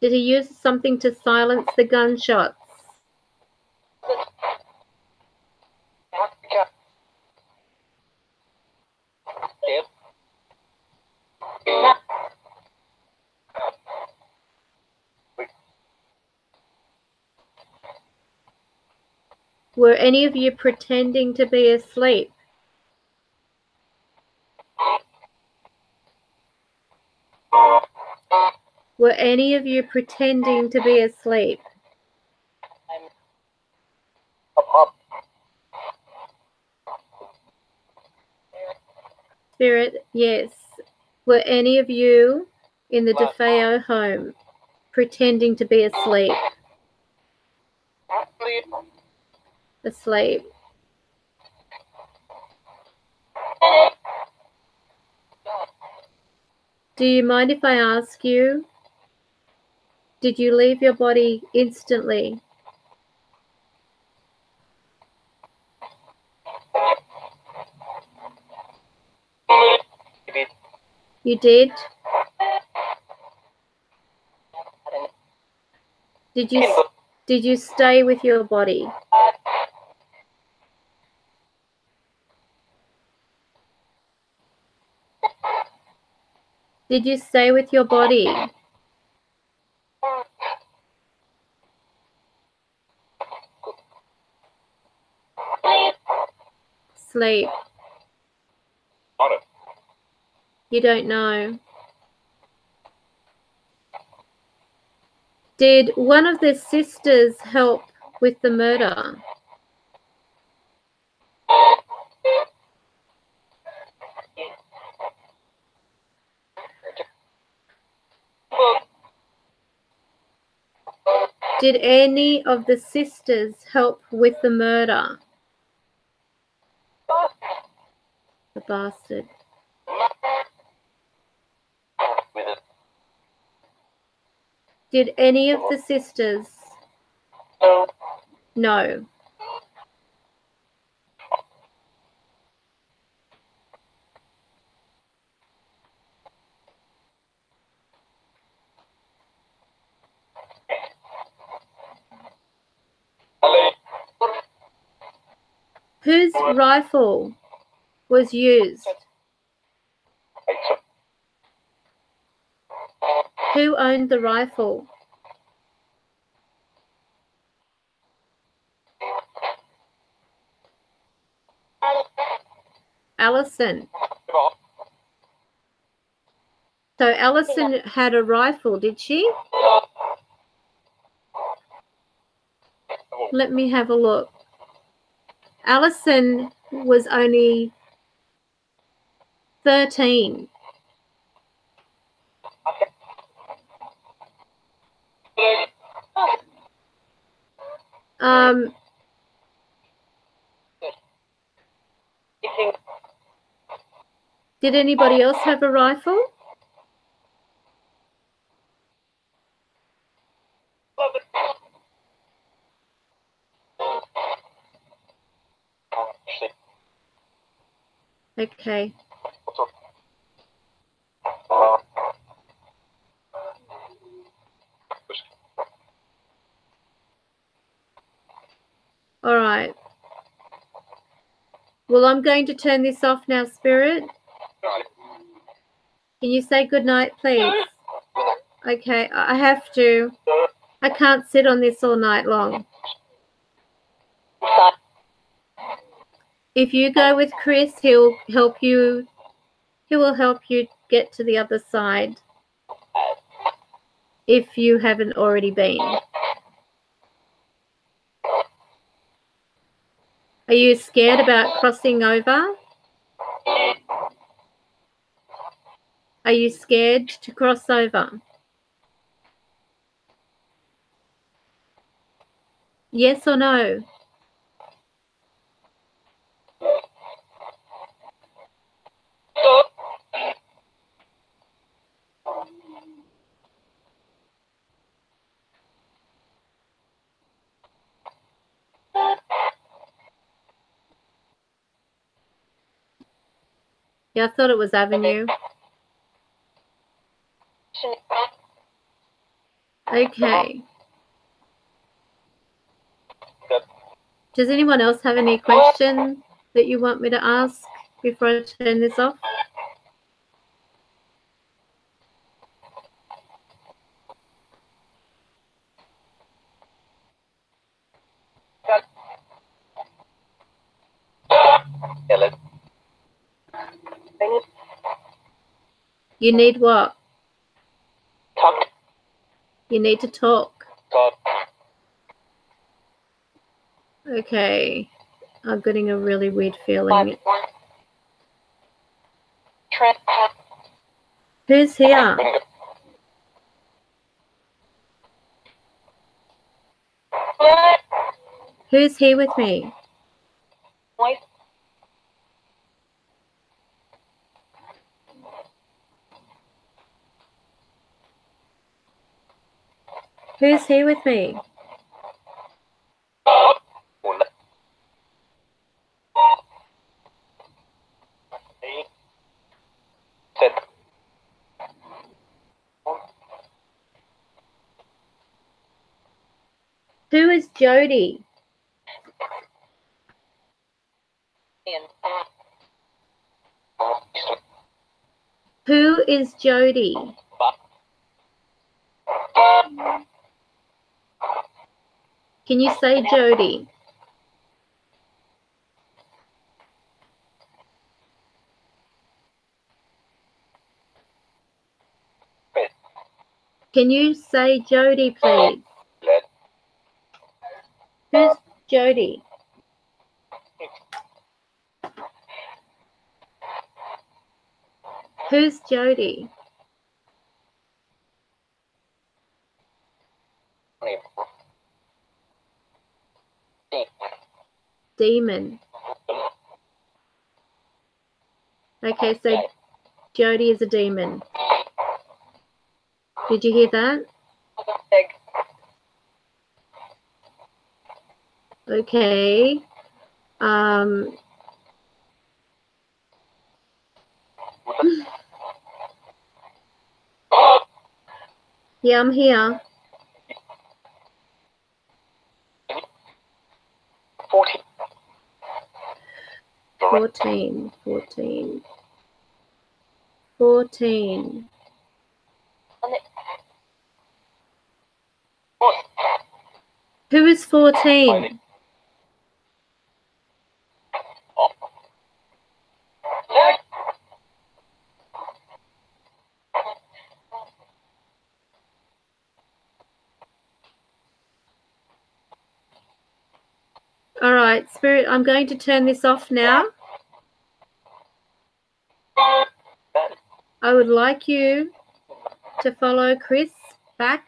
Speaker 1: Did he use something to silence the gunshots? Were any of you pretending to be asleep? Were any of you pretending to be asleep? Spirit, yes. Were any of you in the DeFeo home pretending to be asleep? Asleep. Do you mind if I ask you, did you leave your body instantly? You did? Did you stay with your body? Did you stay with your body? Sleep. You don't know. Did one of the sisters help with the murder? Did any of the sisters help with the murder? The bastard. Did any of the sisters? No. Whose rifle was used? Who owned the rifle? Allison. So Allison had a rifle, did she? Let me have a look. Allison was only 13. Did anybody else have a rifle? Okay. All right. Well, I'm going to turn this off now, Spirit. Can you say good night, please? Okay, I have to. I can't sit on this all night long. If you go with Chris, he'll help you. He will help you get to the other side if you haven't already been. Are you scared about crossing over? Are you scared to cross over? Yes or no? Yeah, I thought it was Avenue. Okay. Does anyone else have any questions that you want me to ask before I turn this off? You need what?
Speaker 3: Talk.
Speaker 1: You need to talk.
Speaker 3: Talk.
Speaker 1: Okay. I'm getting a really weird feeling. Who's here? Who's here with me? Who's here with me? Who is Jody? Who is Jody? Can you say Jody? Can you say Jody, please? Who's Jody? Who's Jody? Demon. Okay, so Jody is a demon. Did you hear that? Okay. Yeah, I'm here. 14. Who is 14? All right, Spirit, I'm going to turn this off now. I would like you to follow Chris back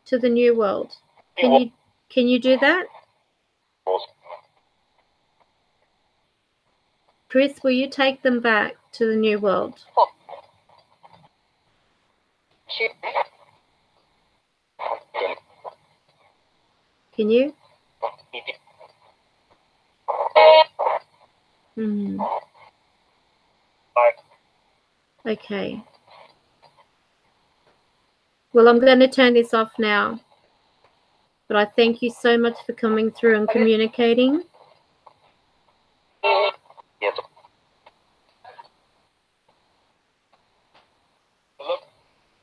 Speaker 1: to the new world. Can you do that? Chris, will you take them back to the new world? Can you? Okay. Well, I'm going to turn this off now. But I thank you so much for coming through and communicating.
Speaker 3: Yes.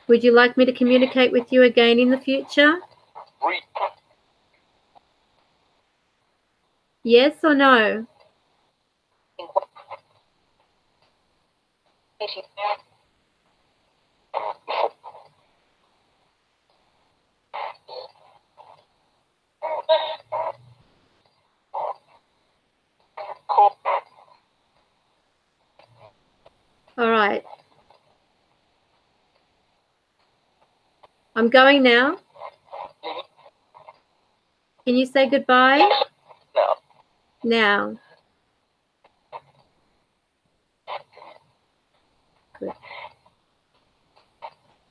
Speaker 1: Would you like me to communicate with you again in the future? Yes or no? All right. I'm going now. Can you say goodbye?
Speaker 3: No.
Speaker 1: Now. Good.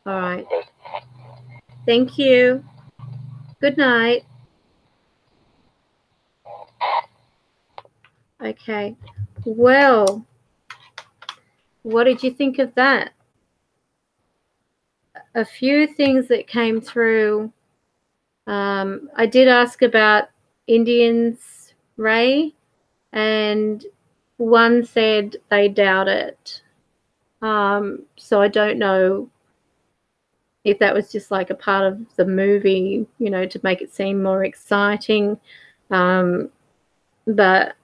Speaker 1: All right. Thank you. Good night. Okay. Well, what did you think of that? A few things that came through. I did ask about Indians, Ray, and one said they doubt it. So I don't know if that was just like a part of the movie, you know, to make it seem more exciting. But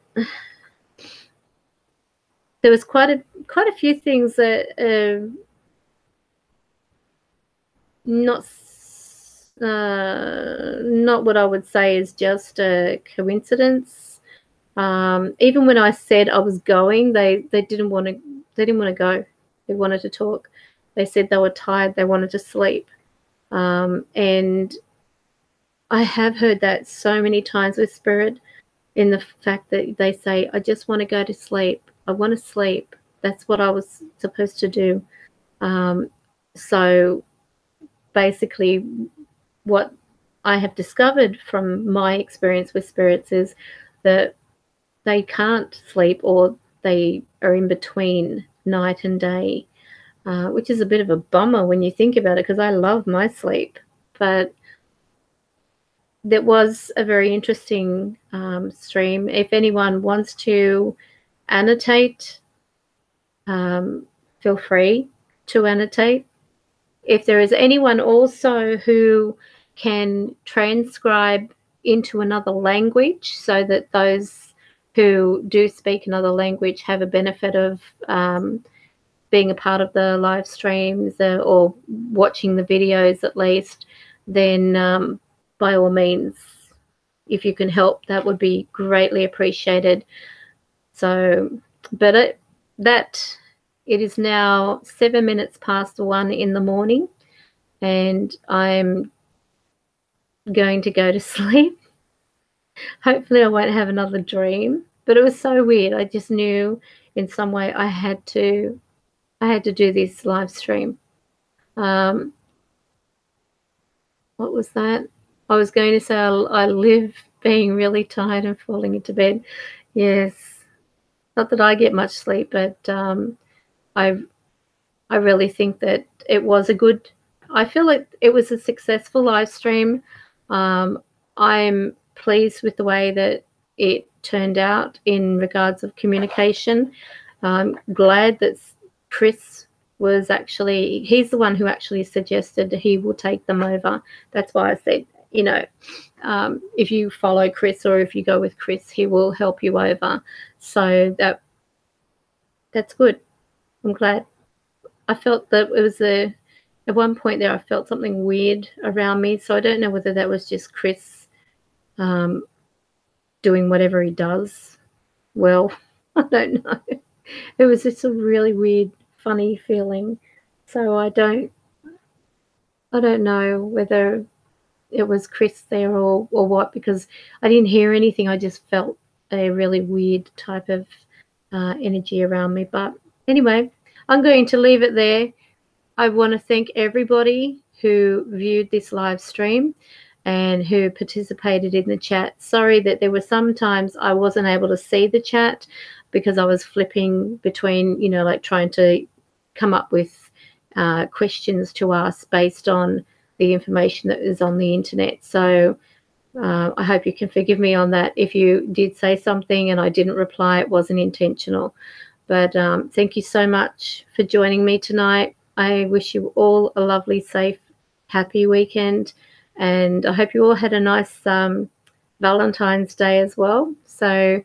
Speaker 1: there was quite a few things that not what I would say is just a coincidence. Even when I said I was going, they didn't want to go. They wanted to talk. They said they were tired. They wanted to sleep. And I have heard that so many times with spirit, in the fact that they say, I just want to go to sleep. I want to sleep. That's what I was supposed to do. So basically what I have discovered from my experience with spirits is that they can't sleep, or they are in between night and day, which is a bit of a bummer when you think about it, because I love my sleep. But that was a very interesting stream. If anyone wants to annotate, feel free to annotate. If there is anyone also who can transcribe into another language, so that those who do speak another language have a benefit of being a part of the live streams or watching the videos at least, then by all means, if you can help, that would be greatly appreciated. So, but it is now 7 minutes past 1 in the morning, and I'm going to go to sleep. Hopefully I won't have another dream, but it was so weird. I just knew in some way I had to do this live stream. What was that? I was going to say I live being really tired and falling into bed. Yes. Not that I get much sleep, but I really think that it was I feel like it was a successful live stream. I'm pleased with the way that it turned out in regards of communication. I'm glad that Chris was he's the one who actually suggested that he will take them over. That's why I said, you know, if you follow Chris or if you go with Chris, he will help you over. So that's good. I'm glad. I felt that it was at one point there, I felt something weird around me. So I don't know whether that was just Chris doing whatever he does. Well, I don't know. It was just a really weird, funny feeling. So I don't know whether it was Chris there or what, because I didn't hear anything. I just felt a really weird type of energy around me. But anyway, I'm going to leave it there. I want to thank everybody who viewed this live stream and who participated in the chat. Sorry that there were some times I wasn't able to see the chat because I was flipping between, you know, like trying to come up with questions to ask based on the information that is on the internet. So I hope you can forgive me on that. If you did say something and I didn't reply, it wasn't intentional. But thank you so much for joining me tonight. I wish you all a lovely, safe, happy weekend. And I hope you all had a nice Valentine's Day as well. So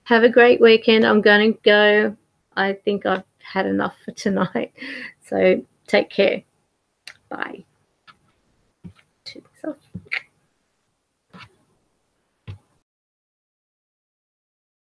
Speaker 1: have a great weekend. I'm going to go. I think I've had enough for tonight. So take care. Bye. To myself.